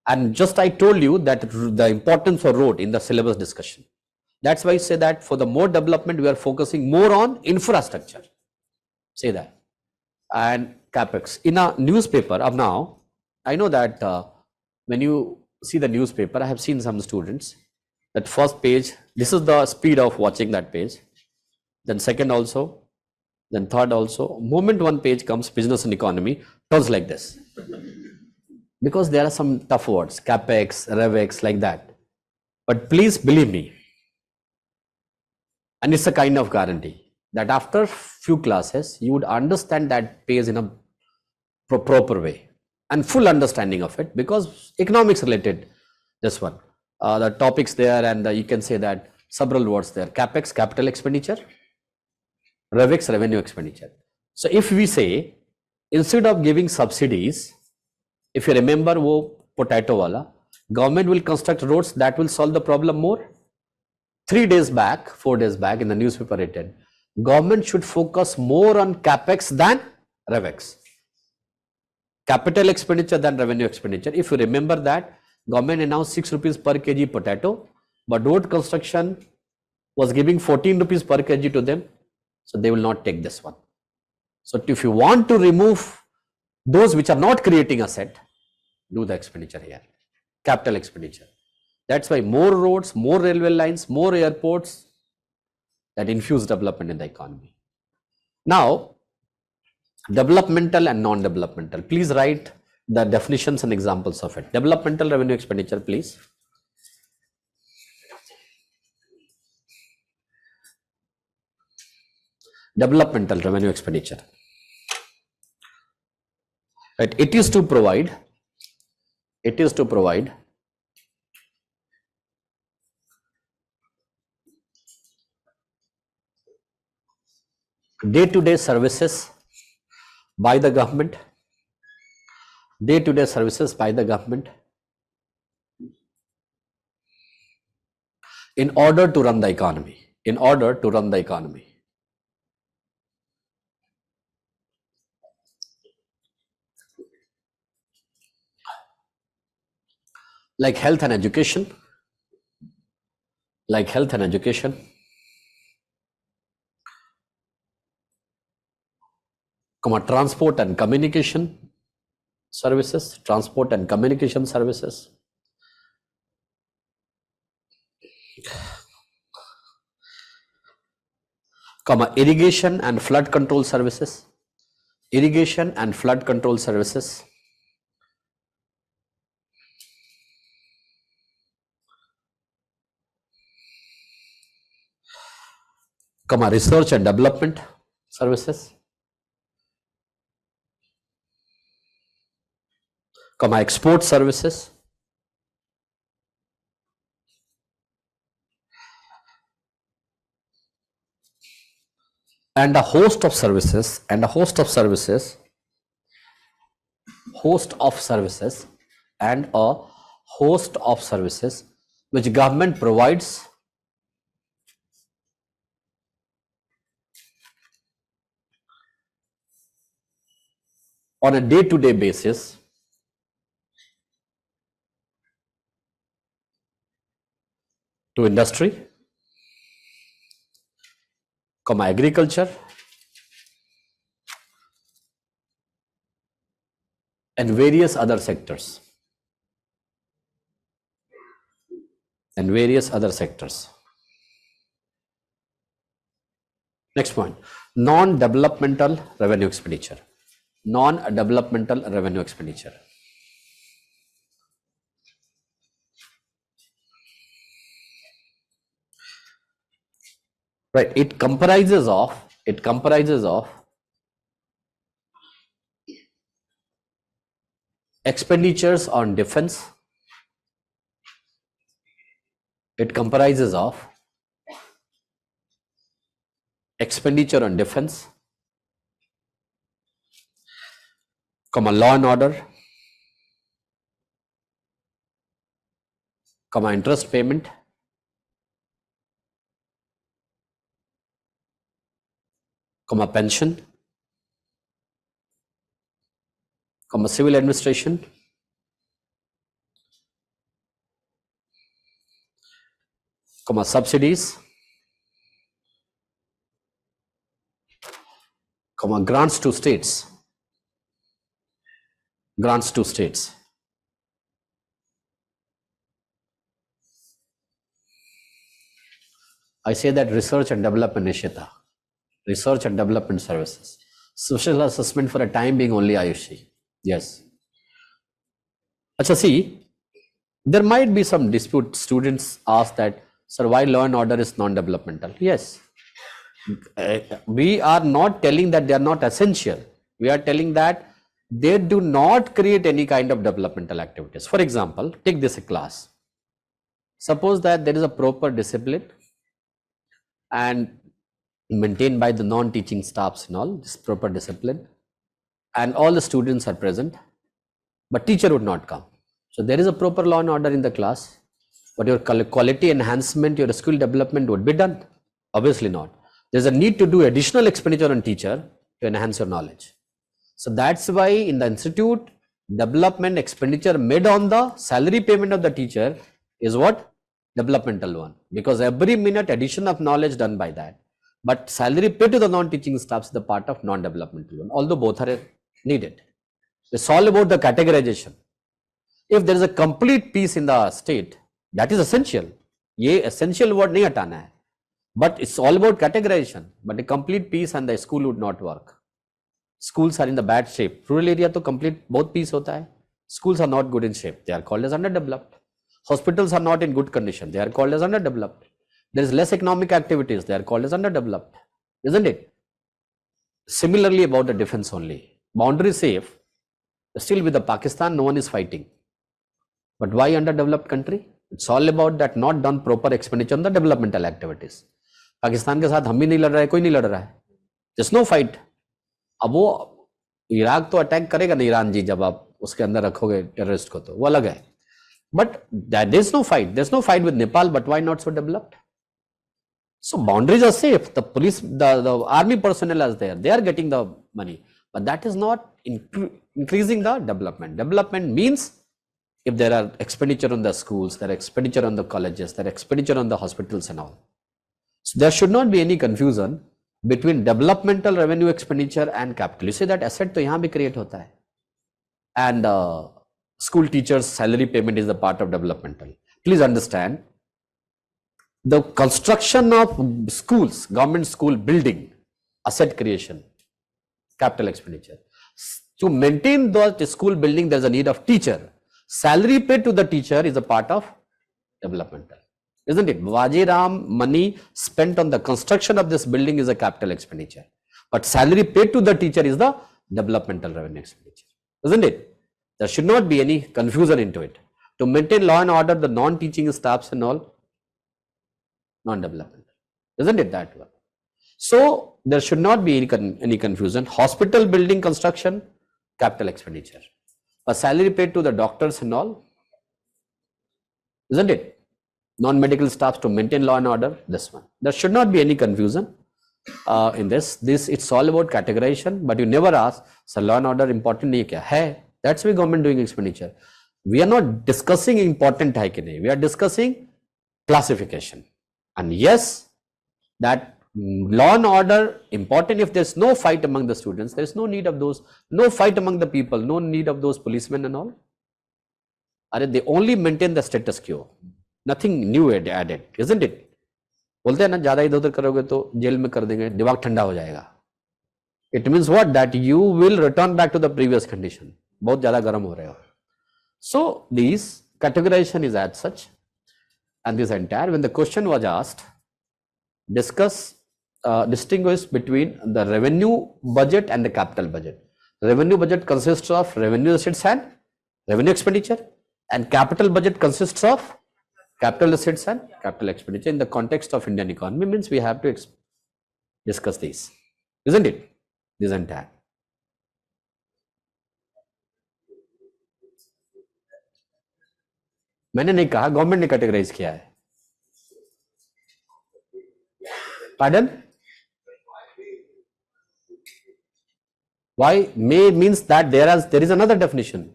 And just I told you that the importance of road in the syllabus discussion. That's why I say that for the more development, we are focusing more on infrastructure. Say that. And capex. In a newspaper of now, I know that when you see the newspaper, I have seen some students that first page, this is the speed of watching that page. Then second also, then third also. Moment one page comes, business and economy, turns like this. Because there are some tough words, capex, revex, like that. But please believe me, and it's a kind of guarantee that after few classes, you would understand that page in a proper way and full understanding of it, because economics related, this one, the topics there, and you can say that several words there, capex, capital expenditure, revex, revenue expenditure. So if we say, instead of giving subsidies, if you remember wo potato wala, government will construct roads that will solve the problem more. 3 days back, 4 days back in the newspaper written, government should focus more on capex than revex. Capital expenditure than revenue expenditure. If you remember that, government announced 6 rupees per kg potato, but road construction was giving 14 rupees per kg to them. So they will not take this one. So if you want to remove those which are not creating asset, do the expenditure here, capital expenditure. That's why more roads, more railway lines, more airports, that infuse development in the economy. Now, developmental and non-developmental. Please write the definitions and examples of it. Developmental revenue expenditure, please. Developmental revenue expenditure. Right. It is to provide day-to-day services by the government, day-to-day services by the government in order to run the economy, in order to run the economy. Like health and education, transport and communication services, irrigation and flood control services, research and development services, export services, and a host of services, and a host of services which government provides on a day-to-day basis to industry, agriculture, and various other sectors. Next point, non-developmental revenue expenditure. Non-developmental revenue expenditure. Right, it comprises of expenditures on defense. It comprises of expenditure on defense, law and order, interest payment, pension, civil administration, subsidies, grants to states. I say that research and development initiative, research and development services, social assessment for a time being only Ayushi. Yes. Acha, see, there might be some dispute. Students ask that, sir, why law and order is non-developmental? Yes. We are not telling that they are not essential. We are telling that they do not create any kind of developmental activities. For example, take this class. Suppose that there is a proper discipline and maintained by the non-teaching staffs and all, this proper discipline, and all the students are present, but teacher would not come. So there is a proper law and order in the class, but your quality enhancement, your skill development would be done? Obviously not. There's a need to do additional expenditure on teacher to enhance your knowledge. So that's why in the institute, development expenditure made on the salary payment of the teacher is what? Developmental one, because every minute addition of knowledge done by that. But salary paid to the non-teaching staff is the part of non-developmental one, although both are needed. It's all about the categorization. If there is a complete peace in the state, that is essential. Ye essential word nahi hatana hai. But it's all about categorization. But a complete peace and the school would not work. Schools are in the bad shape. Rural area to complete both peace hota hai. Schools are not good in shape. They are called as underdeveloped. Hospitals are not in good condition. They are called as underdeveloped. There is less economic activities. They are called as underdeveloped. Isn't it? Similarly about the defense only. Boundary safe. Still with the Pakistan, no one is fighting. But why underdeveloped country? It's all about that not done proper expenditure on the developmental activities. Pakistan के साथ हम भी नहीं लड़ रहा है, कोई नहीं लड़ रहा है. There's no fight. अब वो इराक तो अटैक करेगा ना ईरान जी, जब आप उसके अंदर रखोगे टेररिस्ट को, तो वो अलग है. But there's no fight. There's no fight with Nepal, but why not so developed? So boundaries are safe. The police, the army personnel are there. They are getting the money. But that is not increasing the development. Development means if there are expenditure on the schools, there are expenditure on the colleges, there are expenditure on the hospitals and all. So there should not be any confusion between developmental revenue expenditure and capital. You say that asset to yahan bhi create hota hai. And school teachers salary payment is the part of developmental. Please understand, the construction of schools, government school building, asset creation, capital expenditure. To maintain the school building, there's a need of teacher. Salary paid to the teacher is a part of developmental, isn't it? Vajiram money spent on the construction of this building is a capital expenditure, but salary paid to the teacher is the developmental revenue expenditure, isn't it? There should not be any confusion into it. To maintain law and order, the non-teaching staffs and all, non-developmental, isn't it that one? So there should not be any confusion. Hospital building construction, capital expenditure. A salary paid to the doctors and all, isn't it? Non-medical staffs to maintain law and order, this one. There should not be any confusion in this. It's all about categorization, but you never ask, sir, law and order important nahi kya hai? That's why government doing expenditure. We are not discussing important hai ki nahi. We are discussing classification. And yes, that law and order important. If there's no fight among the students, there's no need of those, no fight among the people, no need of those policemen and all. They only maintain the status quo. Nothing new added, isn't it? बोलते हैं ना, ज्यादा इधर उधर करोगे तो jail में कर देंगे, दिमाग ठंडा हो जाएगा. It means what? That you will return back to the previous condition. बहुत ज्यादा गर्म हो रहे हो. So this categorization is as such, and this entire, when the question was asked, distinguish between the revenue budget and the capital budget. Revenue budget consists of revenue assets and revenue expenditure, and capital budget consists of capital assets and capital expenditure. In the context of Indian economy, means we have to discuss these, isn't it? This entire. मैंने नहीं कहा, government ने categorise किया है. Pardon? Why? May means that there is another definition.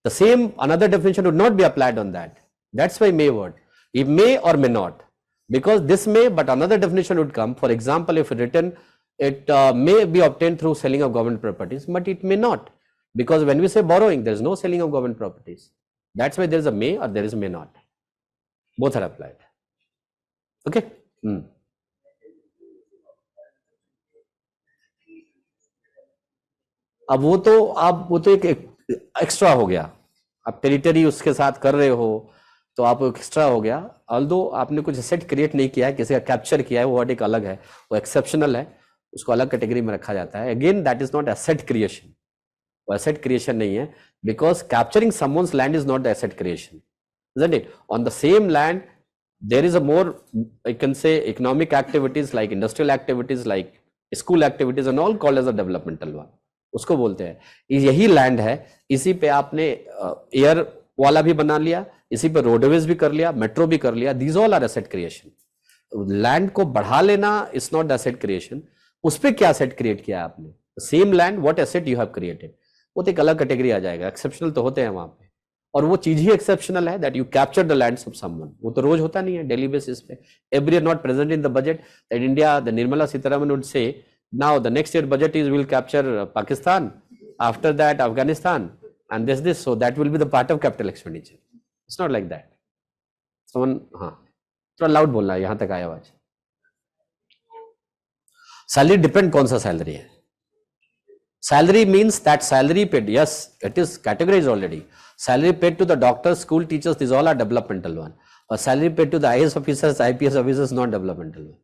The same another definition would not be applied on that. That's why may word. It may or may not. Because this may, but another definition would come. For example, if written, it may be obtained through selling of government properties, but it may not. Because when we say borrowing, there is no selling of government properties. That's why there is a may or there is may not. Both are applied. Okay? अब वो तो एक extra हो गया. आप territory उसके साथ कर रहे हो तो आप एक्स्ट्रा हो गया. ऑल्दो आपने कुछ एसेट क्रिएट नहीं किया है, किसी का कैप्चर किया है, वो वर्ड एक अलग है, वो एक्सेप्शनल है, उसको अलग कैटेगरी में रखा जाता है. Again that is not asset creation. वो एसेट क्रिएशन नहीं है, because capturing someone's land is not the asset creation, isn't it? On the same land there is a more, I can say, economic activities like industrial activities, like school activities and all called as a developmental one. उसको बोलते हैं. यही land है, इसी पे आपने air वाला भी बना लिया, इसी पे रोडवेज भी कर लिया, मेट्रो भी कर लिया. These all are asset creation. Land को बढ़ा लेना is not the asset creation. उस पे क्या एसेट क्रिएट किया आपने? Same land, what asset you have created, वो तो एक अलग कैटेगरी आ जाएगा. एक्सेप्शनल तो होते हैं वहां पे, और वो चीज ही एक्सेप्शनल है, that you capture the lands of someone. वो तो रोज होता नहीं है, डेली बेसिस पे. Every year not present in the budget that India, the Nirmala Sitharaman would say, now the next year budget is will capture Pakistan, after that Afghanistan, and this, so that will be the part of capital expenditure. It's not like that. Someone, थोड़ा loud बोलना है, यहां तक आया आवाज. Salary depend कौन सा salary है. Salary means that salary paid, yes it is categorised already. Salary paid to the doctors, school teachers, this all are developmental one. और salary paid to the IAS officers, IPS officers, not developmental one,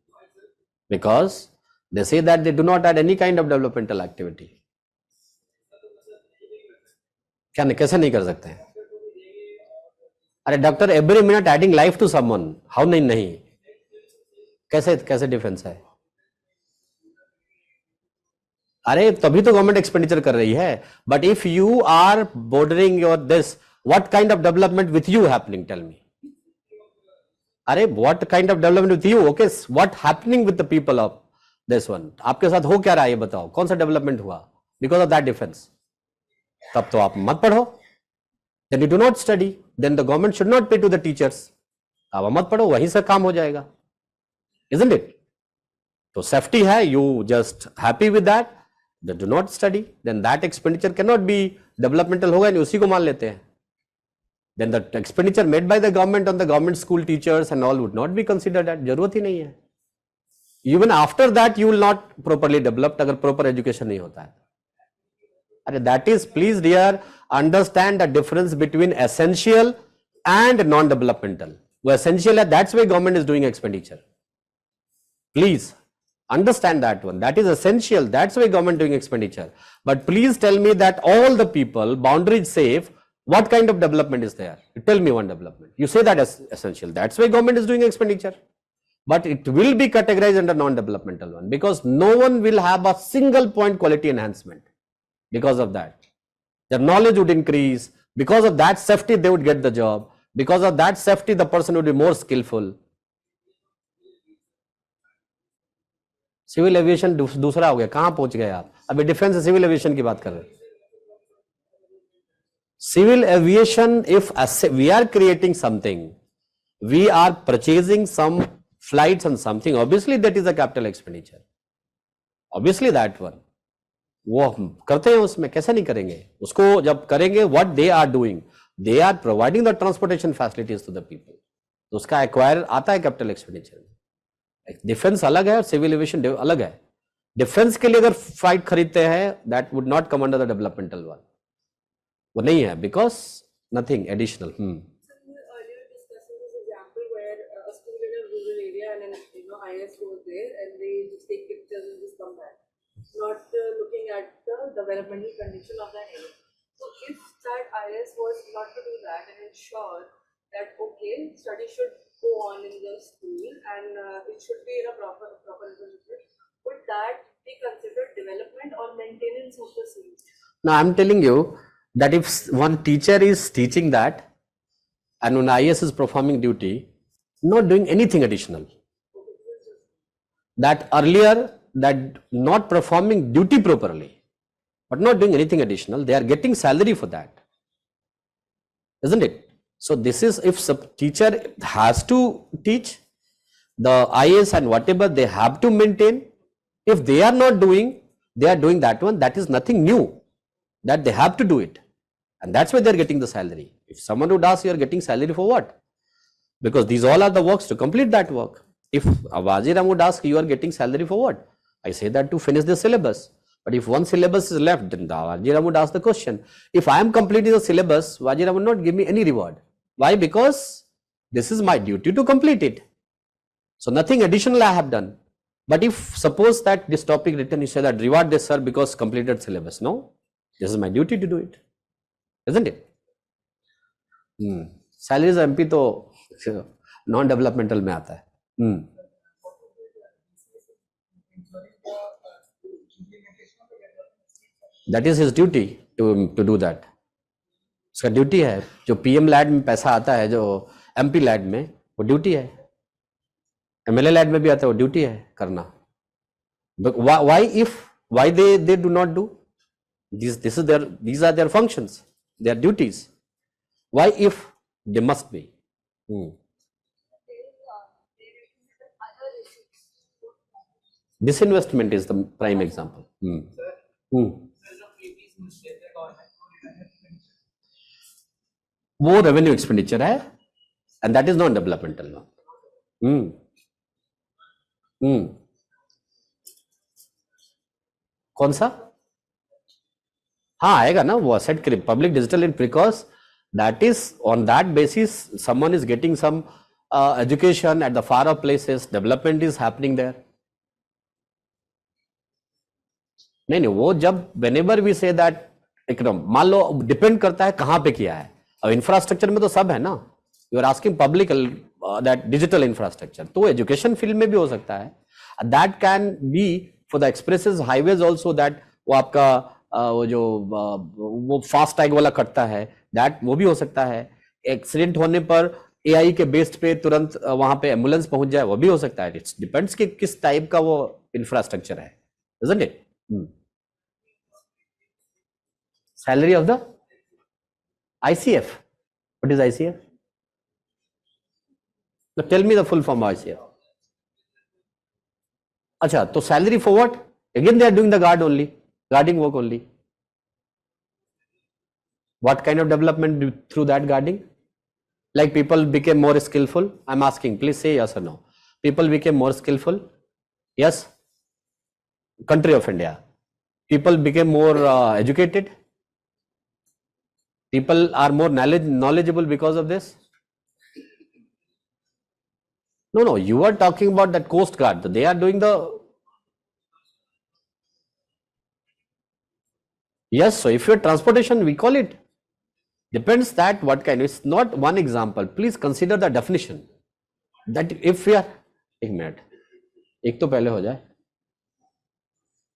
because they say that they do not add any kind of developmental activity. क्या नहीं, कैसे नहीं कर सकते हैं? अरे doctor every minute adding life to someone, how नहीं, कैसे डिफरेंस है? अरे तभी तो गवर्नमेंट एक्सपेंडिचर कर रही है. But if you are bordering your this, what kind of development with you happening, tell me. अरे what kind of development with you, okay, what happening with the people of this one. आपके साथ हो क्या रहा है ये बताओ, कौन सा डेवलपमेंट हुआ बिकॉज ऑफ दैट डिफरेंस? तब तो आप मत पढ़ो. Then you do not study, then the government should not pay to the teachers. आप मत पढ़ो, वहीं से काम हो जाएगा, इजंट इट? तो सेफ्टी है, you just happy with that, do not study, then that expenditure can not be developmental. होगा नहीं, उसी को मान लेते हैं. Then the expenditure made by the government on the government school teachers and all would not be considered that. जरूरत ही नहीं है. Even after that you will not properly developed, अगर proper education नहीं होता है. अरे that is, please dear, understand the difference between essential and non-developmental. वो essential है, that's why government is doing expenditure. Please understand that one. That is essential, that's why government doing expenditure. But please tell me that all the people, boundary is safe, what kind of development is there? Tell me one development. You say that as essential, that's why government is doing expenditure. But it will be categorized under non-developmental one, because no one will have a single point quality enhancement. Because of that, their knowledge would increase. Because of that safety, they would get the job. Because of that safety, the person would be more skillful. Civil aviation दूसरा हो गया, कहां पहुंच गए आप? अभी defence से civil aviation की बात कर रहे हैं. Civil aviation, if we are creating something, we are purchasing some flights and something, obviously that is a capital expenditure. Obviously that one. वो हम करते हैं उसमें, कैसे नहीं करेंगे उसको? जब करेंगे, what they are doing, they are providing the transportation facilities to the people. तो उसका एक्वायर आता है कैपिटल एक्सपेंडिचर में. डिफेंस अलग है और सिविल एविएशन अलग है. डिफेंस के लिए अगर फ्लाइट खरीदते हैं, that would not come under the developmental one. वो नहीं है, because nothing additional.
Earlier discussing this example where a school in a rural area and an IS goes there and they just take pictures and just come back, not looking at the developmental condition of that area. So if that IS was not to do that and ensure that okay, study should go on in the school and it should be in a proper infrastructure, would that be considered development or maintenance of the same?
Now I'm telling you that if one teacher is teaching that and when IS is performing duty, not doing anything additional, that earlier that not performing duty properly but not doing anything additional, they are getting salary for that, isn't it? So this is, if teacher has to teach the IS and whatever they have to maintain, if they are not doing, they are doing that one, that is nothing new, that they have to do it, and that's why they are getting the salary. If someone would ask, you are getting salary for what? Because these all are the works to complete that work. If Waziram would ask, you are getting salary for what? I say that to finish the syllabus. But if one syllabus is left, then the Waziram would ask the question. If I am completing the syllabus, Waziram would not give me any reward. Why? Because this is my duty to complete it. So nothing additional I have done. But if suppose that this topic written, you say that reward this sir because completed syllabus. No, this is my duty to do it, isn't it? Salaries MP तो non developmental में आता है. That is his duty to do that. उसका duty है. जो PM lead में पैसा आता है, जो एमपी लैड में, वो ड्यूटी है. एमएलए लैड में भी आता है, वो ड्यूटी है करना. Why they do not do? These are their functions, their duties. Why if they must be? Disinvestment is the prime example. वो रेवेन्यू एक्सपेंडिचर है and that is non developmental. कौन सा? हाँ आएगा ना वो असेट क्रिप public digital in because that is on that basis someone is getting some education at the far of places, development is happening there. नहीं वो जब whenever we say that एकदम मान लो डिपेंड करता है कहां पे किया है. अब इंफ्रास्ट्रक्चर में तो सब है ना. You are asking public that digital infrastructure, तो एजुकेशन फील्ड में भी हो सकता है. That can be for the expresses highways also, that वो आपका वो जो वो फास्ट टैग वाला कटता है, दैट वो भी हो सकता है. एक्सीडेंट होने पर एआई के बेस्ड पे तुरंत वहां पे एम्बुलेंस पहुंच जाए, वो भी हो सकता है. इट्स डिपेंड्स कि किस टाइप का वो इंफ्रास्ट्रक्चर है, isn't it? Salary of the ICF. What is ICF? Now tell me the full form of ICF. अच्छा, तो salary for what? Again they are doing the guarding work only. What kind of development through that guarding? Like people became more skillful. I'm asking, please say yes or no. People became more skillful. Yes. Country of India. People became more educated. People are more knowledgeable because of this. No, you are talking about that Coast Guard. They are doing the. Yes, so if your transportation, we call it. Depends that what kind. It's not one example. Please consider the definition. That if we are. एक minute, एक तो पहले हो जाए.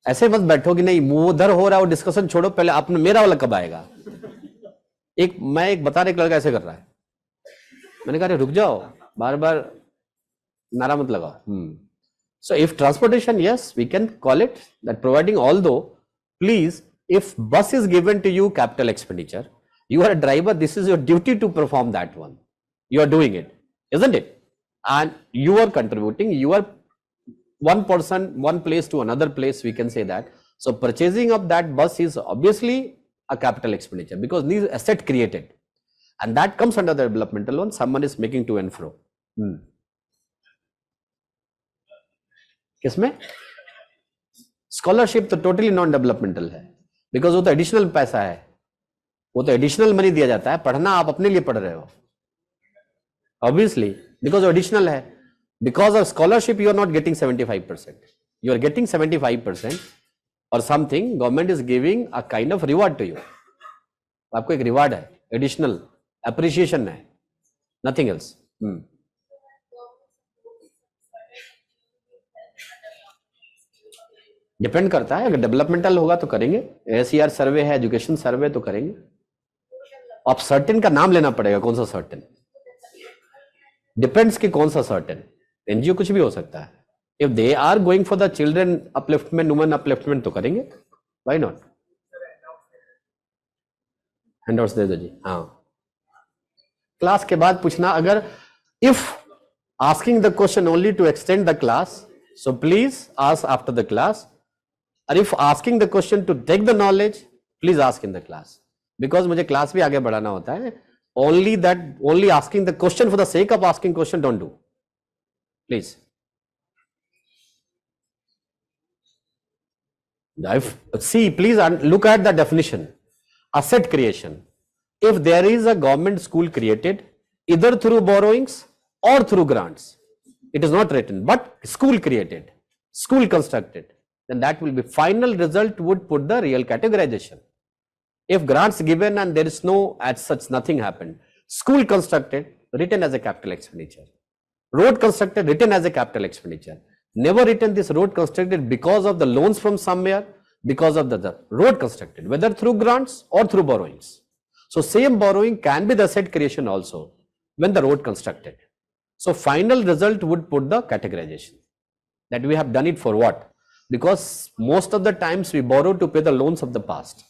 ऐसे मत बैठो कि नहीं वो उधर हो रहा है, वो डिस्कशन छोड़ो, पहले आपने मेरा वाला कब आएगा. मैं एक बता रहा, एक लड़का ऐसे कर रहा है. मैंने कहा रुक जाओ, बार बार नारा मत लगाओ. So if transportation, yes, we can call it that providing, although please, if bus is given to you capital expenditure, you are a driver, this is your duty to perform that one. You are doing it, isn't it? And you are contributing, you are one person, one place to another place, we can say that. So purchasing of that bus is obviously a capital expenditure because these asset created, and that comes under the developmental loan. Someone is making to and fro. किसमें? Scholarship तो totally non developmental है, because वो तो additional पैसा है, वो तो additional money दिया जाता है. पढ़ना आप अपने लिए पढ़ रहे हो, ऑब्वियसली, बिकॉज वो एडिशनल है. Because of scholarship you are not getting 75%, you are getting 75% और something government is giving a kind of reward to you. आपको एक रिवार्ड है, एडिशनल अप्रिसिएशन है, नथिंग एल्स. डिपेंड करता है, अगर डेवलपमेंटल होगा तो करेंगे, एसीआर सर्वे है, एजुकेशन सर्वे तो करेंगे. अब सर्टेन का नाम लेना पड़ेगा, कौन सा सर्टेन, डिपेंड्स कि कौन सा सर्टेन. एनजीओ कुछ भी हो सकता है. If they are going for the children upliftment, women upliftment तो करेंगे, व्हाई नॉट. हैंडआउट्स दे दो जी. हाँ, क्लास के बाद पूछना. अगर if asking the question only to extend the class, so please ask after the class, or if asking the question to take the knowledge, please ask in the class, because मुझे class भी आगे बढ़ाना होता है. only asking the question for the sake of asking question, don't do, please. See, please look at the definition. Asset creation. If there is a government school created either through borrowings or through grants, it is not written, but school created, school constructed, then that will be final result would put the real categorization. If grants given and there is no as such, nothing happened. School constructed, written as a capital expenditure. Road constructed, written as a capital expenditure. Never written this road constructed because of the loans from somewhere, because of the road constructed, whether through grants or through borrowings. So same borrowing can be the asset creation also when the road constructed. So final result would put the categorization, that we have done it for what? Because most of the times we borrow to pay the loans of the past,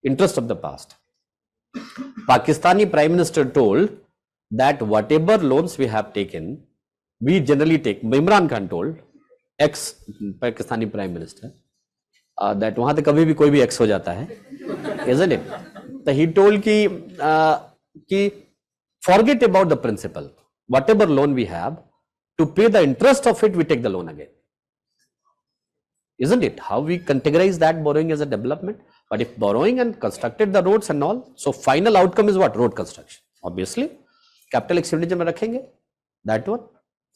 interest of the past. Pakistani Prime Minister told that whatever loans we have taken, we generally take. Imran Khan told, ex Pakistani Prime Minister, that वहां तो कभी भी कोई भी ex हो जाता है, isn't it? So he told कि forget about the principal. Whatever loan we have, to pay the interest of it, we take the loan again. Isn't it? How we categorize that borrowing as a development? But if borrowing and constructed the roads and all, so final outcome is what? Road construction. Obviously, capital expenditure में रखेंगे, that one.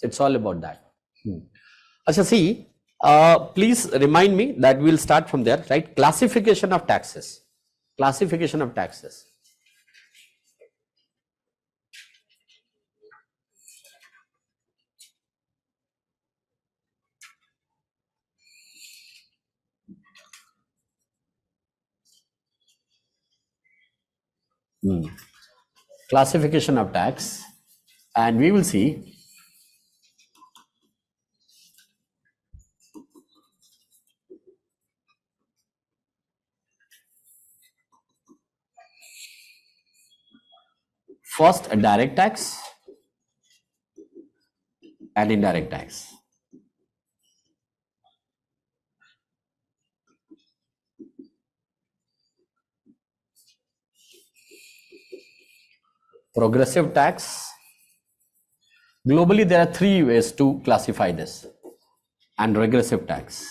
It's all about that. Achha, see, please remind me that we'll start from there, right? Classification of taxes. Classification of taxes. Classification of tax, and we will see first a direct tax and indirect tax. Progressive tax. Globally, there are three ways to classify this, and regressive tax.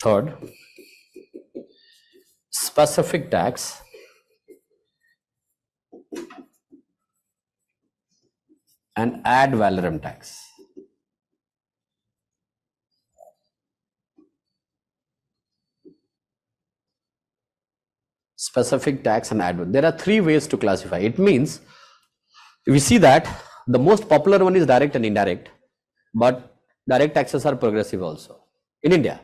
Third, specific tax. And ad valorem tax. Specific tax and ad valorem. There are three ways to classify. It means we see that the most popular one is direct and indirect, but direct taxes are progressive also in India.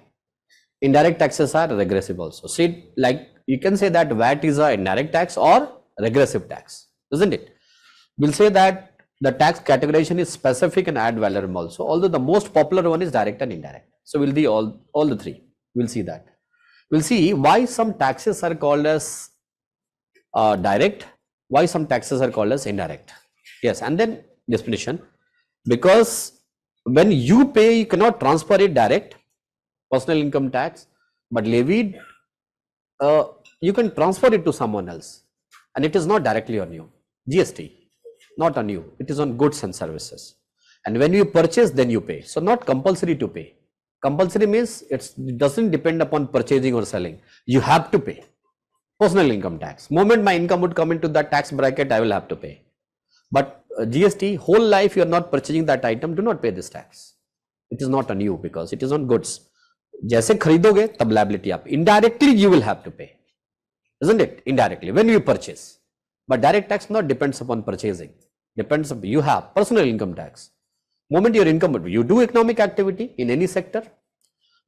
Indirect taxes are regressive also. See, like you can say that VAT is a indirect tax or regressive tax, isn't it? We'll say that the tax categorization is specific and ad valorem also, although the most popular one is direct and indirect. So we'll do all the three. We'll see that. We'll see why some taxes are called as direct, why some taxes are called as indirect. Yes, and then definition, because when you pay, you cannot transfer it direct, personal income tax, but levied, you can transfer it to someone else, and it is not directly on you. GST, not on you, it is on goods and services. And when you purchase, then you pay. So not compulsory to pay. Compulsory means it doesn't depend upon purchasing or selling. You have to pay. Personal income tax. Moment my income would come into that tax bracket, I will have to pay. But GST, whole life you are not purchasing that item, do not pay this tax. It is not on you because it is on goods. जैसे खरीदोगे तब liability आप. Indirectly you will have to pay, isn't it? Indirectly when you purchase. But direct tax not depends upon purchasing. Depends upon you have personal income tax. Moment your income would, you do economic activity in any sector.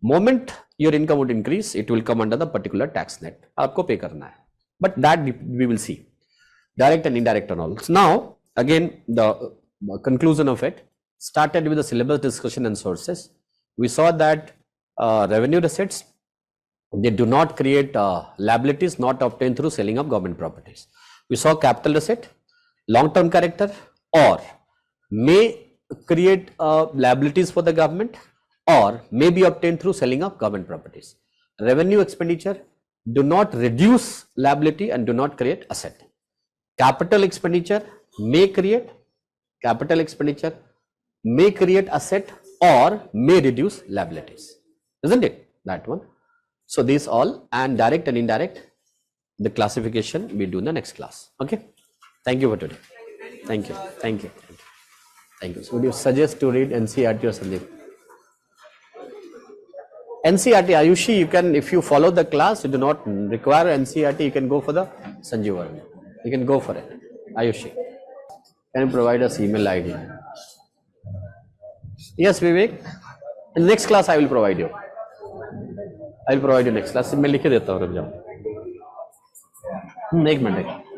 Moment your income would increase, it will come under the particular tax net. आपको pay करना है. But that we will see. Direct and indirect and all. So now again the conclusion of it started with the syllabus discussion and sources. We saw that revenue receipts, they do not create liabilities not obtained through selling of government properties. We saw capital receipt, long-term character, or may create liabilities for the government or may be obtained through selling of government properties. Revenue expenditure do not reduce liability and do not create asset. Capital expenditure may create asset or may reduce liabilities, isn't it? That one. So these all, and direct and indirect, the classification we'll do in the next class. Okay. Thank you for today. Thank you. Thank you. Thank you. So would you suggest to read NCERT or something? NCERT, Ayushi, you can, if you follow the class, you do not require NCERT, you can go for the Sanjeev. You can go for it. Ayushi, can you provide us email ID? Yes, Vivek. In next class, I will provide you. I will provide you next class. मैं लिख देता हूँ रुक जाओ. एक minute.